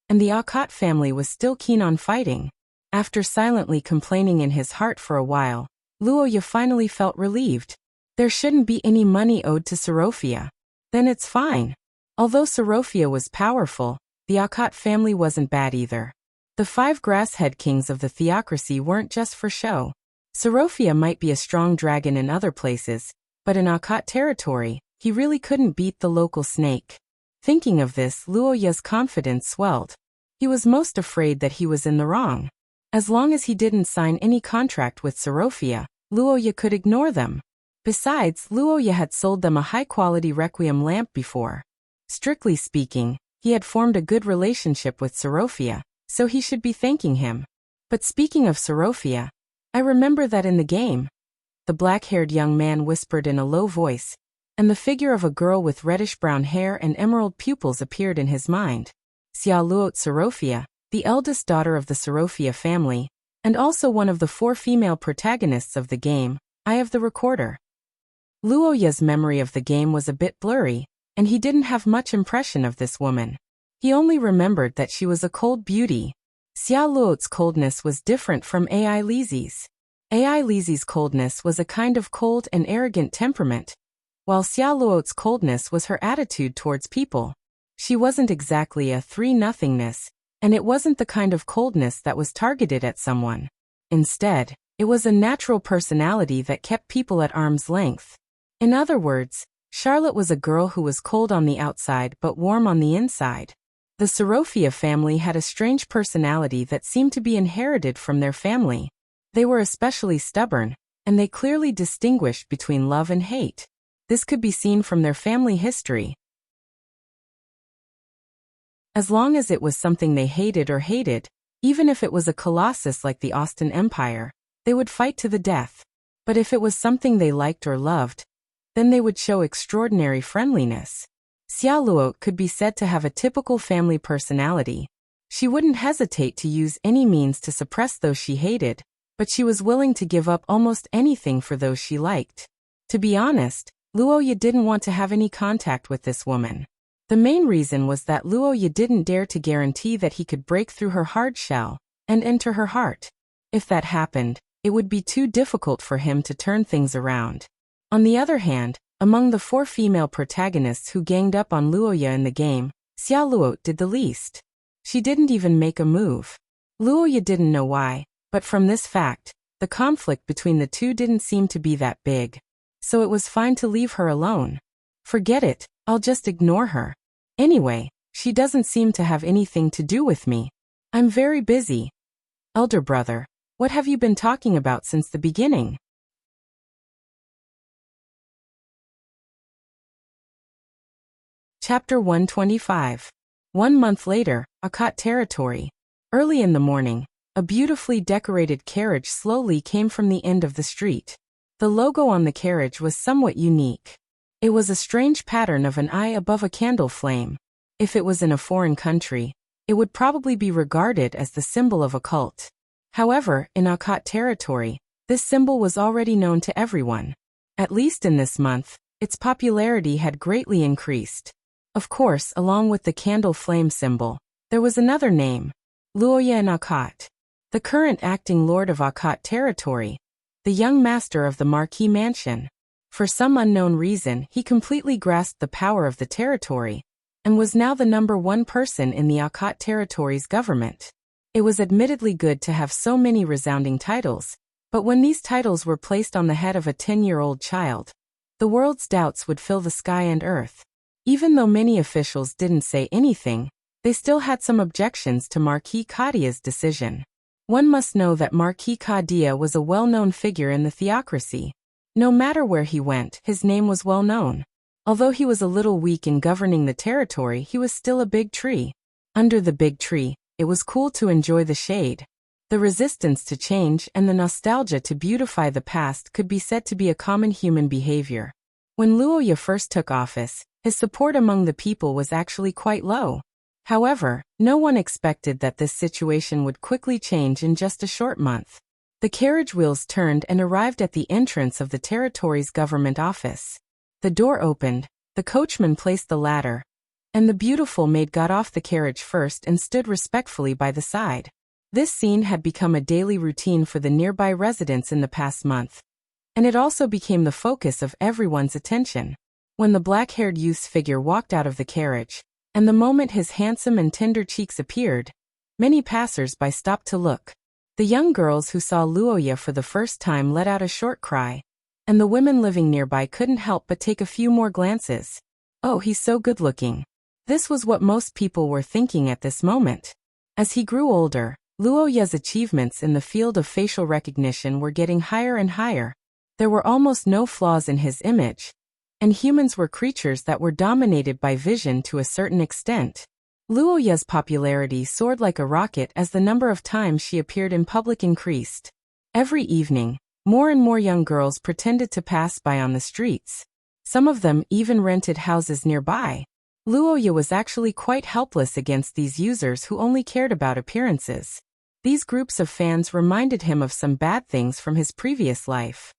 and the Akat family was still keen on fighting. After silently complaining in his heart for a while, Luoya finally felt relieved. There shouldn't be any money owed to Sorophia. Then it's fine. Although Sorophia was powerful, the Akat family wasn't bad either. The 5 grass-head kings of the theocracy weren't just for show. Sorophia might be a strong dragon in other places, but in Akat territory, he really couldn't beat the local snake. Thinking of this, Luoya's confidence swelled. He was most afraid that he was in the wrong. As long as he didn't sign any contract with Sorophia, Luoya could ignore them. Besides, Luoya had sold them a high-quality requiem lamp before. Strictly speaking, he had formed a good relationship with Sorophia, so he should be thanking him. But speaking of Sorophia, I remember that in the game, the black-haired young man whispered in a low voice, and the figure of a girl with reddish-brown hair and emerald pupils appeared in his mind. Xia Luot Sorophia, the eldest daughter of the Sorophia family, and also one of the 4 female protagonists of the game, Eye of the Recorder. Luoya's memory of the game was a bit blurry, and he didn't have much impression of this woman. He only remembered that she was a cold beauty. Xia Luo's coldness was different from Ai Lizi's. Ai Lizi's coldness was a kind of cold and arrogant temperament, while Xia Luo's coldness was her attitude towards people. She wasn't exactly a 3-nothingness, and it wasn't the kind of coldness that was targeted at someone. Instead, it was a natural personality that kept people at arm's length. In other words, Charlotte was a girl who was cold on the outside but warm on the inside. The Sorofia family had a strange personality that seemed to be inherited from their family. They were especially stubborn, and they clearly distinguished between love and hate. This could be seen from their family history. As long as it was something they hated, even if it was a colossus like the Austin Empire, they would fight to the death. But if it was something they liked or loved, then they would show extraordinary friendliness. Xia Luo could be said to have a typical family personality. She wouldn't hesitate to use any means to suppress those she hated, but she was willing to give up almost anything for those she liked. To be honest, Luoya didn't want to have any contact with this woman. The main reason was that Luoya didn't dare to guarantee that he could break through her hard shell and enter her heart. If that happened, it would be too difficult for him to turn things around. On the other hand, among the 4 female protagonists who ganged up on Luoya in the game, Xia Luo did the least. She didn't even make a move. Luoya didn't know why, but from this fact, the conflict between the two didn't seem to be that big. So it was fine to leave her alone. Forget it, I'll just ignore her. Anyway, she doesn't seem to have anything to do with me. I'm very busy. Elder brother, what have you been talking about since the beginning? Chapter 125. 1 month later, Akat territory. Early in the morning, a beautifully decorated carriage slowly came from the end of the street. The logo on the carriage was somewhat unique. It was a strange pattern of an eye above a candle flame. If it was in a foreign country, it would probably be regarded as the symbol of a cult. However, in Akat territory, this symbol was already known to everyone. At least in this month, its popularity had greatly increased. Of course, along with the candle flame symbol, there was another name, Luoya in Akat. The current acting lord of Akat territory, the young master of the Marquis Mansion. For some unknown reason, he completely grasped the power of the territory, and was now the #1 person in the Akat territory's government. It was admittedly good to have so many resounding titles, but when these titles were placed on the head of a 10-year-old child, the world's doubts would fill the sky and earth. Even though many officials didn't say anything, they still had some objections to Marquis Kadia's decision. One must know that Marquis Kadia was a well-known figure in the theocracy. No matter where he went, his name was well known. Although he was a little weak in governing the territory, he was still a big tree. Under the big tree, it was cool to enjoy the shade. The resistance to change and the nostalgia to beautify the past could be said to be a common human behavior. When Luoya first took office, his support among the people was actually quite low. However, no one expected that this situation would quickly change in just a short month. The carriage wheels turned and arrived at the entrance of the territory's government office. The door opened, the coachman placed the ladder, and the beautiful maid got off the carriage first and stood respectfully by the side. This scene had become a daily routine for the nearby residents in the past month, and it also became the focus of everyone's attention. When the black-haired youth's figure walked out of the carriage, and the moment his handsome and tender cheeks appeared, many passers-by stopped to look. The young girls who saw Luoya for the first time let out a short cry, and the women living nearby couldn't help but take a few more glances. Oh, he's so good-looking. This was what most people were thinking at this moment. As he grew older, Luoya's achievements in the field of facial recognition were getting higher and higher. There were almost no flaws in his image, and humans were creatures that were dominated by vision to a certain extent. Luoya's popularity soared like a rocket as the number of times she appeared in public increased. Every evening, more and more young girls pretended to pass by on the streets. Some of them even rented houses nearby. Luoya was actually quite helpless against these users who only cared about appearances. These groups of fans reminded him of some bad things from his previous life.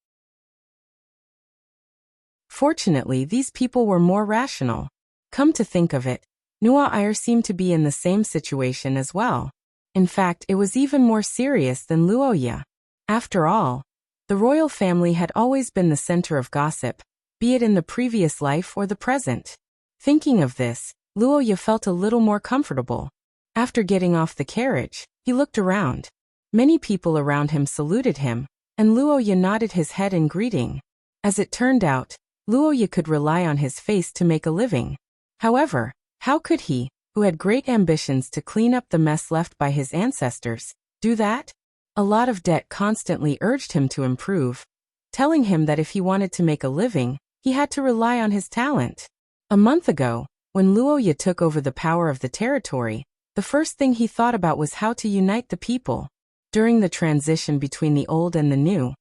Fortunately, these people were more rational. Come to think of it, Nuair seemed to be in the same situation as well. In fact, it was even more serious than Luoya. After all, the royal family had always been the center of gossip, be it in the previous life or the present. Thinking of this, Luoya felt a little more comfortable. After getting off the carriage, he looked around. Many people around him saluted him, and Luoya nodded his head in greeting. As it turned out, Luoya could rely on his face to make a living. However, how could he, who had great ambitions to clean up the mess left by his ancestors, do that? A lot of debt constantly urged him to improve, telling him that if he wanted to make a living, he had to rely on his talent. A month ago, when Luoya took over the power of the territory, the first thing he thought about was how to unite the people. During the transition between the old and the new,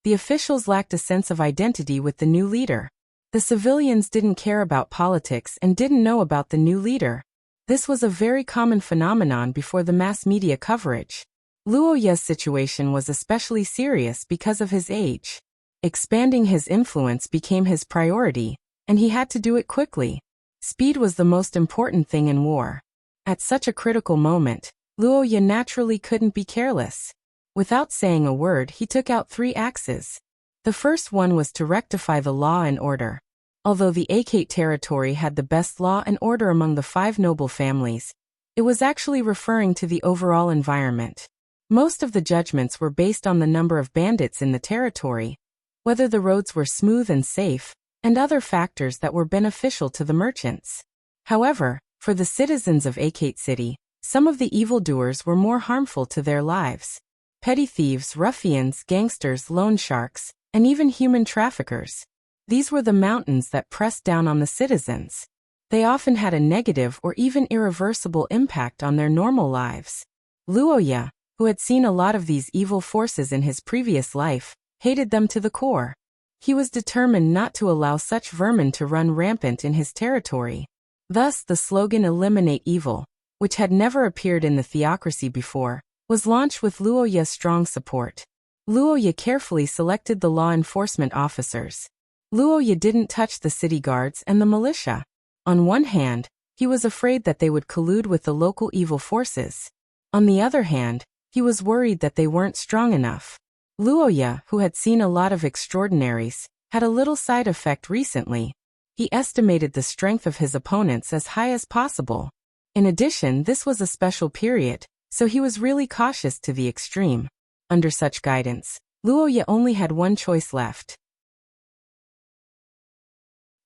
the officials lacked a sense of identity with the new leader. The civilians didn't care about politics and didn't know about the new leader. This was a very common phenomenon before the mass media coverage. Luoya's situation was especially serious because of his age. Expanding his influence became his priority, and he had to do it quickly. Speed was the most important thing in war. At such a critical moment, Luoya naturally couldn't be careless. Without saying a word, he took out 3 axes. The first one was to rectify the law and order. Although the Achaite territory had the best law and order among the 5 noble families, it was actually referring to the overall environment. Most of the judgments were based on the number of bandits in the territory, whether the roads were smooth and safe, and other factors that were beneficial to the merchants. However, for the citizens of Achaite City, some of the evildoers were more harmful to their lives. Petty thieves, ruffians, gangsters, loan sharks, and even human traffickers. These were the mountains that pressed down on the citizens. They often had a negative or even irreversible impact on their normal lives. Luoya, who had seen a lot of these evil forces in his previous life, hated them to the core. He was determined not to allow such vermin to run rampant in his territory. Thus, the slogan "Eliminate Evil," which had never appeared in the theocracy before, was launched with Luoya's strong support. Luoya carefully selected the law enforcement officers. Luoya didn't touch the city guards and the militia. On one hand, he was afraid that they would collude with the local evil forces. On the other hand, he was worried that they weren't strong enough. Luoya, who had seen a lot of extraordinaries, had a little side effect recently. He estimated the strength of his opponents as high as possible. In addition, this was a special period, so he was really cautious to the extreme. Under such guidance, Luoya only had one choice left.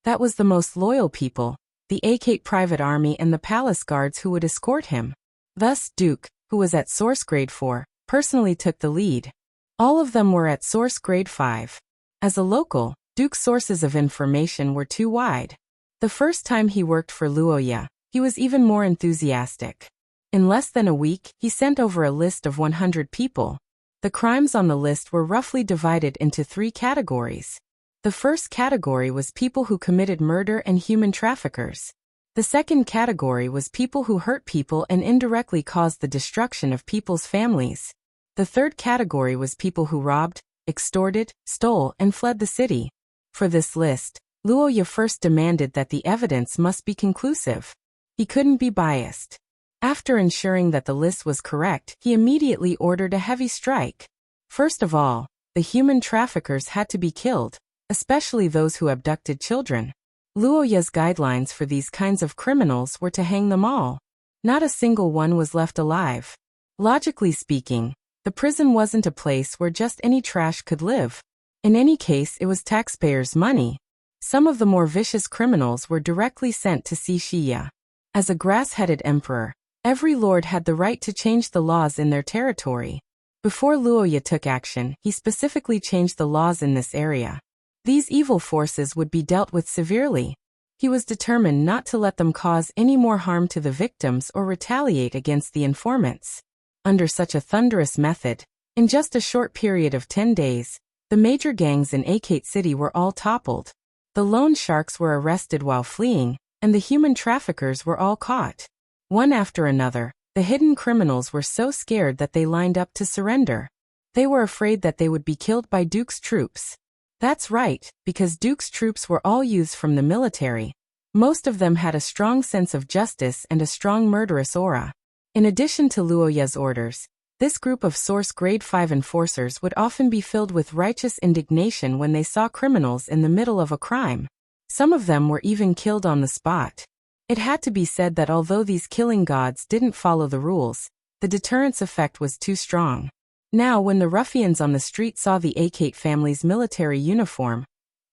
That was the most loyal people, the Achaite private army and the palace guards who would escort him. Thus, Duke, who was at source grade 4, personally took the lead. All of them were at source grade 5. As a local, Duke's sources of information were too wide. The first time he worked for Luoya, he was even more enthusiastic. In less than a week, he sent over a list of 100 people. The crimes on the list were roughly divided into 3 categories. The first category was people who committed murder and human traffickers. The second category was people who hurt people and indirectly caused the destruction of people's families. The third category was people who robbed, extorted, stole, and fled the city. For this list, Luoya first demanded that the evidence must be conclusive. He couldn't be biased. After ensuring that the list was correct, he immediately ordered a heavy strike. First of all, the human traffickers had to be killed, especially those who abducted children. Luoya's guidelines for these kinds of criminals were to hang them all. Not a single one was left alive. Logically speaking, the prison wasn't a place where just any trash could live. In any case, it was taxpayers' money. Some of the more vicious criminals were directly sent to Sishiya. As a grass-headed emperor, every lord had the right to change the laws in their territory. Before Luoya took action, he specifically changed the laws in this area. These evil forces would be dealt with severely. He was determined not to let them cause any more harm to the victims or retaliate against the informants. Under such a thunderous method, in just a short period of 10 days, the major gangs in Achaite City were all toppled. The loan sharks were arrested while fleeing, and the human traffickers were all caught. One after another, the hidden criminals were so scared that they lined up to surrender. They were afraid that they would be killed by Duke's troops. That's right, because Duke's troops were all youths from the military. Most of them had a strong sense of justice and a strong murderous aura. In addition to Luoya's orders, this group of Source Grade 5 enforcers would often be filled with righteous indignation when they saw criminals in the middle of a crime. Some of them were even killed on the spot. It had to be said that although these killing gods didn't follow the rules, the deterrence effect was too strong. Now when the ruffians on the street saw the Akate family's military uniform,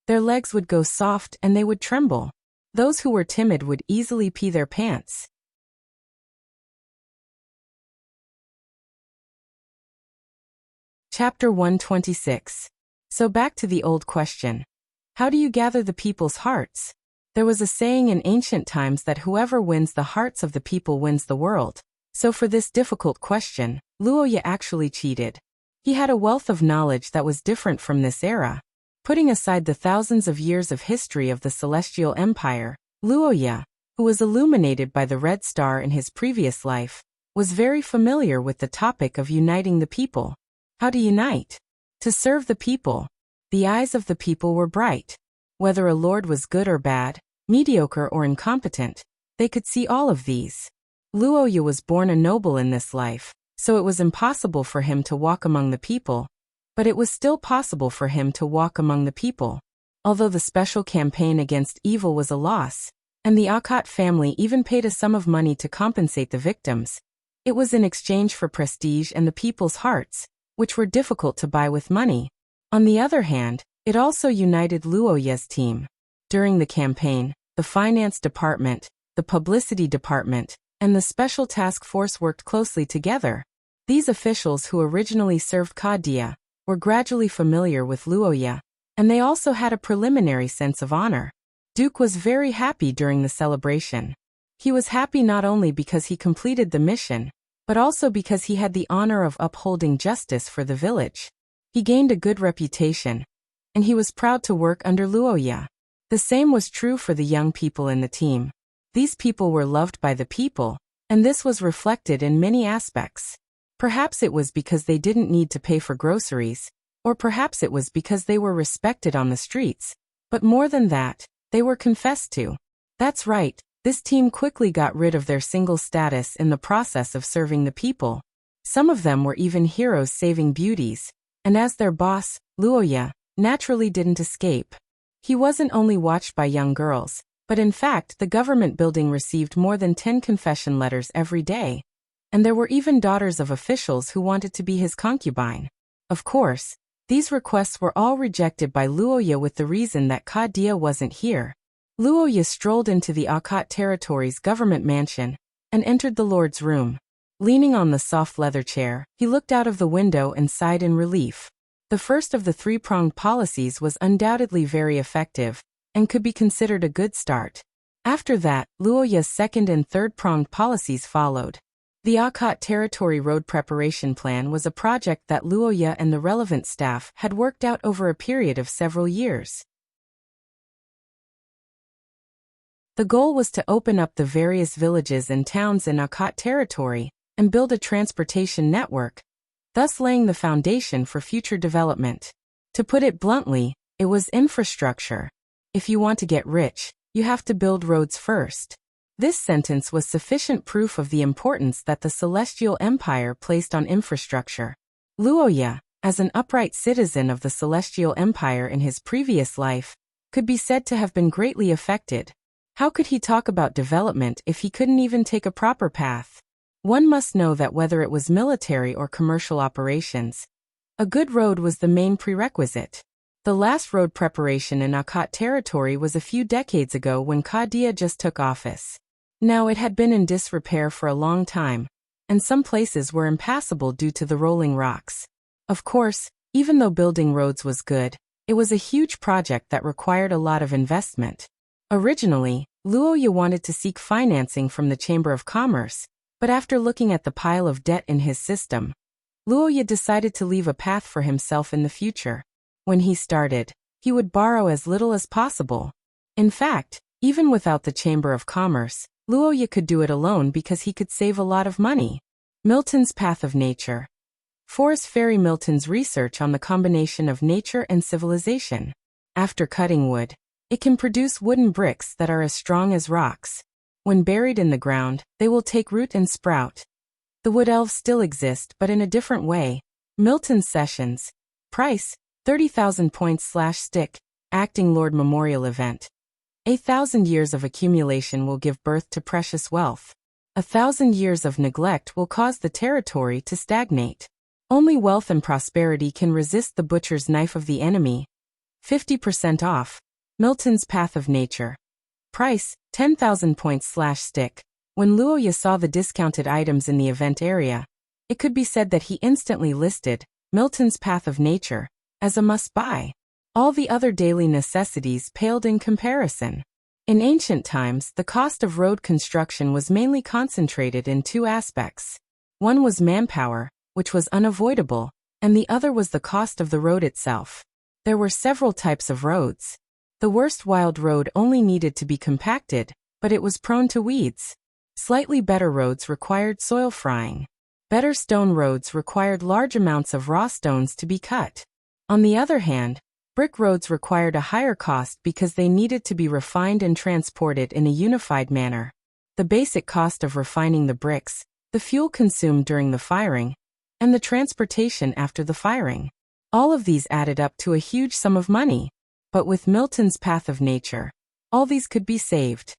their legs would go soft and they would tremble. Those who were timid would easily pee their pants. Chapter 126. So back to the old question. How do you gather the people's hearts? There was a saying in ancient times that whoever wins the hearts of the people wins the world. So for this difficult question, Luoya actually cheated. He had a wealth of knowledge that was different from this era. Putting aside the thousands of years of history of the Celestial Empire, Luoya, who was illuminated by the Red Star in his previous life, was very familiar with the topic of uniting the people. How to unite? To serve the people. The eyes of the people were bright. Whether a lord was good or bad, mediocre or incompetent, they could see all of these. Luoya was born a noble in this life, so it was impossible for him to walk among the people, but it was still possible for him to walk among the people. Although the special campaign against evil was a loss, and the Akate family even paid a sum of money to compensate the victims, it was in exchange for prestige and the people's hearts, which were difficult to buy with money. On the other hand, it also united Luoya's team. During the campaign, the finance department, the publicity department, and the special task force worked closely together. These officials who originally served Kadia were gradually familiar with Luoya, and they also had a preliminary sense of honor. Duke was very happy during the celebration. He was happy not only because he completed the mission, but also because he had the honor of upholding justice for the village. He gained a good reputation, and he was proud to work under Luoya. The same was true for the young people in the team. These people were loved by the people, and this was reflected in many aspects. Perhaps it was because they didn't need to pay for groceries, or perhaps it was because they were respected on the streets, but more than that, they were confessed to. That's right, this team quickly got rid of their single status in the process of serving the people. Some of them were even heroes saving beauties, and as their boss, Luoya, naturally didn't escape. He wasn't only watched by young girls, but in fact the government building received more than 10 confession letters every day. And there were even daughters of officials who wanted to be his concubine. Of course, these requests were all rejected by Luoya with the reason that Kadia wasn't here. Luoya strolled into the Akate territory's government mansion and entered the lord's room. Leaning on the soft leather chair, he looked out of the window and sighed in relief. The first of the three-pronged policies was undoubtedly very effective and could be considered a good start. After that, Luoya's second and third-pronged policies followed. The Akate Territory Road Preparation Plan was a project that Luoya and the relevant staff had worked out over a period of several years. The goal was to open up the various villages and towns in Akate Territory and build a transportation network, thus laying the foundation for future development. To put it bluntly, it was infrastructure. If you want to get rich, you have to build roads first. This sentence was sufficient proof of the importance that the Celestial Empire placed on infrastructure. Luoya, as an upright citizen of the Celestial Empire in his previous life, could be said to have been greatly affected. How could he talk about development if he couldn't even take a proper path? One must know that whether it was military or commercial operations, a good road was the main prerequisite. The last road preparation in Akate Territory was a few decades ago when Kadia just took office. Now it had been in disrepair for a long time, and some places were impassable due to the rolling rocks. Of course, even though building roads was good, it was a huge project that required a lot of investment. Originally, Luoya wanted to seek financing from the Chamber of Commerce, but after looking at the pile of debt in his system, Luoya decided to leave a path for himself in the future. When he started, he would borrow as little as possible. In fact, even without the Chamber of Commerce, Luoya could do it alone because he could save a lot of money. Milton's Path of Nature. Forest Fairy Milton's research on the combination of nature and civilization. After cutting wood, it can produce wooden bricks that are as strong as rocks. When buried in the ground, they will take root and sprout. The wood elves still exist, but in a different way. Milton's Sessions. Price, 30,000 points/stick, Acting Lord Memorial Event. 1,000 years of accumulation will give birth to precious wealth. 1,000 years of neglect will cause the territory to stagnate. Only wealth and prosperity can resist the butcher's knife of the enemy. 50% off. Milton's Path of Nature. Price, 10,000 points/stick. When Luoya saw the discounted items in the event area, it could be said that he instantly listed Milton's Path of Nature as a must-buy. All the other daily necessities paled in comparison. In ancient times, the cost of road construction was mainly concentrated in two aspects. One was manpower, which was unavoidable, and the other was the cost of the road itself. There were several types of roads. The worst wild road only needed to be compacted, but it was prone to weeds. Slightly better roads required soil frying. Better stone roads required large amounts of raw stones to be cut. On the other hand, brick roads required a higher cost because they needed to be refined and transported in a unified manner. The basic cost of refining the bricks, the fuel consumed during the firing, and the transportation after the firing. All of these added up to a huge sum of money. But with Milton's Path of Nature, all these could be saved.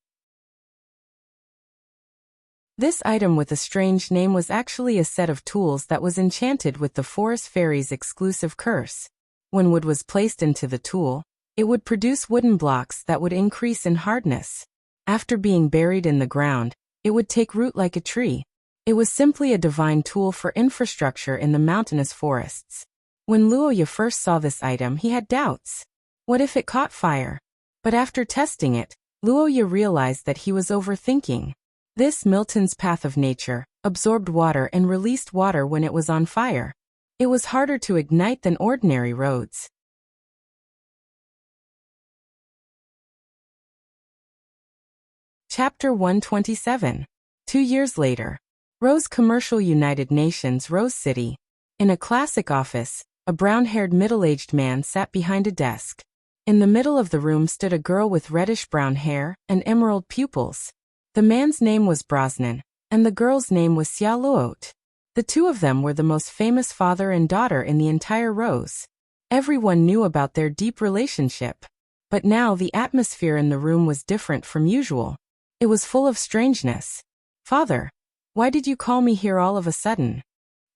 This item with a strange name was actually a set of tools that was enchanted with the Forest Fairy's exclusive curse. When wood was placed into the tool, it would produce wooden blocks that would increase in hardness. After being buried in the ground, it would take root like a tree. It was simply a divine tool for infrastructure in the mountainous forests. When Luoya first saw this item, he had doubts. What if it caught fire? But after testing it, Luoya realized that he was overthinking. This Milton's Path of Nature absorbed water and released water when it was on fire. It was harder to ignite than ordinary roads. Chapter 127. 2 years later. Rose Commercial United Nations, Rose City. In a classic office, a brown-haired middle-aged man sat behind a desk. In the middle of the room stood a girl with reddish-brown hair and emerald pupils. The man's name was Brosnan, and the girl's name was Xia Luot. The two of them were the most famous father and daughter in the entire Rose. Everyone knew about their deep relationship. But now the atmosphere in the room was different from usual. It was full of strangeness. "Father, why did you call me here all of a sudden?"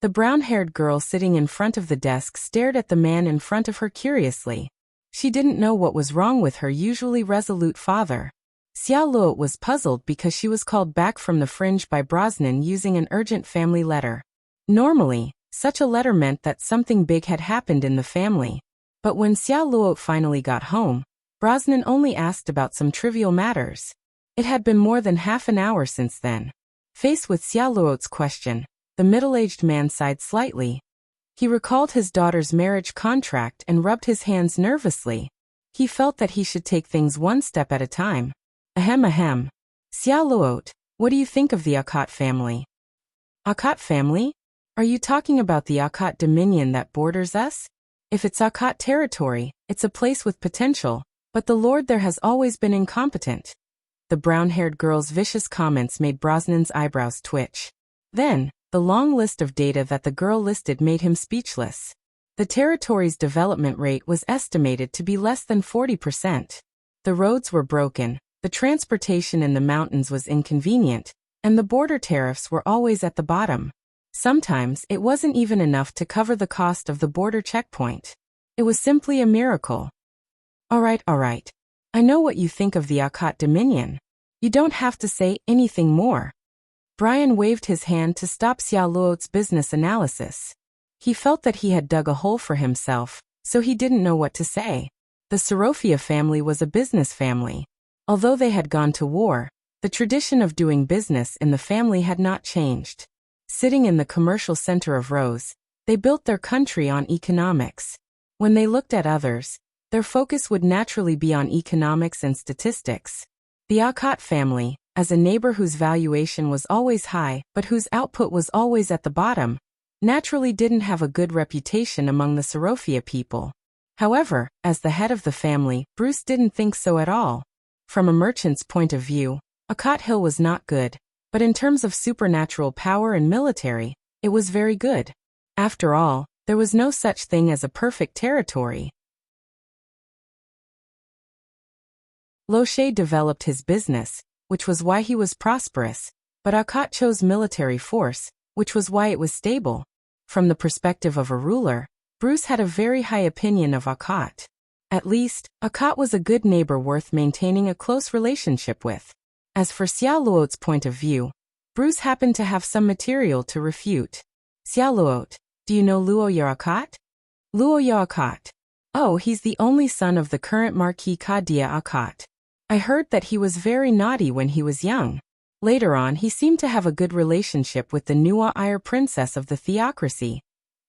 The brown-haired girl sitting in front of the desk stared at the man in front of her curiously. She didn't know what was wrong with her usually resolute father. Xia Luot was puzzled because she was called back from the fringe by Brosnan using an urgent family letter. Normally, such a letter meant that something big had happened in the family. But when Xia Luot finally got home, Brosnan only asked about some trivial matters. It had been more than half an hour since then. Faced with Xia Luot's question, the middle-aged man sighed slightly. He recalled his daughter's marriage contract and rubbed his hands nervously. He felt that he should take things one step at a time. Ahem ahem. Xia Luot, what do you think of the Akot family? Akot family? Are you talking about the Akot dominion that borders us? If it's Akot territory, it's a place with potential, but the lord there has always been incompetent. The brown-haired girl's vicious comments made Brosnan's eyebrows twitch. Then, the long list of data that the girl listed made him speechless. The territory's development rate was estimated to be less than 40%. The roads were broken, the transportation in the mountains was inconvenient, and the border tariffs were always at the bottom. Sometimes it wasn't even enough to cover the cost of the border checkpoint. It was simply a miracle. All right. I know what you think of the Akot dominion. You don't have to say anything more. Brian waved his hand to stop Xia Luot's business analysis. He felt that he had dug a hole for himself, so he didn't know what to say. The Sorofia family was a business family. Although they had gone to war, the tradition of doing business in the family had not changed. Sitting in the commercial center of Rose, they built their country on economics. When they looked at others, their focus would naturally be on economics and statistics. The Akot family, as a neighbor whose valuation was always high but whose output was always at the bottom, naturally didn't have a good reputation among the Sorofia people. However, as the head of the family, Bruce didn't think so at all. From a merchant's point of view, Akat Hill was not good, but in terms of supernatural power and military, it was very good. After all, there was no such thing as a perfect territory. Loche developed his business, which was why he was prosperous, but Akat chose military force, which was why it was stable. From the perspective of a ruler, Bruce had a very high opinion of Akat. At least, Akat was a good neighbor worth maintaining a close relationship with. As for Xiao Luote's point of view, Bruce happened to have some material to refute. Xiao Luote, do you know Luo Akat? Luo Akat. Oh, he's the only son of the current Marquis Kadia Akat. I heard that he was very naughty when he was young. Later on he seemed to have a good relationship with the Nuwa Iyer princess of the theocracy.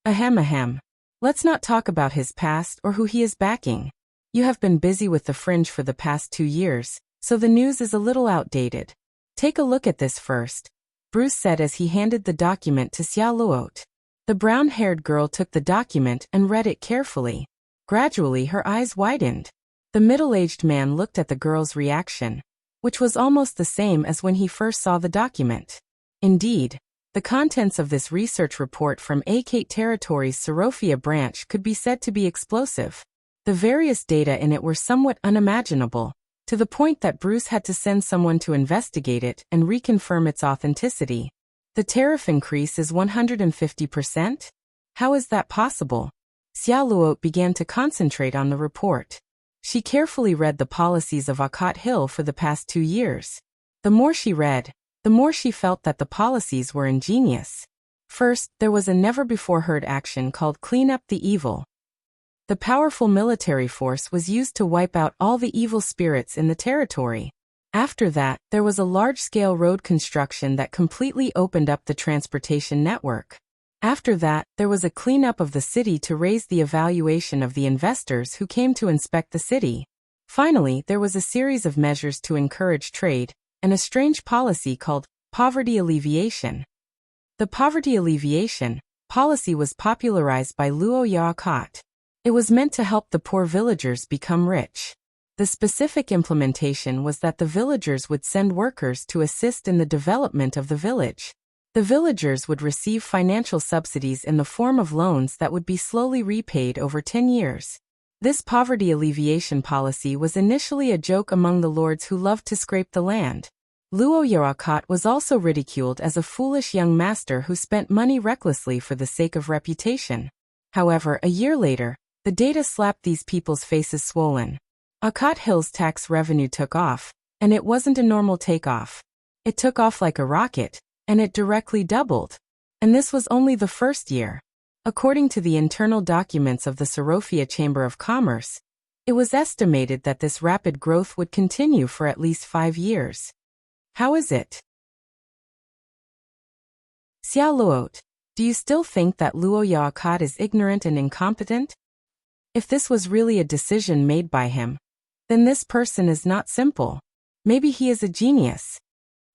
Ahem ahem. Let's not talk about his past or who he is backing. You have been busy with the fringe for the past 2 years, so the news is a little outdated. Take a look at this first, Bruce said as he handed the document to Xiao Luote. The brown-haired girl took the document and read it carefully. Gradually her eyes widened. The middle-aged man looked at the girl's reaction, which was almost the same as when he first saw the document. Indeed, the contents of this research report from Akate Territory's Sorofia branch could be said to be explosive. The various data in it were somewhat unimaginable, to the point that Bruce had to send someone to investigate it and reconfirm its authenticity. The tariff increase is 150%? How is that possible? Xiao Luote began to concentrate on the report. She carefully read the policies of Akat Hill for the past 2 years. The more she read, the more she felt that the policies were ingenious. First, there was a never-before-heard action called Clean Up the Evil. The powerful military force was used to wipe out all the evil spirits in the territory. After that, there was a large-scale road construction that completely opened up the transportation network. After that, there was a cleanup of the city to raise the evaluation of the investors who came to inspect the city. Finally, there was a series of measures to encourage trade, and a strange policy called poverty alleviation. The poverty alleviation policy was popularized by Luo Akat. It was meant to help the poor villagers become rich. The specific implementation was that the villagers would send workers to assist in the development of the village. The villagers would receive financial subsidies in the form of loans that would be slowly repaid over 10 years. This poverty alleviation policy was initially a joke among the lords who loved to scrape the land. Luo Akat was also ridiculed as a foolish young master who spent money recklessly for the sake of reputation. However, a year later, the data slapped these people's faces swollen. Akat Hill's tax revenue took off, and it wasn't a normal takeoff. It took off like a rocket, and it directly doubled. And this was only the first year. According to the internal documents of the Sorofia Chamber of Commerce, it was estimated that this rapid growth would continue for at least 5 years. How is it? Xiao Luote, do you still think that Luo Akat is ignorant and incompetent? If this was really a decision made by him, then this person is not simple. Maybe he is a genius.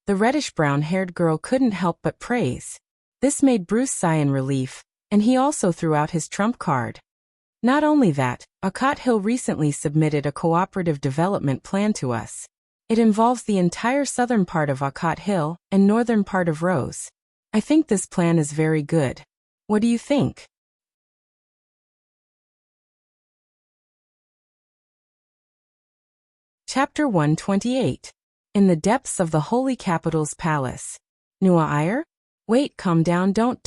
The reddish-brown-haired girl couldn't help but praise. This made Bruce sigh in relief, and he also threw out his trump card. Not only that, Akat Hill recently submitted a cooperative development plan to us. It involves the entire southern part of Akat Hill and northern part of Rose. I think this plan is very good. What do you think? Chapter 128. In the depths of the holy capital's palace. Nuwa Iyer? Wait, calm down, don't.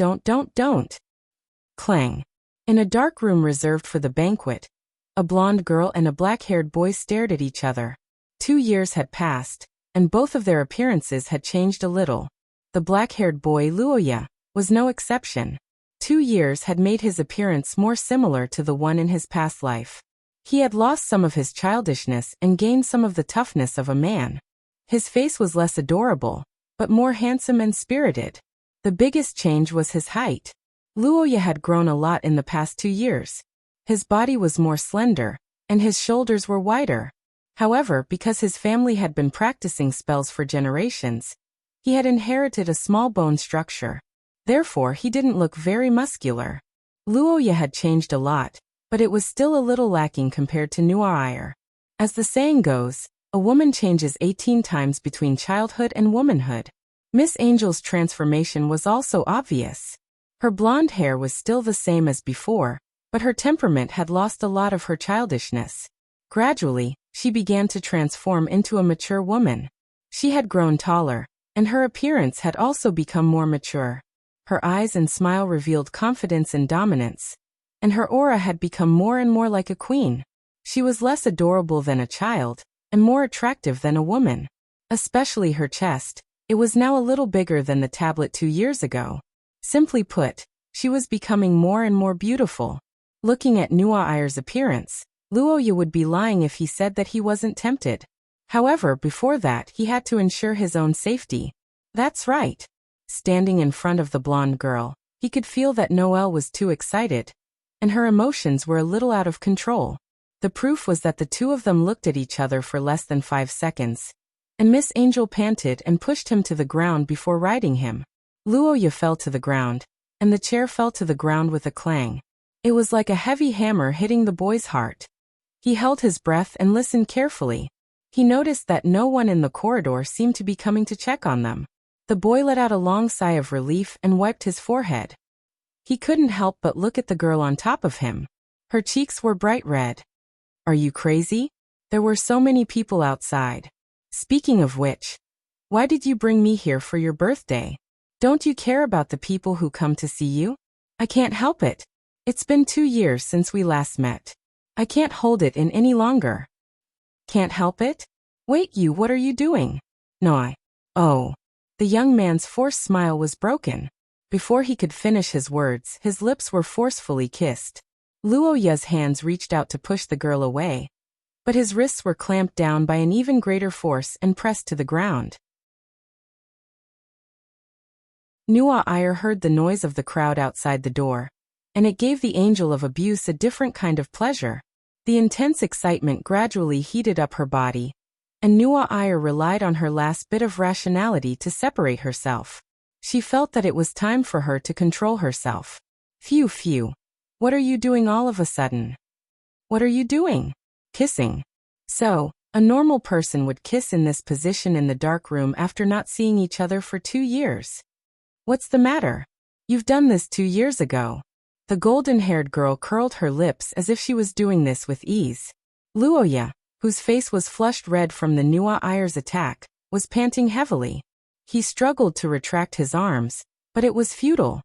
Clang. In a dark room reserved for the banquet, a blonde girl and a black-haired boy stared at each other. 2 years had passed, and both of their appearances had changed a little. The black-haired boy, Luoya, was no exception. 2 years had made his appearance more similar to the one in his past life. He had lost some of his childishness and gained some of the toughness of a man. His face was less adorable, but more handsome and spirited. The biggest change was his height. Luoya had grown a lot in the past 2 years. His body was more slender, and his shoulders were wider. However, because his family had been practicing spells for generations, he had inherited a small bone structure. Therefore, he didn't look very muscular. Luoya had changed a lot, but it was still a little lacking compared to Nuair. As the saying goes, a woman changes 18 times between childhood and womanhood. Miss Angel's transformation was also obvious. Her blonde hair was still the same as before, but her temperament had lost a lot of her childishness. Gradually, she began to transform into a mature woman. She had grown taller, and her appearance had also become more mature. Her eyes and smile revealed confidence and dominance, and her aura had become more and more like a queen. She was less adorable than a child, and more attractive than a woman. Especially her chest, it was now a little bigger than the tablet 2 years ago. Simply put, she was becoming more and more beautiful. Looking at Nuair's appearance, Luoya would be lying if he said that he wasn't tempted. However, before that, he had to ensure his own safety. That's right. Standing in front of the blonde girl, he could feel that Noelle was too excited, and her emotions were a little out of control. The proof was that the two of them looked at each other for less than 5 seconds, and Miss Angel panted and pushed him to the ground before riding him. Luoya fell to the ground, and the chair fell to the ground with a clang. It was like a heavy hammer hitting the boy's heart. He held his breath and listened carefully. He noticed that no one in the corridor seemed to be coming to check on them. The boy let out a long sigh of relief and wiped his forehead. He couldn't help but look at the girl on top of him. Her cheeks were bright red. Are you crazy? There were so many people outside. Speaking of which, why did you bring me here for your birthday? Don't you care about the people who come to see you? I can't help it. It's been 2 years since we last met. I can't hold it in any longer. Can't help it? Wait, what are you doing? No, Oh. The young man's forced smile was broken. Before he could finish his words, his lips were forcefully kissed. Luoya's hands reached out to push the girl away, but his wrists were clamped down by an even greater force and pressed to the ground. Nuair heard the noise of the crowd outside the door, and it gave the angel of abuse a different kind of pleasure. The intense excitement gradually heated up her body, and Nuair relied on her last bit of rationality to separate herself. She felt that it was time for her to control herself. Phew. What are you doing all of a sudden? What are you doing? Kissing. So, a normal person would kiss in this position in the dark room after not seeing each other for 2 years. What's the matter? You've done this 2 years ago. The golden-haired girl curled her lips as if she was doing this with ease. Luoya, whose face was flushed red from the Nuair's attack, was panting heavily. He struggled to retract his arms, but it was futile.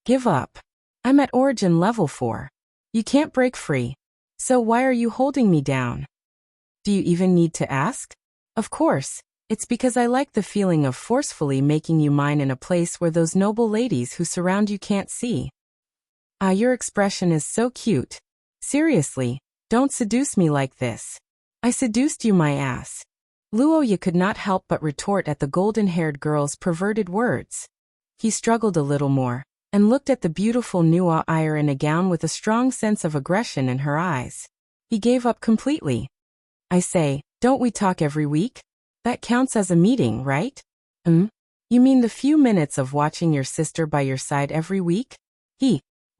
Give up. I'm at origin level 4. You can't break free. So why are you holding me down? Do you even need to ask? Of course, it's because I like the feeling of forcefully making you mine in a place where those noble ladies who surround you can't see. Ah, your expression is so cute. Seriously, don't seduce me like this. I seduced you, my ass. Luoya could not help but retort at the golden-haired girl's perverted words. He struggled a little more, and looked at the beautiful Nuair in a gown with a strong sense of aggression in her eyes. He gave up completely. I say, don't we talk every week? That counts as a meeting, right? You mean the few minutes of watching your sister by your side every week?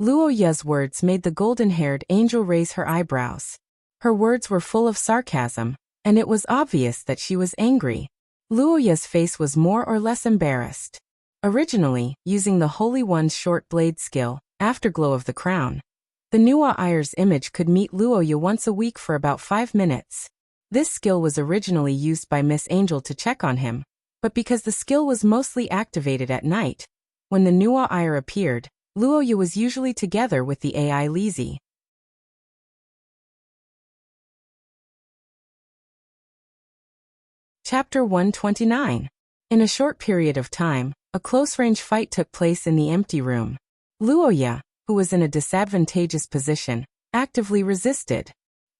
Luoya's words made the golden-haired angel raise her eyebrows. Her words were full of sarcasm, and it was obvious that she was angry. Luoya's face was more or less embarrassed. Originally, using the Holy One's short blade skill, Afterglow of the Crown, the Nuair's image could meet Luoya once a week for about 5 minutes. This skill was originally used by Miss Angel to check on him, but because the skill was mostly activated at night, when the Nuair appeared, Luoya was usually together with the AI Lizzie. Chapter 129. In a short period of time, a close-range fight took place in the empty room. Luoya, who was in a disadvantageous position, actively resisted.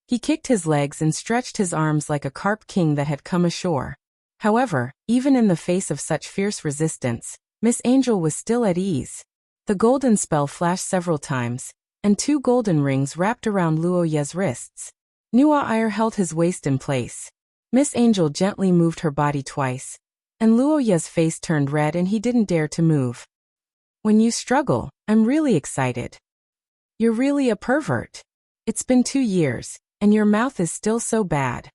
He kicked his legs and stretched his arms like a carp king that had come ashore. However, even in the face of such fierce resistance, Miss Angel was still at ease. The golden spell flashed several times, and 2 golden rings wrapped around Luoya's wrists. Nuair held his waist in place. Miss Angel gently moved her body twice, and Luoya's face turned red and he didn't dare to move. When you struggle, I'm really excited. You're really a pervert. It's been 2 years, and your mouth is still so bad.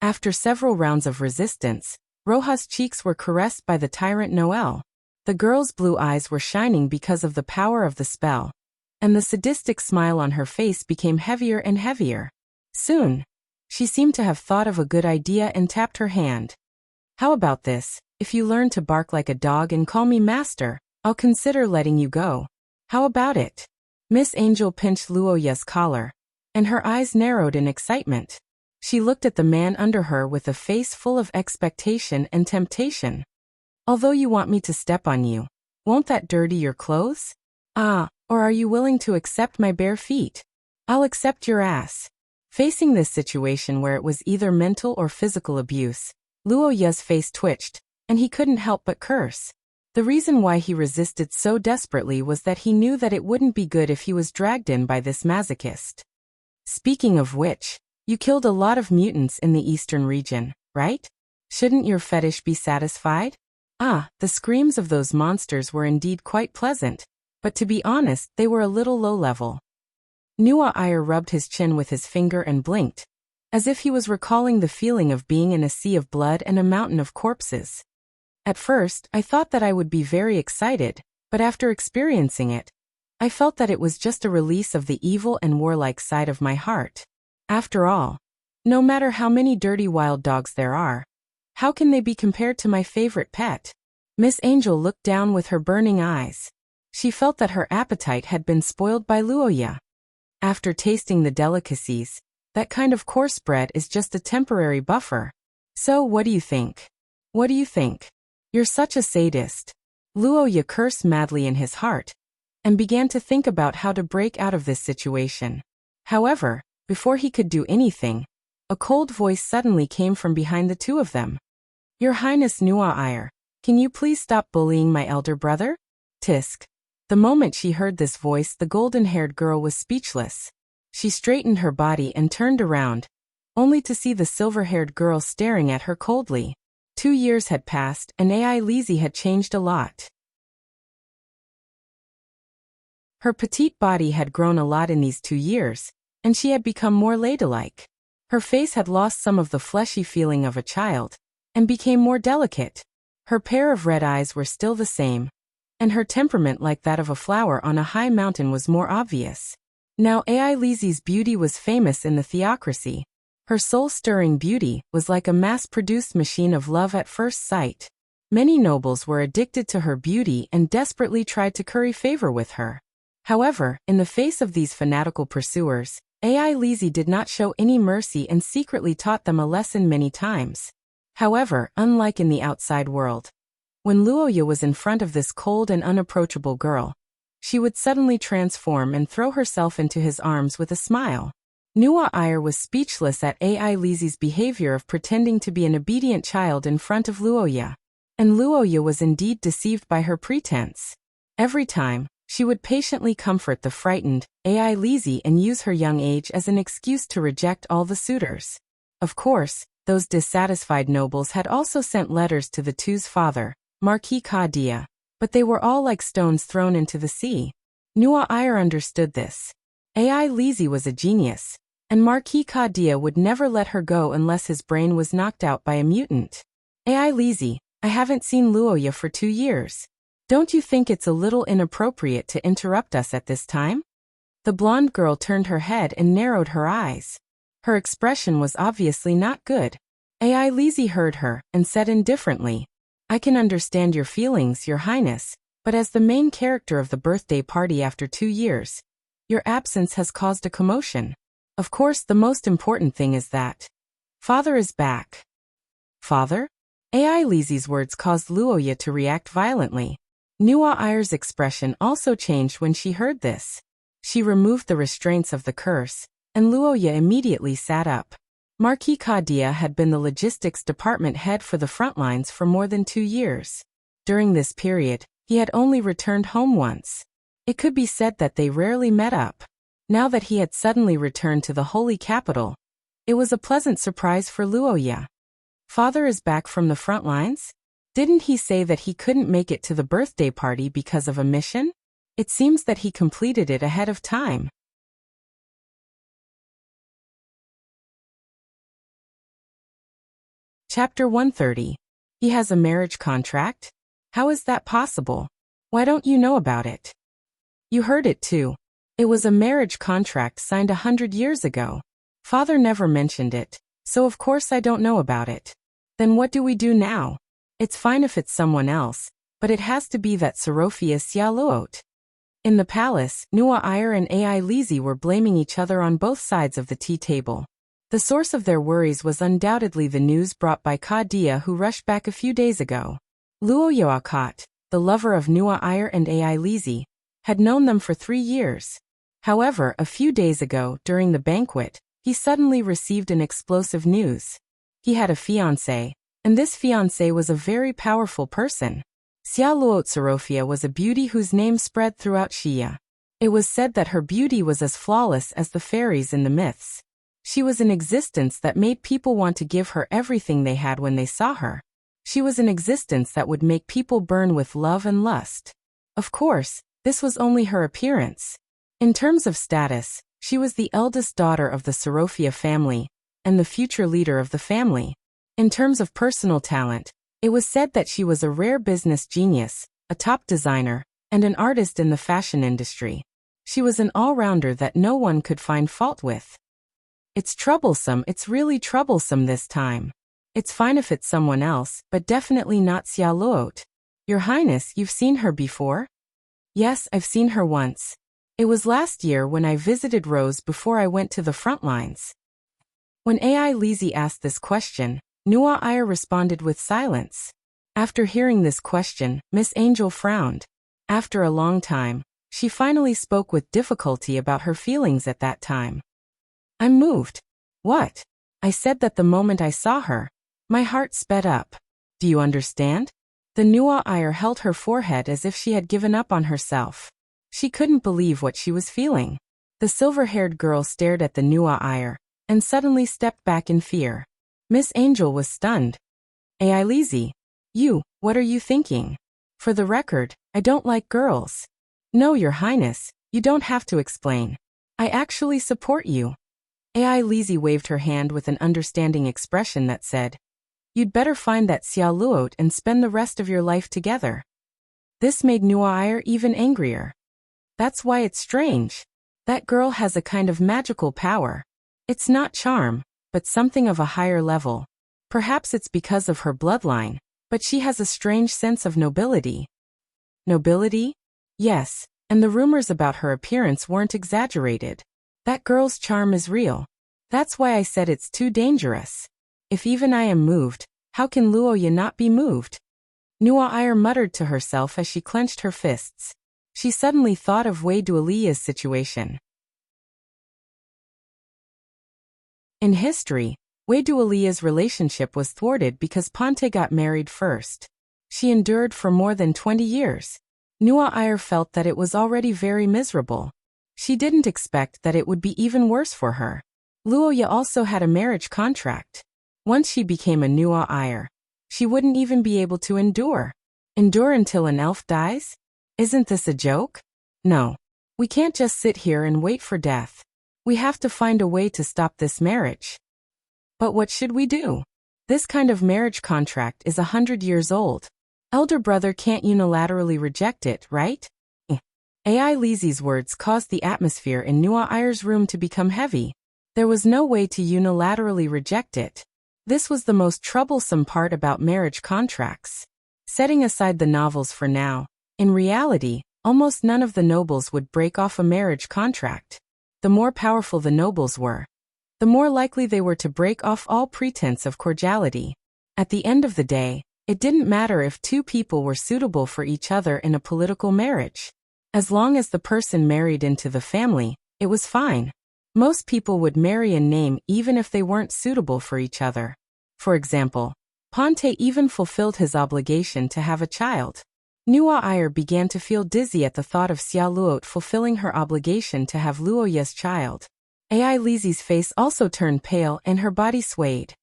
After several rounds of resistance, Roja's cheeks were caressed by the tyrant Noel. The girl's blue eyes were shining because of the power of the spell, and the sadistic smile on her face became heavier and heavier. Soon, she seemed to have thought of a good idea and tapped her hand. How about this? If you learn to bark like a dog and call me master, I'll consider letting you go. How about it? Miss Angel pinched Luoya's collar, and her eyes narrowed in excitement. She looked at the man under her with a face full of expectation and temptation. Although you want me to step on you, won't that dirty your clothes? Or are you willing to accept my bare feet? I'll accept your ass. Facing this situation where it was either mental or physical abuse, Luoya's face twitched, and he couldn't help but curse. The reason why he resisted so desperately was that he knew that it wouldn't be good if he was dragged in by this masochist. Speaking of which, you killed a lot of mutants in the eastern region, right? Shouldn't your fetish be satisfied? The screams of those monsters were indeed quite pleasant, but to be honest, they were a little low-level. Nua Iyer rubbed his chin with his finger and blinked, as if he was recalling the feeling of being in a sea of blood and a mountain of corpses. At first, I thought that I would be very excited, but after experiencing it, I felt that it was just a release of the evil and warlike side of my heart. After all, no matter how many dirty wild dogs there are, how can they be compared to my favorite pet? Miss Angel looked down with her burning eyes. She felt that her appetite had been spoiled by Luoya. After tasting the delicacies, that kind of coarse bread is just a temporary buffer. So what do you think? What do you think? You're such a sadist. Luoya cursed madly in his heart, and began to think about how to break out of this situation. However, before he could do anything, a cold voice suddenly came from behind the two of them. Your Highness Nua Iyer, can you please stop bullying my elder brother? Tisk. The moment she heard this voice, the golden-haired girl was speechless. She straightened her body and turned around, only to see the silver-haired girl staring at her coldly. 2 years had passed, and Ai Lizzie had changed a lot. Her petite body had grown a lot in these 2 years, and she had become more ladylike. Her face had lost some of the fleshy feeling of a child, and became more delicate. Her pair of red eyes were still the same, and her temperament, like that of a flower on a high mountain, was more obvious. Now Ai Lizzie's beauty was famous in the theocracy. Her soul-stirring beauty was like a mass-produced machine of love at first sight. Many nobles were addicted to her beauty and desperately tried to curry favor with her. However, in the face of these fanatical pursuers, Ai Lizzie did not show any mercy and secretly taught them a lesson many times. However, unlike in the outside world, when Luoya was in front of this cold and unapproachable girl, she would suddenly transform and throw herself into his arms with a smile. Nua Iyer was speechless at Ai Lizzie's behavior of pretending to be an obedient child in front of Luoya. And Luoya was indeed deceived by her pretense. Every time, she would patiently comfort the frightened Ai Lizzie and use her young age as an excuse to reject all the suitors. Of course, those dissatisfied nobles had also sent letters to the two's father, Marquis Kadia, but they were all like stones thrown into the sea. Nua Iyer understood this. Ai Lizzie was a genius, and Marquis Kadia would never let her go unless his brain was knocked out by a mutant. Ai Lizzie, I haven't seen Luoya for 2 years. Don't you think it's a little inappropriate to interrupt us at this time? The blonde girl turned her head and narrowed her eyes. Her expression was obviously not good. Ai Lizzie heard her and said indifferently, I can understand your feelings, Your Highness, but as the main character of the birthday party after 2 years, your absence has caused a commotion. Of course, the most important thing is that Father is back. Father? Ai Lizzie's words caused Luoya to react violently. Nua Iyer's expression also changed when she heard this. She removed the restraints of the curse, and Luoya immediately sat up. Marquis Kadia had been the logistics department head for the front lines for more than 2 years. During this period, he had only returned home once. It could be said that they rarely met up. Now that he had suddenly returned to the holy capital, it was a pleasant surprise for Luoya. Father is back from the front lines? Didn't he say that he couldn't make it to the birthday party because of a mission? It seems that he completed it ahead of time. Chapter 130. He has a marriage contract? How is that possible? Why don't you know about it? You heard it too. It was a marriage contract signed 100 years ago. Father never mentioned it, so of course I don't know about it. Then what do we do now? It's fine if it's someone else, but it has to be that Sorofia Sialuot. In the palace, Nua Iyer and Ai Lizzie were blaming each other on both sides of the tea table. The source of their worries was undoubtedly the news brought by Kadia, who rushed back a few days ago. Luo Yoakat, the lover of Nua Iyer and Ai Lizzie, had known them for 3 years. However, a few days ago, during the banquet, he suddenly received an explosive news. He had a fiancé, and this fiancé was a very powerful person. Sialuot Sorofia was a beauty whose name spread throughout Shia. It was said that her beauty was as flawless as the fairies in the myths. She was an existence that made people want to give her everything they had when they saw her. She was an existence that would make people burn with love and lust. Of course, this was only her appearance. In terms of status, she was the eldest daughter of the Sorofia family, and the future leader of the family. In terms of personal talent, it was said that she was a rare business genius, a top designer, and an artist in the fashion industry. She was an all-rounder that no one could find fault with. It's troublesome, it's really troublesome this time. It's fine if it's someone else, but definitely not Sialuot. Your Highness, you've seen her before? Yes, I've seen her once. It was last year when I visited Rose before I went to the front lines. When Ai Lizzie asked this question, Nua Iyer responded with silence. After hearing this question, Miss Angel frowned. After a long time, she finally spoke with difficulty about her feelings at that time. I'm moved. What? I said that the moment I saw her, my heart sped up. Do you understand? The Nua Iyer held her forehead as if she had given up on herself. She couldn't believe what she was feeling. The silver-haired girl stared at the Nua Iyer, and suddenly stepped back in fear. Miss Angel was stunned. Ai Lizzie, what are you thinking? For the record, I don't like girls. No, Your Highness, you don't have to explain. I actually support you. Ai Lizzie waved her hand with an understanding expression that said, You'd better find that Sialuot and spend the rest of your life together. This made Nua Iyer even angrier. That's why it's strange. That girl has a kind of magical power. It's not charm, but something of a higher level. Perhaps it's because of her bloodline, but she has a strange sense of nobility. Nobility? Yes, and the rumors about her appearance weren't exaggerated. That girl's charm is real. That's why I said it's too dangerous. If even I am moved, how can Luoya not be moved? Nua Iyer muttered to herself as she clenched her fists. She suddenly thought of Wei Dualia's situation. In history, Wei Dualia's relationship was thwarted because Ponte got married first. She endured for more than 20 years. Nua Iyer felt that it was already very miserable. She didn't expect that it would be even worse for her. Luoya also had a marriage contract. Once she became a Nua Iyer, she wouldn't even be able to endure. Endure until an elf dies? Isn't this a joke? No. We can't just sit here and wait for death. We have to find a way to stop this marriage. But what should we do? This kind of marriage contract is 100 years old. Elder brother can't unilaterally reject it, right? Ai Lizzie's words caused the atmosphere in Nua Iyer's room to become heavy. There was no way to unilaterally reject it. This was the most troublesome part about marriage contracts. Setting aside the novels for now, in reality, almost none of the nobles would break off a marriage contract. The more powerful the nobles were, the more likely they were to break off all pretense of cordiality. At the end of the day, it didn't matter if two people were suitable for each other in a political marriage. As long as the person married into the family, it was fine. Most people would marry in name even if they weren't suitable for each other. For example, Ponte even fulfilled his obligation to have a child. Nua Iyer began to feel dizzy at the thought of Sialuot fulfilling her obligation to have Luoya's child. Ai Lizzie's face also turned pale and her body swayed.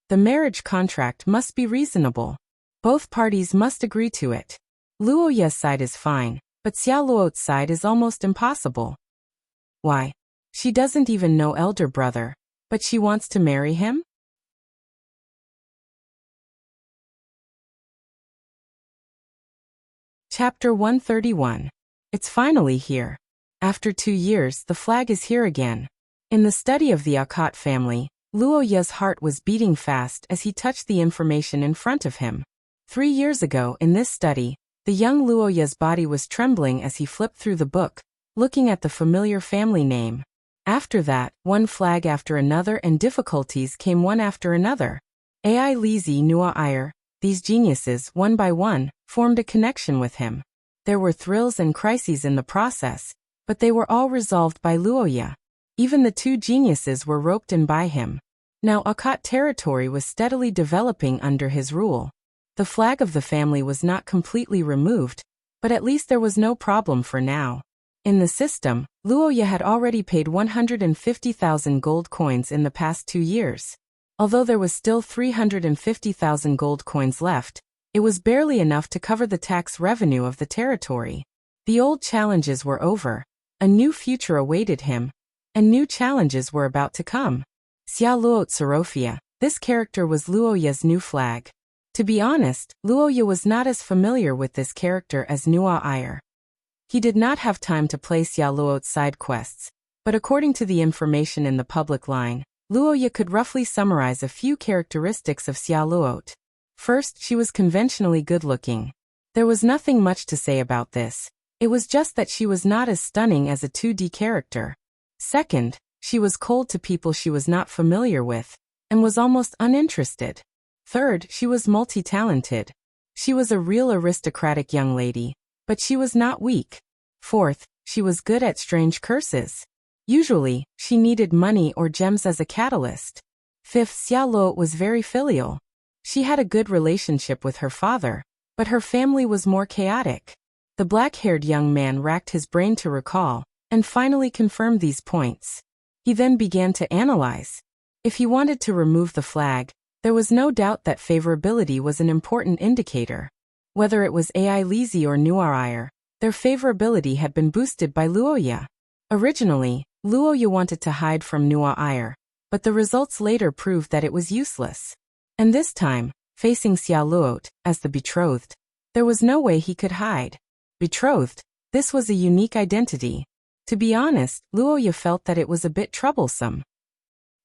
The marriage contract must be reasonable. Both parties must agree to it. Luoya's side is fine, but Xiaoluo's side is almost impossible. Why? She doesn't even know elder brother, but she wants to marry him? Chapter 131. It's finally here. After 2 years, the flag is here again. In the study of the Akat family, Luoya's heart was beating fast as he touched the information in front of him. 3 years ago, in this study, the young Luoya's body was trembling as he flipped through the book, looking at the familiar family name. After that, one flag after another and difficulties came one after another. Ai Lizi Nua Iyer, these geniuses, one by one, formed a connection with him. There were thrills and crises in the process, but they were all resolved by Luoya. Even the 2 geniuses were roped in by him. Now Akat territory was steadily developing under his rule. The flag of the family was not completely removed, but at least there was no problem for now. In the system, Luoya had already paid 150,000 gold coins in the past 2 years. Although there was still 350,000 gold coins left, it was barely enough to cover the tax revenue of the territory. The old challenges were over. A new future awaited him, and new challenges were about to come. Xiaoluo Tserofia, this character was Luoya's new flag. To be honest, Luoya was not as familiar with this character as Nua Iyer. He did not have time to play Xiaoluo's side quests, but according to the information in the public line, Luoya could roughly summarize a few characteristics of Xiaoluo. First, she was conventionally good-looking. There was nothing much to say about this. It was just that she was not as stunning as a 2D character. Second, she was cold to people she was not familiar with, and was almost uninterested. Third, she was multi-talented. She was a real aristocratic young lady, but she was not weak. Fourth, she was good at strange curses. Usually, she needed money or gems as a catalyst. Fifth, Xiaoluo was very filial. She had a good relationship with her father, but her family was more chaotic. The black-haired young man racked his brain to recall, and finally confirmed these points. He then began to analyze. If he wanted to remove the flag, there was no doubt that favorability was an important indicator. Whether it was Ai Lizi or Nua Iyer, their favorability had been boosted by Luoya. Originally, Luoya wanted to hide from Nua Iyer, but the results later proved that it was useless. And this time, facing Xiaoluo as the betrothed, there was no way he could hide. Betrothed, this was a unique identity. To be honest, Luoya felt that it was a bit troublesome.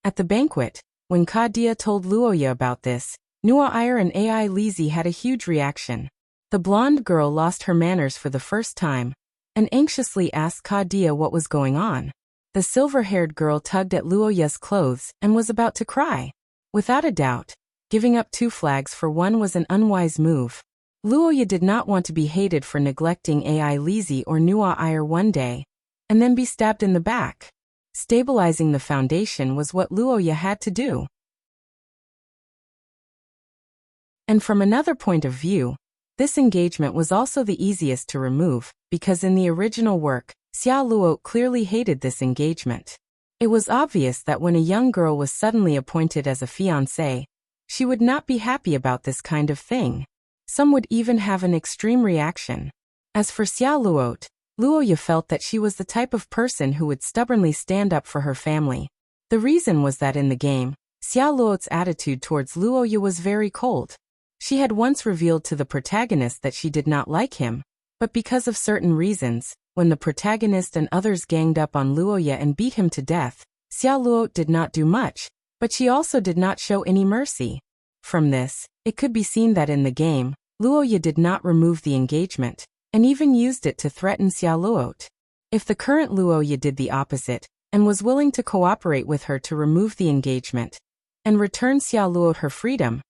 At the banquet, when Kadia told Luoya about this, Nua Iyer and Ai Lizi had a huge reaction. The blonde girl lost her manners for the first time, and anxiously asked Kadia what was going on. The silver-haired girl tugged at Luoya's clothes and was about to cry. Without a doubt, giving up 2 flags for one was an unwise move. Luoya did not want to be hated for neglecting Ai Lizi or Nua Iyer one day, and then be stabbed in the back. Stabilizing the foundation was what Luoya had to do. And from another point of view, this engagement was also the easiest to remove, because in the original work, Xiaoluo clearly hated this engagement. It was obvious that when a young girl was suddenly appointed as a fiancée, she would not be happy about this kind of thing. Some would even have an extreme reaction. As for Xiaoluo, Luoya felt that she was the type of person who would stubbornly stand up for her family. The reason was that in the game, Xiaoluo's attitude towards Luoya was very cold. She had once revealed to the protagonist that she did not like him, but because of certain reasons, when the protagonist and others ganged up on Luoya and beat him to death, Xiaoluo did not do much, but she also did not show any mercy. From this, it could be seen that in the game, Luoya did not remove the engagement, and even used it to threaten Xiaoluo. If the current Luoya did the opposite, and was willing to cooperate with her to remove the engagement, and return Xiaoluo her freedom,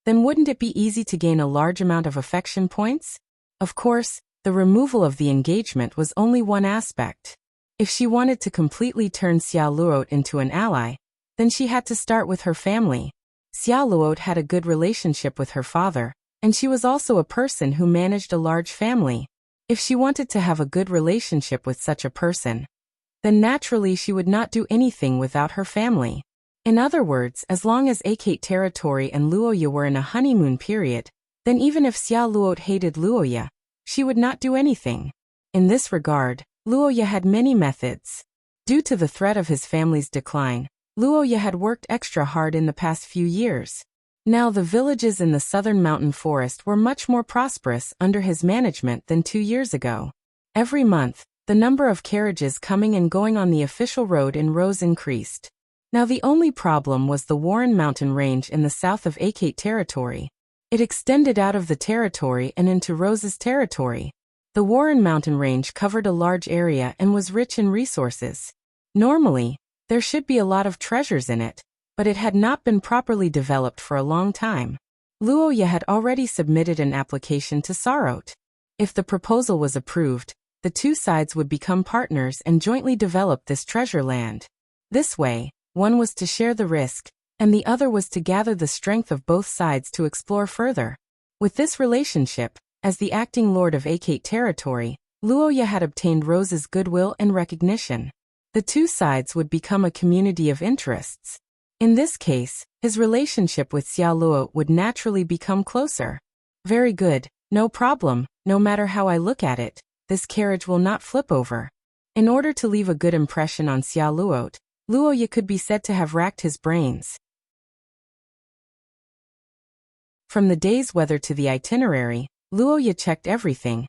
then wouldn't it be easy to gain a large amount of affection points? Of course, the removal of the engagement was only one aspect. If she wanted to completely turn Xiaoluo into an ally, then she had to start with her family. Xiaoluo had a good relationship with her father, and she was also a person who managed a large family. If she wanted to have a good relationship with such a person, then naturally she would not do anything without her family. In other words, as long as Akat territory and Luoya were in a honeymoon period, then even if Xia Luo hated Luoya, she would not do anything. In this regard, Luoya had many methods. Due to the threat of his family's decline, Luoya had worked extra hard in the past few years. Now the villages in the southern mountain forest were much more prosperous under his management than 2 years ago. Every month, the number of carriages coming and going on the official road in rows increased. Now the only problem was the Warren Mountain Range in the south of Akate territory. It extended out of the territory and into Rose's territory. The Warren Mountain Range covered a large area and was rich in resources. Normally, there should be a lot of treasures in it, but it had not been properly developed for a long time. Luoya had already submitted an application to Sarot. If the proposal was approved, the two sides would become partners and jointly develop this treasure land. This way, one was to share the risk, and the other was to gather the strength of both sides to explore further. With this relationship, as the acting lord of Akate territory, Luoya had obtained Rose's goodwill and recognition. The two sides would become a community of interests. In this case, his relationship with Xia Luo would naturally become closer. Very good, no problem, no matter how I look at it, this carriage will not flip over. In order to leave a good impression on Xia Luo, Luoya could be said to have racked his brains. From the day's weather to the itinerary, Luoya checked everything,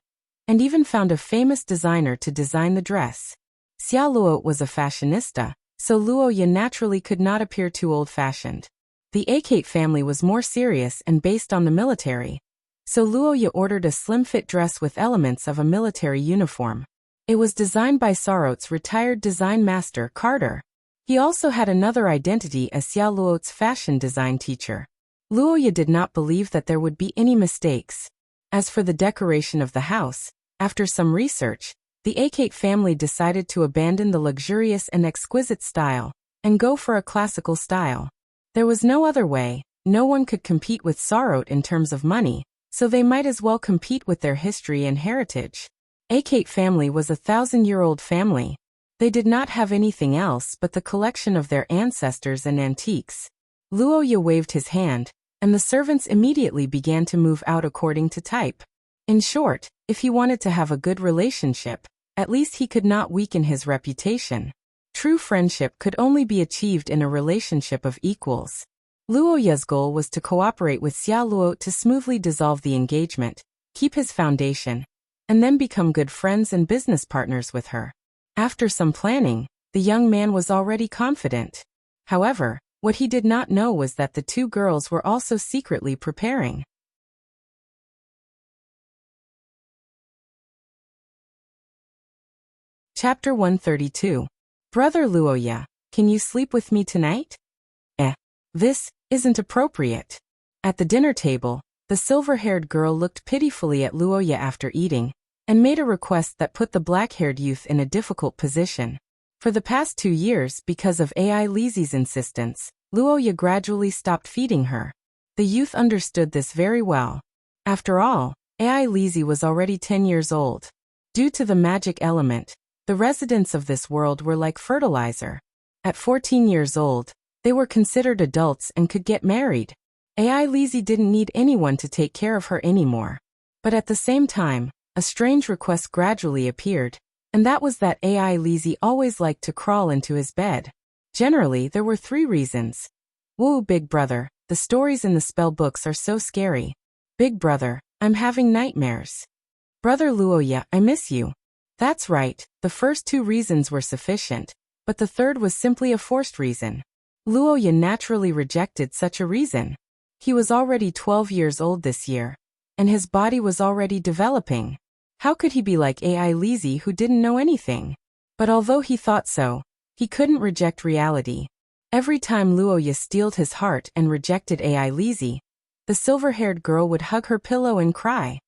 and even found a famous designer to design the dress. Xia Luo was a fashionista, so Luoya naturally could not appear too old-fashioned. The Akate family was more serious and based on the military, so Luoya ordered a slim-fit dress with elements of a military uniform. It was designed by Sarot's retired design master, Carter. He also had another identity as Xia Luo's fashion design teacher. Luoya did not believe that there would be any mistakes. As for the decoration of the house, after some research, the Akate family decided to abandon the luxurious and exquisite style and go for a classical style. There was no other way, no one could compete with Sarot in terms of money, so they might as well compete with their history and heritage. Akate family was a 1,000-year-old family. They did not have anything else but the collection of their ancestors and antiques. Luoya waved his hand, and the servants immediately began to move out according to type. In short, if he wanted to have a good relationship, at least he could not weaken his reputation. True friendship could only be achieved in a relationship of equals. Luoya's goal was to cooperate with Xia Luo to smoothly dissolve the engagement, keep his foundation, and then become good friends and business partners with her. After some planning, the young man was already confident. However, what he did not know was that the two girls were also secretly preparing. Chapter 132. Brother Luoya, can you sleep with me tonight? This isn't appropriate. At the dinner table, the silver-haired girl looked pitifully at Luoya after eating, and made a request that put the black-haired youth in a difficult position. For the past 2 years, because of Ai Lizi's insistence, Luoya gradually stopped feeding her. The youth understood this very well. After all, Ai Lizi was already 10 years old. Due to the magic element, the residents of this world were like fertilizer. At 14 years old, they were considered adults and could get married. Ai Lizi didn't need anyone to take care of her anymore. But at the same time, a strange request gradually appeared, and that was that Ai Lizi always liked to crawl into his bed. Generally, there were 3 reasons. Woo, big brother, the stories in the spell books are so scary. Big brother, I'm having nightmares. Brother Luoya, I miss you. That's right, the first 2 reasons were sufficient, but the third was simply a forced reason. Luoya naturally rejected such a reason. He was already 12 years old this year, and his body was already developing. How could he be like Ai Lizi who didn't know anything? But although he thought so, he couldn't reject reality. Every time Luoya steeled his heart and rejected Ai Lizi, the silver-haired girl would hug her pillow and cry.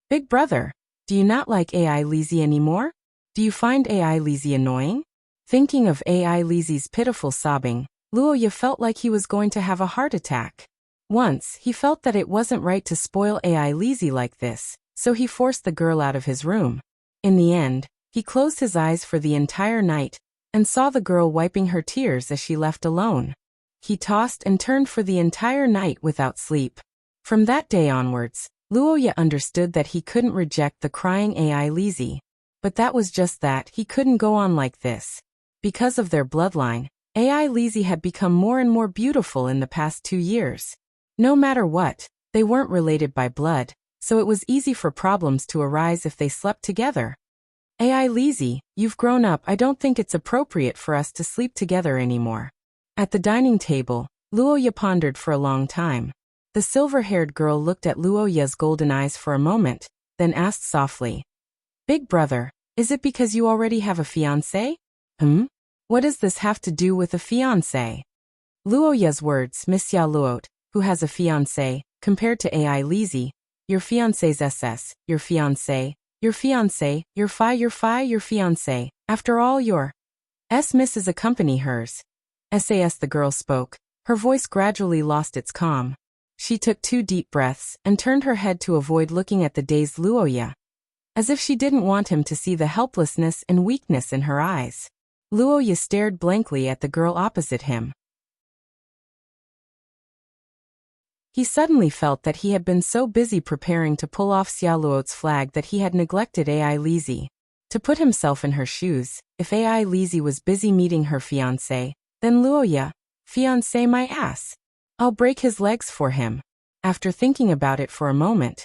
Big brother, do you not like Ai Lizi anymore? Do you find Ai Lizi annoying? Thinking of Ai Lizi's pitiful sobbing, Luoya felt like he was going to have a heart attack. Once, he felt that it wasn't right to spoil Ai Lizi like this, so he forced the girl out of his room. In the end, he closed his eyes for the entire night, and saw the girl wiping her tears as she left alone. He tossed and turned for the entire night without sleep. From that day onwards, Luoya understood that he couldn't reject the crying AI Lizzie. But that was just that, he couldn't go on like this. Because of their bloodline, AI Lizzie had become more and more beautiful in the past 2 years. No matter what, they weren't related by blood, so it was easy for problems to arise if they slept together. AI Lizzie, you've grown up. I don't think it's appropriate for us to sleep together anymore. At the dining table, Luoya pondered for a long time. The silver-haired girl looked at Luoya's golden eyes for a moment, then asked softly, "Big brother, is it because you already have a fiancé?" What does this have to do with a fiancé? Luoya's words, Miss Ya Luot, who has a fiancé, compared to AI Lizzie, your fiancé's SS, your fiancé, your fiancé, your fiancé. After all, your Mrs. accompany hers. SAS, the girl spoke. Her voice gradually lost its calm. She took 2 deep breaths and turned her head to avoid looking at the dazed Luoya, as if she didn't want him to see the helplessness and weakness in her eyes. Luoya stared blankly at the girl opposite him. He suddenly felt that he had been so busy preparing to pull off Xia Luot's flag that he had neglected AI Lizzie. To put himself in her shoes, if AI Lizzie was busy meeting her fiancé, then Luoya, fiancé my ass. I'll break his legs for him. After thinking about it for a moment,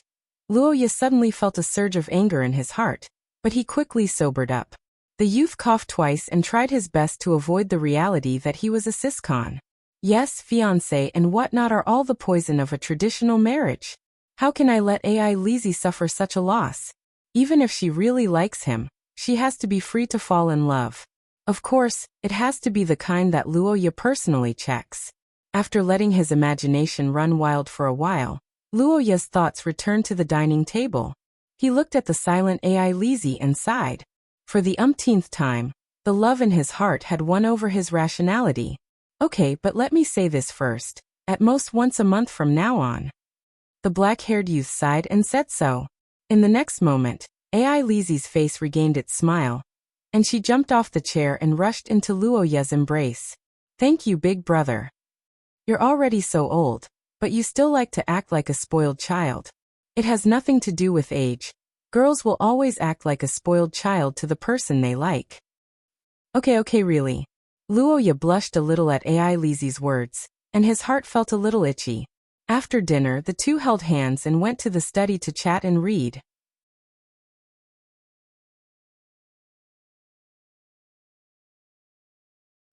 Luoya suddenly felt a surge of anger in his heart, but he quickly sobered up. The youth coughed twice and tried his best to avoid the reality that he was a siscon. Yes, fiancé and whatnot are all the poison of a traditional marriage. How can I let AI Lizzie suffer such a loss? Even if she really likes him, she has to be free to fall in love. Of course, it has to be the kind that Luoya personally checks. After letting his imagination run wild for a while, Luoya's thoughts returned to the dining table. He looked at the silent AI Lizzie and sighed. For the umpteenth time, the love in his heart had won over his rationality. Okay, but let me say this first. At most once a month from now on. The black-haired youth sighed and said so. In the next moment, AI Lizzie's face regained its smile, and she jumped off the chair and rushed into Luoya's embrace. Thank you, big brother. You're already so old, but you still like to act like a spoiled child. It has nothing to do with age. Girls will always act like a spoiled child to the person they like. Okay, really. Luoya blushed a little at AI Lizzie's words, and his heart felt a little itchy. After dinner, the two held hands and went to the study to chat and read.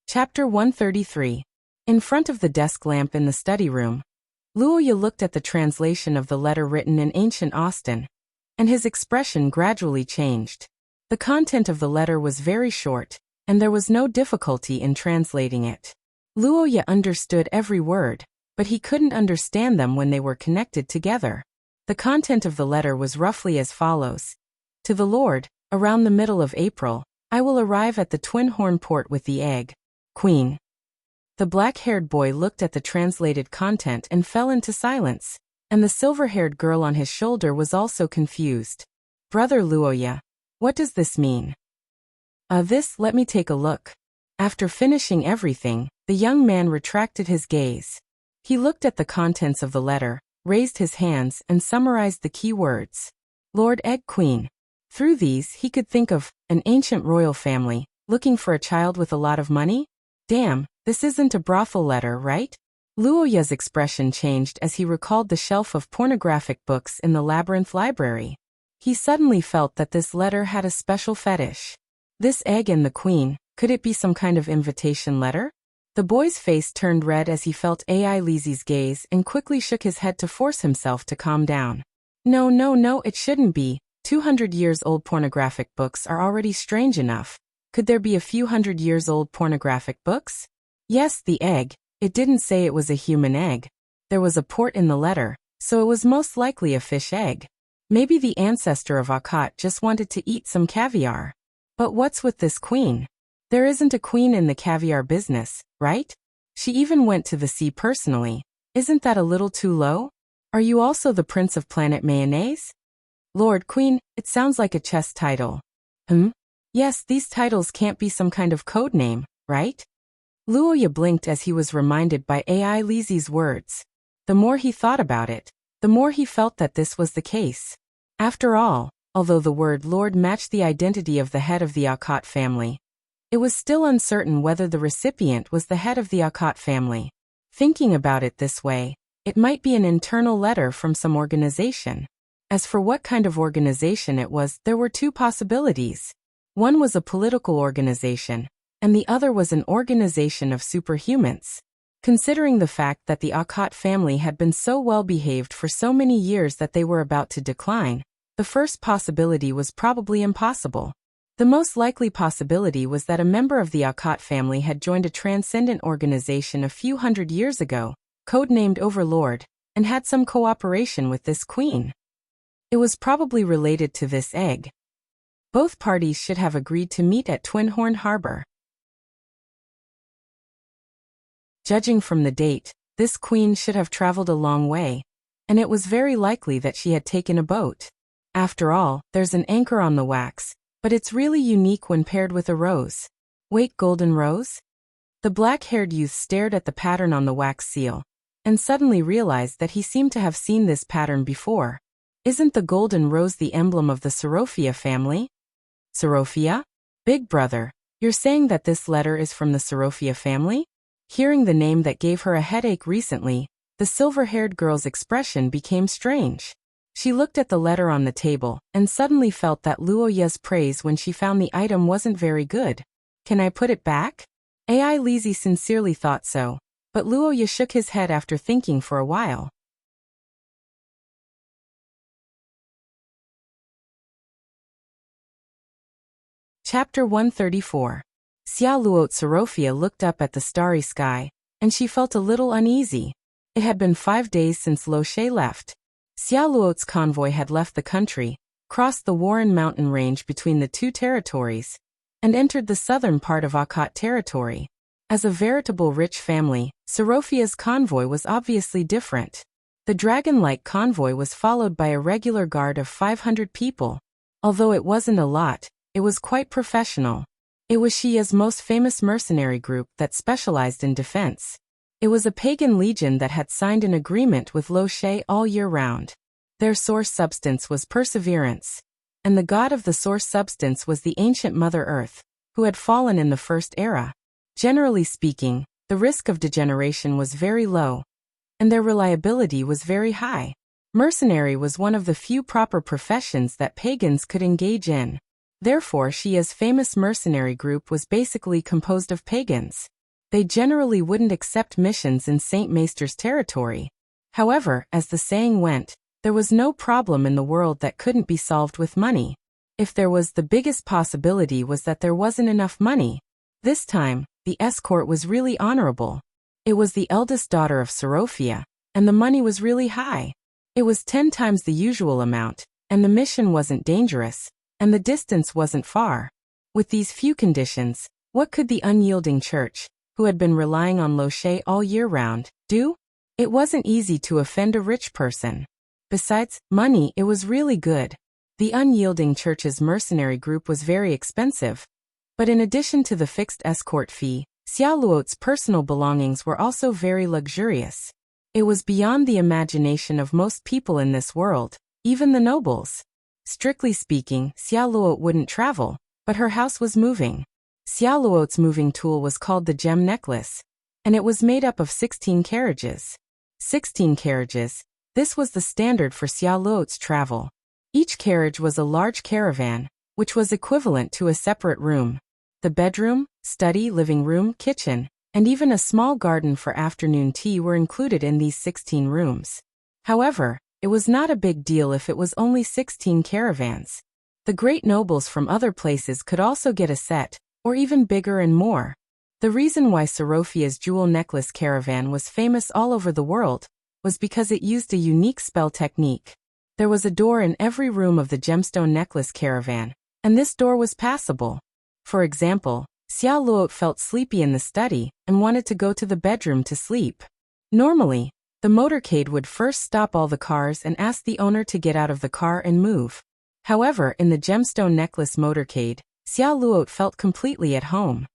Chapter 133. In front of the desk lamp in the study room, Luoya looked at the translation of the letter written in ancient Austin, and his expression gradually changed. The content of the letter was very short, and there was no difficulty in translating it. Luoya understood every word, but he couldn't understand them when they were connected together. The content of the letter was roughly as follows. To the Lord, around the middle of April, I will arrive at the Twin Horn Port with the egg. Queen. The black-haired boy looked at the translated content and fell into silence, and the silver-haired girl on his shoulder was also confused. Brother Luoya, what does this mean? Let me take a look. After finishing everything, the young man retracted his gaze. He looked at the contents of the letter, raised his hands, and summarized the key words. Lord Egg Queen. Through these, he could think of an ancient royal family, looking for a child with a lot of money? Damn, this isn't a brothel letter, right? Luoya's expression changed as he recalled the shelf of pornographic books in the Labyrinth Library. He suddenly felt that this letter had a special fetish. This egg and the queen, could it be some kind of invitation letter? The boy's face turned red as he felt AI Lizzie's gaze and quickly shook his head to force himself to calm down. No, it shouldn't be. 200 years old pornographic books are already strange enough. Could there be a few hundred years old pornographic books? Yes, the egg. It didn't say it was a human egg. There was a port in the letter, so it was most likely a fish egg. Maybe the ancestor of Akkad just wanted to eat some caviar. But what's with this queen? There isn't a queen in the caviar business, right? She even went to the sea personally. Isn't that a little too low? Are you also the Prince of Planet Mayonnaise? Lord Queen, it sounds like a chess title. Yes, these titles can't be some kind of code name, right? Luoya blinked as he was reminded by AI Lizzie's words. The more he thought about it, the more he felt that this was the case. After all, although the word Lord matched the identity of the head of the Alcott family, it was still uncertain whether the recipient was the head of the Alcott family. Thinking about it this way, it might be an internal letter from some organization. As for what kind of organization it was, there were two possibilities. One was a political organization, and the other was an organization of superhumans. Considering the fact that the Alcott family had been so well behaved for so many years that they were about to decline, the first possibility was probably impossible. The most likely possibility was that a member of the Alcott family had joined a transcendent organization a few hundred years ago, codenamed Overlord, and had some cooperation with this queen. It was probably related to this egg. Both parties should have agreed to meet at Twin Horn Harbor. Judging from the date, this queen should have traveled a long way, and it was very likely that she had taken a boat. After all, there's an anchor on the wax, but it's really unique when paired with a rose. Wait, golden rose? The black-haired youth stared at the pattern on the wax seal, and suddenly realized that he seemed to have seen this pattern before. Isn't the golden rose the emblem of the Sorofia family? Sorofia? Big brother, you're saying that this letter is from the Sorofia family? Hearing the name that gave her a headache recently, the silver-haired girl's expression became strange. She looked at the letter on the table, and suddenly felt that Luoya's praise when she found the item wasn't very good. Can I put it back? Ai Lizzie sincerely thought so, but Luoya shook his head after thinking for a while. Chapter 134. Xia Luot Sorofia looked up at the starry sky, and she felt a little uneasy. It had been 5 days since Lo She left. Xia Luot's convoy had left the country, crossed the Warren mountain range between the two territories, and entered the southern part of Alcott territory. As a veritable rich family, Sorofia's convoy was obviously different. The dragon-like convoy was followed by a regular guard of 500 people. Although it wasn't a lot, it was quite professional. It was Xia's most famous mercenary group that specialized in defense. It was a pagan legion that had signed an agreement with Lo She all year round. Their source substance was perseverance, and the god of the source substance was the ancient Mother Earth, who had fallen in the First Era. Generally speaking, the risk of degeneration was very low, and their reliability was very high. Mercenary was one of the few proper professions that pagans could engage in. Therefore, Xia's famous mercenary group was basically composed of pagans. They generally wouldn't accept missions in Saint Maester's territory. However, as the saying went, there was no problem in the world that couldn't be solved with money. If there was, the biggest possibility was that there wasn't enough money. This time, the escort was really honorable. It was the eldest daughter of Sorofia, and the money was really high. It was 10 times the usual amount, and the mission wasn't dangerous, and the distance wasn't far. With these few conditions, what could the unyielding church, who had been relying on Lo She all year round, do? It wasn't easy to offend a rich person. Besides, money, it was really good. The unyielding church's mercenary group was very expensive. But in addition to the fixed escort fee, Xia Luot's personal belongings were also very luxurious. It was beyond the imagination of most people in this world, even the nobles. Strictly speaking, Xia Luot wouldn't travel, but her house was moving. Xia Luot's moving tool was called the gem necklace, and it was made up of 16 carriages. 16 carriages, this was the standard for Xia Luot's travel. Each carriage was a large caravan, which was equivalent to a separate room. The bedroom, study, living room, kitchen, and even a small garden for afternoon tea were included in these 16 rooms. However, it was not a big deal if it was only 16 caravans. The great nobles from other places could also get a set, or even bigger and more. The reason why Sorofia's jewel necklace caravan was famous all over the world was because it used a unique spell technique. There was a door in every room of the gemstone necklace caravan, and this door was passable. For example, Xia Luot felt sleepy in the study and wanted to go to the bedroom to sleep. Normally, the motorcade would first stop all the cars and ask the owner to get out of the car and move. However, in the gemstone necklace motorcade, Xia Luot felt completely at home.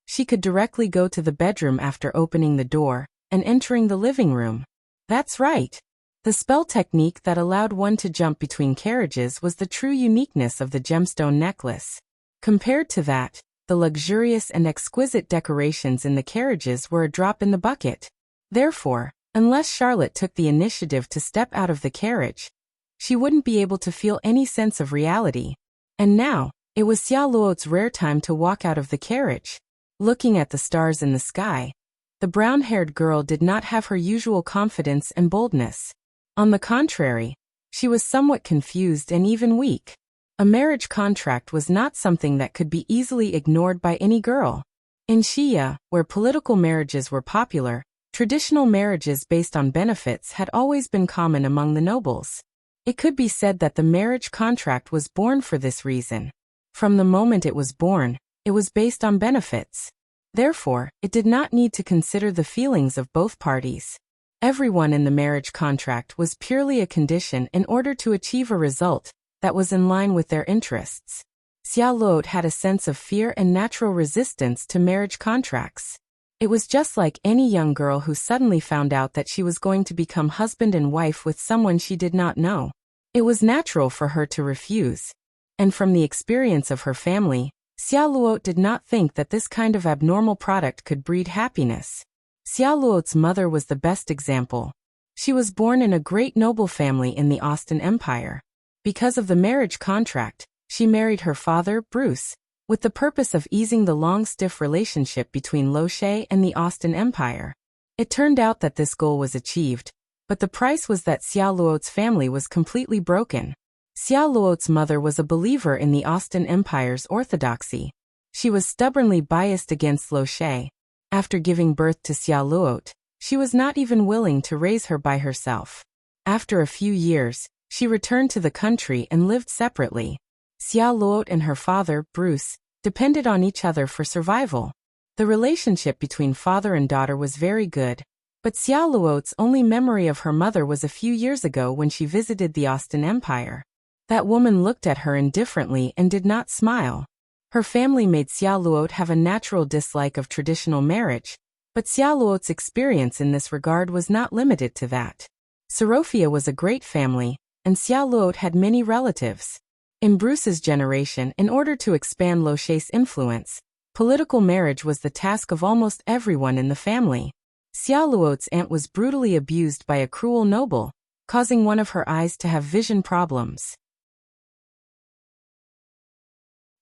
She could directly go to the bedroom after opening the door, and entering the living room. That's right. The spell technique that allowed one to jump between carriages was the true uniqueness of the gemstone necklace. Compared to that, the luxurious and exquisite decorations in the carriages were a drop in the bucket. Therefore, unless Charlotte took the initiative to step out of the carriage, she wouldn't be able to feel any sense of reality. And now, it was Xia Luo's rare time to walk out of the carriage. Looking at the stars in the sky, the brown-haired girl did not have her usual confidence and boldness. On the contrary, she was somewhat confused and even weak. A marriage contract was not something that could be easily ignored by any girl. In Xia, where political marriages were popular, traditional marriages based on benefits had always been common among the nobles. It could be said that the marriage contract was born for this reason. From the moment it was born, it was based on benefits. Therefore, it did not need to consider the feelings of both parties. Everyone in the marriage contract was purely a condition in order to achieve a result that was in line with their interests. Xia Luo had a sense of fear and natural resistance to marriage contracts. It was just like any young girl who suddenly found out that she was going to become husband and wife with someone she did not know. It was natural for her to refuse. And from the experience of her family, Xia Luo did not think that this kind of abnormal product could breed happiness. Xia Luo's mother was the best example. She was born in a great noble family in the Austen Empire. Because of the marriage contract, she married her father, Bruce, with the purpose of easing the long stiff relationship between Lo She and the Austen Empire. It turned out that this goal was achieved, but the price was that Xia Luo's family was completely broken. Xia Luo's mother was a believer in the Austen Empire's orthodoxy. She was stubbornly biased against Lo She. After giving birth to Xia Luo, she was not even willing to raise her by herself. After a few years, she returned to the country and lived separately. Xia Luo and her father, Bruce, depended on each other for survival. The relationship between father and daughter was very good, but Xia Luo's only memory of her mother was a few years ago when she visited the Austen Empire. That woman looked at her indifferently and did not smile. Her family made Xia Luo have a natural dislike of traditional marriage, but Xia Luo's experience in this regard was not limited to that. Sorofia was a great family, and Xia Luo had many relatives. In Bruce's generation, in order to expand Lo She's influence, political marriage was the task of almost everyone in the family. Xia Luo's aunt was brutally abused by a cruel noble, causing one of her eyes to have vision problems.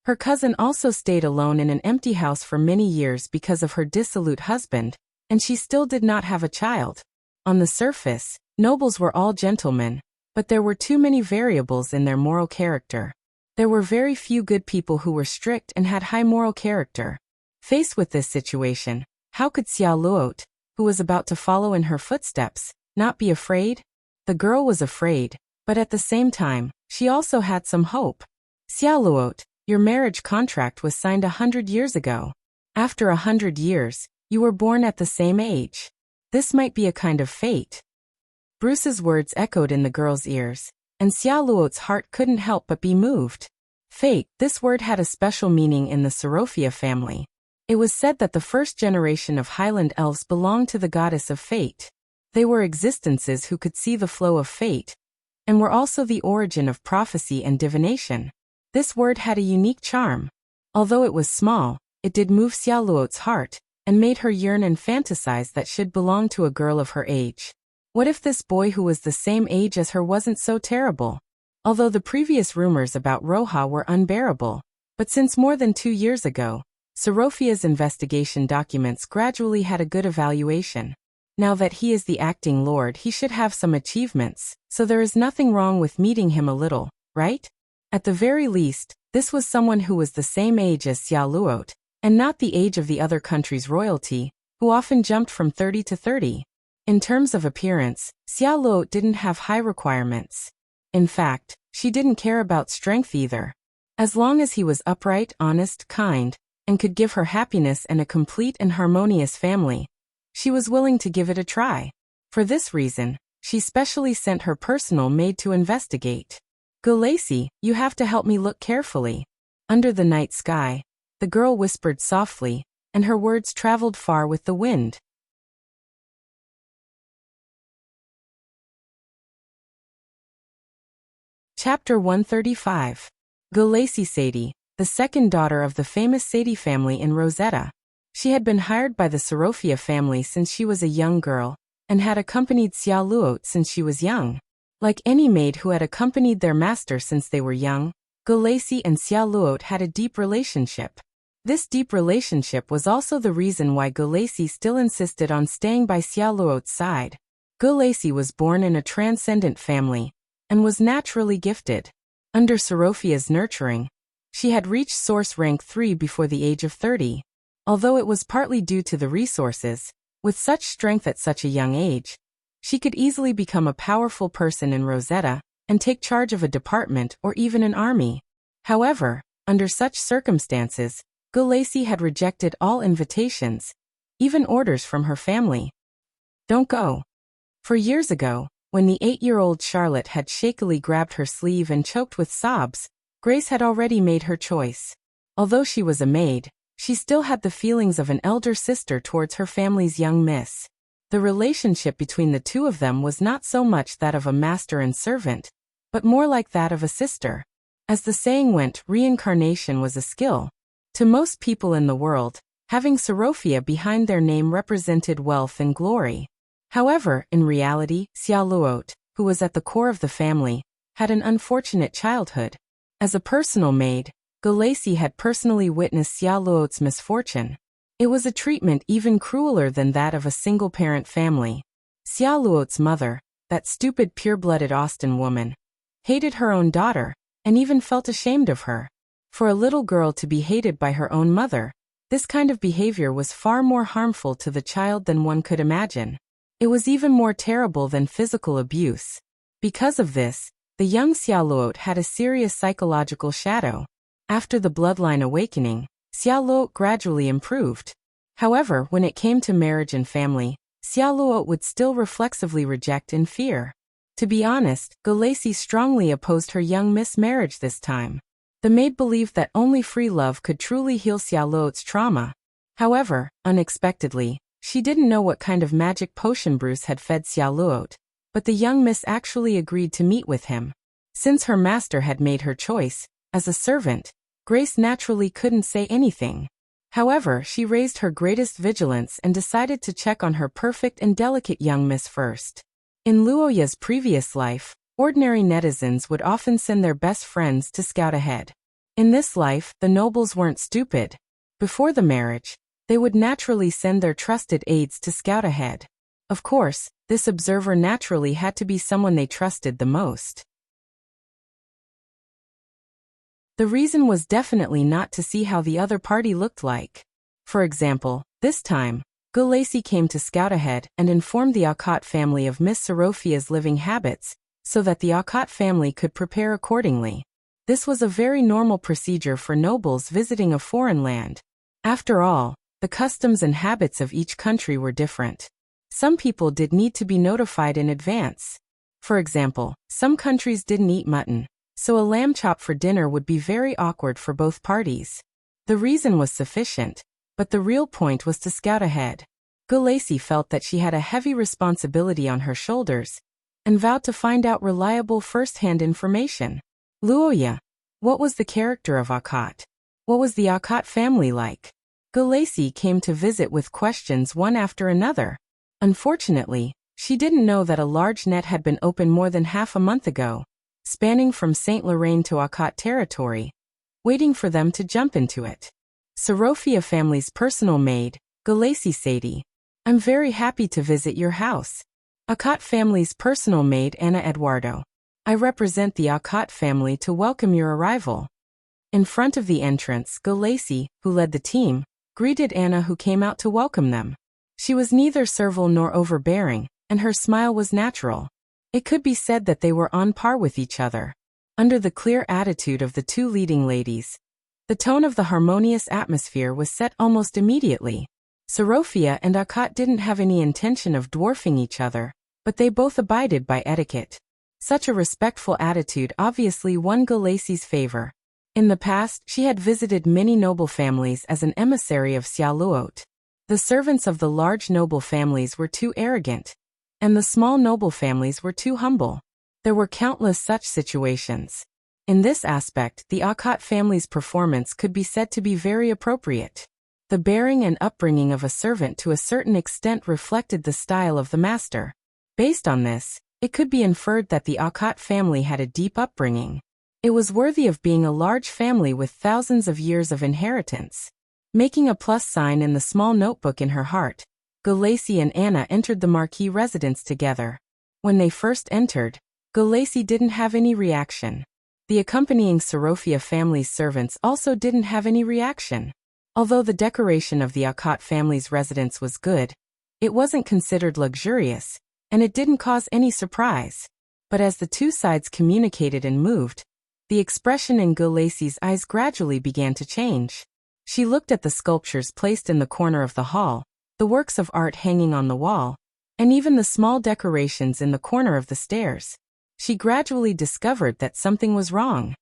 Her cousin also stayed alone in an empty house for many years because of her dissolute husband, and she still did not have a child. On the surface, nobles were all gentlemen, but there were too many variables in their moral character. There were very few good people who were strict and had high moral character. Faced with this situation, how could Xia Luo, who was about to follow in her footsteps, not be afraid? The girl was afraid, but at the same time, she also had some hope. Xia Luo, your marriage contract was signed 100 years ago. After 100 years, you were born at the same age. This might be a kind of fate. Bruce's words echoed in the girl's ears, and Xia Luo's heart couldn't help but be moved. Fate, this word had a special meaning in the Sorofia family. It was said that the first generation of Highland elves belonged to the goddess of fate. They were existences who could see the flow of fate, and were also the origin of prophecy and divination. This word had a unique charm. Although it was small, it did move Xia Luo's heart, and made her yearn and fantasize that should belong to a girl of her age. What if this boy who was the same age as her wasn't so terrible? Although the previous rumors about Roja were unbearable, but since more than 2 years ago, Sorofia's investigation documents gradually had a good evaluation. Now that he is the acting lord, he should have some achievements, so there is nothing wrong with meeting him a little, right? At the very least, this was someone who was the same age as Xia Luo, and not the age of the other country's royalty, who often jumped from 30 to 30. In terms of appearance, Xia Luo didn't have high requirements. In fact, she didn't care about strength either. As long as he was upright, honest, kind, and could give her happiness and a complete and harmonious family, she was willing to give it a try. For this reason, she specially sent her personal maid to investigate. Go Lacey, you have to help me look carefully. Under the night sky, the girl whispered softly, and her words traveled far with the wind. Chapter 135. Gulacy Sadie, the second daughter of the famous Sadie family in Rosetta. She had been hired by the Sorofia family since she was a young girl, and had accompanied Xiao Luot since she was young. Like any maid who had accompanied their master since they were young, Gulacy and Xiao Luot had a deep relationship. This deep relationship was also the reason why Gulacy still insisted on staying by Xiao Luot's side. Gulacy was born in a transcendent family, and was naturally gifted. Under Sorofia's nurturing, she had reached source rank 3 before the age of 30. Although it was partly due to the resources, with such strength at such a young age, she could easily become a powerful person in Rosetta, and take charge of a department or even an army. However, under such circumstances, Gulacy had rejected all invitations, even orders from her family. Don't go. For years ago, when the 8-year-old Charlotte had shakily grabbed her sleeve and choked with sobs, Grace had already made her choice. Although she was a maid, she still had the feelings of an elder sister towards her family's young miss. The relationship between the two of them was not so much that of a master and servant, but more like that of a sister. As the saying went, reincarnation was a skill. To most people in the world, having Sorofia behind their name represented wealth and glory. However, in reality, Xiao Luot, who was at the core of the family, had an unfortunate childhood. As a personal maid, Gulacy had personally witnessed Xiao Luot's misfortune. It was a treatment even crueler than that of a single-parent family. Xiao Luot's mother, that stupid pure-blooded Austin woman, hated her own daughter, and even felt ashamed of her. For a little girl to be hated by her own mother, this kind of behavior was far more harmful to the child than one could imagine. It was even more terrible than physical abuse. Because of this, the young Xiao Luot had a serious psychological shadow. After the bloodline awakening, Xiao Luot gradually improved. However, when it came to marriage and family, Xiao Luot would still reflexively reject in fear. To be honest, Gulacy strongly opposed her young miss marriage this time. The maid believed that only free love could truly heal Xiao Luot's trauma. However, unexpectedly, she didn't know what kind of magic potion Bruce had fed Xiao Luot, but the young miss actually agreed to meet with him. Since her master had made her choice, as a servant, Grace naturally couldn't say anything. However, she raised her greatest vigilance and decided to check on her perfect and delicate young miss first. In Luoya's previous life, ordinary netizens would often send their best friends to scout ahead. In this life, the nobles weren't stupid. Before the marriage, they would naturally send their trusted aides to scout ahead. Of course, this observer naturally had to be someone they trusted the most. The reason was definitely not to see how the other party looked like. For example, this time, Gulacy came to scout ahead and informed the Aucott family of Miss Sorofia's living habits, so that the Aucott family could prepare accordingly. This was a very normal procedure for nobles visiting a foreign land. After all, the customs and habits of each country were different. Some people did need to be notified in advance. For example, some countries didn't eat mutton, so a lamb chop for dinner would be very awkward for both parties. The reason was sufficient, but the real point was to scout ahead. Gulacy felt that she had a heavy responsibility on her shoulders, and vowed to find out reliable first-hand information. Luoya. What was the character of Aucott? What was the Aucott family like? Gulacy came to visit with questions one after another. Unfortunately, she didn't know that a large net had been opened more than half a month ago, spanning from Saint Lorraine to Aucott territory, waiting for them to jump into it. Sorofia family's personal maid, Gulacy Sadie. I'm very happy to visit your house. Aucott family's personal maid Anna Eduardo. I represent the Aucott family to welcome your arrival. In front of the entrance, Gulacy, who led the team, greeted Anna, who came out to welcome them. She was neither servile nor overbearing, and her smile was natural. It could be said that they were on par with each other. Under the clear attitude of the two leading ladies, the tone of the harmonious atmosphere was set almost immediately. Sorofia and Aucott didn't have any intention of dwarfing each other, but they both abided by etiquette. Such a respectful attitude obviously won Gulacy's favor. In the past, she had visited many noble families as an emissary of Xiao Luot. The servants of the large noble families were too arrogant, and the small noble families were too humble. There were countless such situations. In this aspect, the Akot family's performance could be said to be very appropriate. The bearing and upbringing of a servant to a certain extent reflected the style of the master. Based on this, it could be inferred that the Akot family had a deep upbringing. It was worthy of being a large family with thousands of years of inheritance. Making a plus sign in the small notebook in her heart, Gulacy and Anna entered the Marquis residence together. When they first entered, Gulacy didn't have any reaction. The accompanying Sarofia family's servants also didn't have any reaction. Although the decoration of the Akot family's residence was good, it wasn't considered luxurious, and it didn't cause any surprise. But as the two sides communicated and moved, the expression in Gulacy's eyes gradually began to change. She looked at the sculptures placed in the corner of the hall, the works of art hanging on the wall, and even the small decorations in the corner of the stairs. She gradually discovered that something was wrong.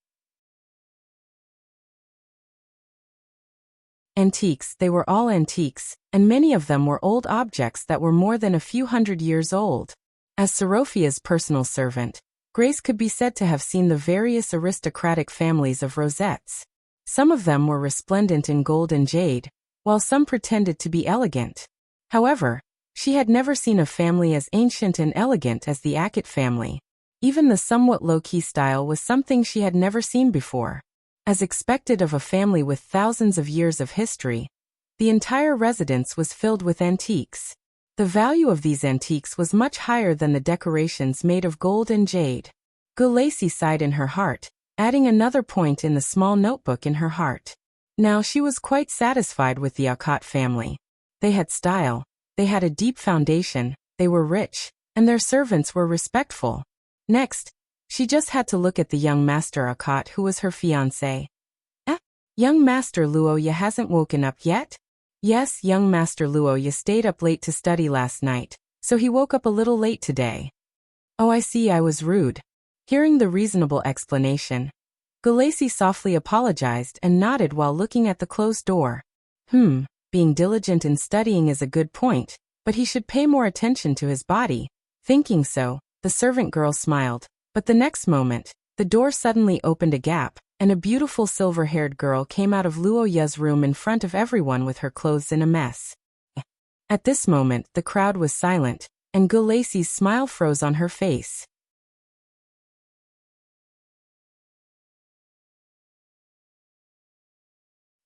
Antiques, they were all antiques, and many of them were old objects that were more than a few hundred years old. As Sarofia's personal servant, Grace could be said to have seen the various aristocratic families of rosettes. Some of them were resplendent in gold and jade, while some pretended to be elegant. However, she had never seen a family as ancient and elegant as the Akot family. Even the somewhat low-key style was something she had never seen before. As expected of a family with thousands of years of history, the entire residence was filled with antiques. The value of these antiques was much higher than the decorations made of gold and jade. Gulacy sighed in her heart, adding another point in the small notebook in her heart. Now she was quite satisfied with the Akot family. They had style, they had a deep foundation, they were rich, and their servants were respectful. Next, she just had to look at the young Master Akot who was her fiancé. Young Master Luoya hasn't woken up yet? Yes, young Master Luoya stayed up late to study last night, so he woke up a little late today. Oh, I see, I was rude. Hearing the reasonable explanation, Gulacy softly apologized and nodded while looking at the closed door. Being diligent in studying is a good point, but he should pay more attention to his body. Thinking so, the servant girl smiled, but the next moment, the door suddenly opened a gap, and a beautiful silver-haired girl came out of Luoya's room in front of everyone with her clothes in a mess. At this moment, the crowd was silent, and Gulacy's smile froze on her face.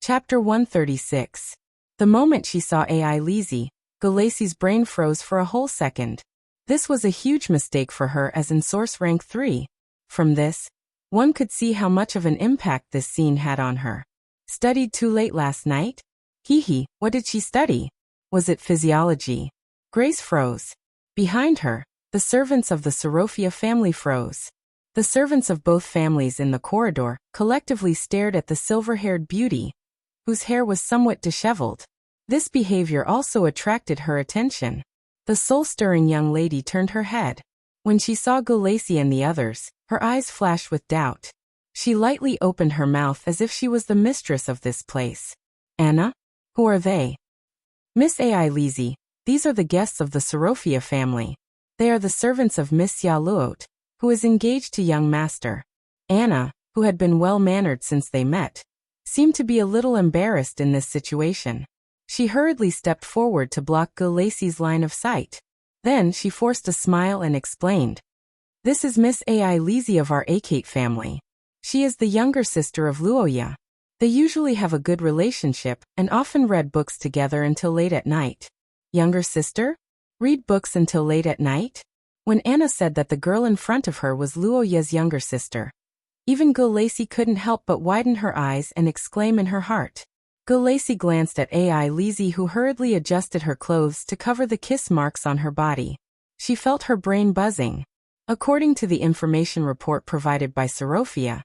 Chapter 136. The moment she saw AI Lizzie, Gulacy's brain froze for a whole second. This was a huge mistake for her as in source rank 3. From this, one could see how much of an impact this scene had on her. Studied too late last night? What did she study? Was it physiology? Grace froze. Behind her, the servants of the Sarofia family froze. The servants of both families in the corridor collectively stared at the silver-haired beauty, whose hair was somewhat disheveled. This behavior also attracted her attention. The soul-stirring young lady turned her head. When she saw Gulacy and the others, her eyes flashed with doubt. She lightly opened her mouth as if she was the mistress of this place. Anna? Who are they? Miss AI Lizzie, these are the guests of the Sarofia family. They are the servants of Miss Yaluot, who is engaged to young master. Anna, who had been well-mannered since they met, seemed to be a little embarrassed in this situation. She hurriedly stepped forward to block Gulacy's line of sight. Then she forced a smile and explained. This is Miss AI Lizzie of our Akot family. She is the younger sister of Luoya. They usually have a good relationship and often read books together until late at night. Younger sister? Read books until late at night? When Anna said that the girl in front of her was Luoya's younger sister, even Gulacy couldn't help but widen her eyes and exclaim in her heart. Gulacy glanced at AI Lizzie, who hurriedly adjusted her clothes to cover the kiss marks on her body. She felt her brain buzzing. According to the information report provided by Sarofia,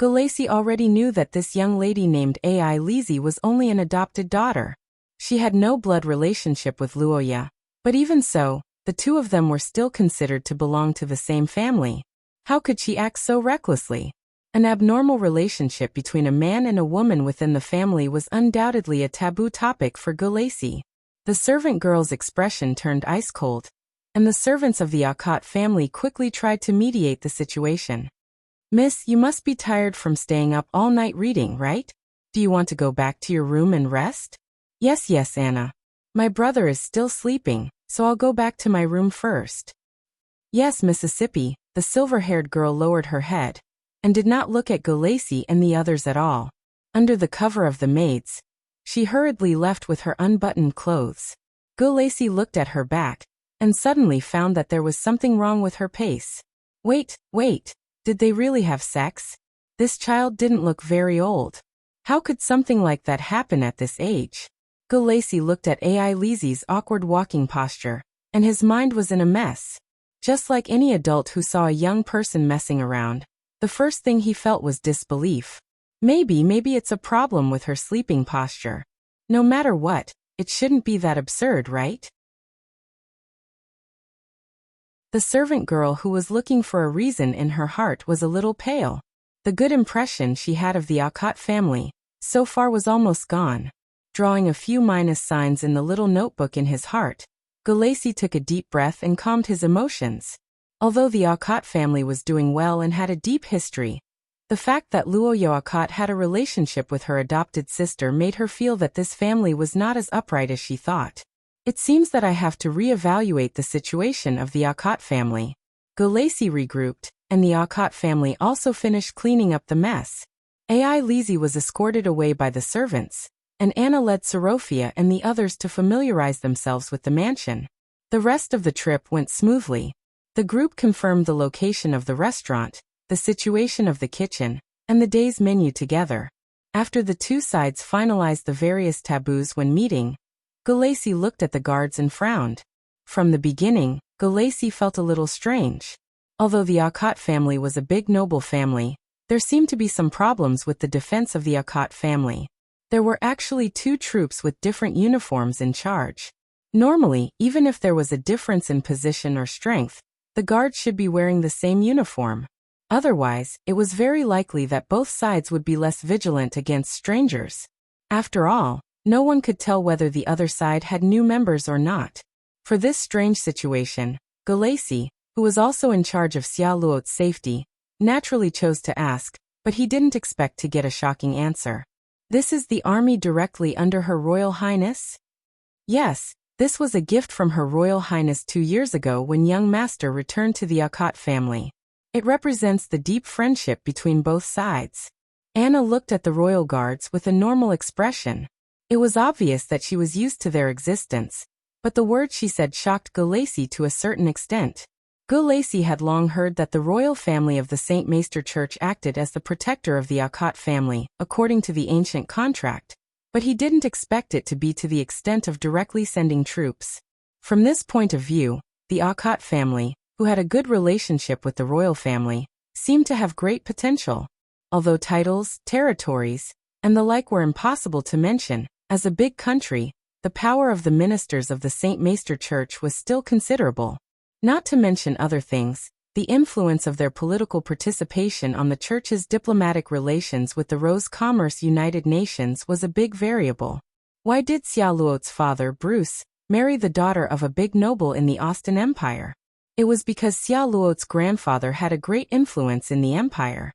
Gulacy already knew that this young lady named AI Lizzie was only an adopted daughter. She had no blood relationship with Luoya, but even so, the two of them were still considered to belong to the same family. How could she act so recklessly? An abnormal relationship between a man and a woman within the family was undoubtedly a taboo topic for Gulacy. The servant girl's expression turned ice cold. and the servants of the Akot family quickly tried to mediate the situation. "Miss, you must be tired from staying up all night reading, right? Do you want to go back to your room and rest?" Yes, Anna. My brother is still sleeping, so I'll go back to my room first." "Yes, Mississippi." The silver-haired girl lowered her head and did not look at Gulacy and the others at all. Under the cover of the maids, she hurriedly left with her unbuttoned clothes. Gulacy looked at her back and suddenly found that there was something wrong with her pace. Wait, did they really have sex? This child didn't look very old. How could something like that happen at this age? Gulacy looked at Ai Lizzie's awkward walking posture, and his mind was in a mess. Just like any adult who saw a young person messing around, the first thing he felt was disbelief. Maybe it's a problem with her sleeping posture. No matter what, it shouldn't be that absurd, right? The servant girl who was looking for a reason in her heart was a little pale. The good impression she had of the Akot family so far was almost gone. Drawing a few minus signs in the little notebook in his heart, Gulacy took a deep breath and calmed his emotions. Although the Akot family was doing well and had a deep history, the fact that Luoyo Akot had a relationship with her adopted sister made her feel that this family was not as upright as she thought. "It seems that I have to re-evaluate the situation of the Akot family." Gulacy regrouped, and the Akot family also finished cleaning up the mess. Ai Lizzie was escorted away by the servants, and Anna led Sorofia and the others to familiarize themselves with the mansion. The rest of the trip went smoothly. The group confirmed the location of the restaurant, the situation of the kitchen, and the day's menu together. After the two sides finalized the various taboos when meeting, Gulacy looked at the guards and frowned. From the beginning, Gulacy felt a little strange. Although the Akot family was a big noble family, there seemed to be some problems with the defense of the Akot family. There were actually two troops with different uniforms in charge. Normally, even if there was a difference in position or strength, the guards should be wearing the same uniform. Otherwise, it was very likely that both sides would be less vigilant against strangers. After all, no one could tell whether the other side had new members or not. For this strange situation, Gulacy, who was also in charge of Xia Luo's safety, naturally chose to ask, but he didn't expect to get a shocking answer. "This is the army directly under Her Royal Highness?" "Yes, this was a gift from Her Royal Highness 2 years ago when young master returned to the Akot family. It represents the deep friendship between both sides." Anna looked at the royal guards with a normal expression. It was obvious that she was used to their existence, but the words she said shocked Gulacy to a certain extent. Gulacy had long heard that the royal family of the St. Maester Church acted as the protector of the Akot family, according to the ancient contract, but he didn't expect it to be to the extent of directly sending troops. From this point of view, the Akot family, who had a good relationship with the royal family, seemed to have great potential. Although titles, territories, and the like were impossible to mention, as a big country, the power of the ministers of the St. Maester Church was still considerable. Not to mention other things, the influence of their political participation on the Church's diplomatic relations with the Rose Commerce United Nations was a big variable. Why did Xia Luo's father, Bruce, marry the daughter of a big noble in the Austin Empire? It was because Xia Luo's grandfather had a great influence in the empire.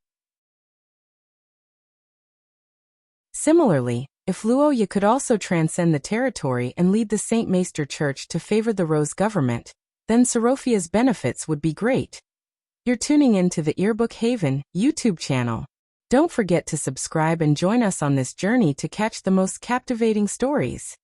Similarly, if Luoya could also transcend the territory and lead the St. Maester Church to favor the Rose government, then Sorofia's benefits would be great. You're tuning in to the Earbook Haven YouTube channel. Don't forget to subscribe and join us on this journey to catch the most captivating stories.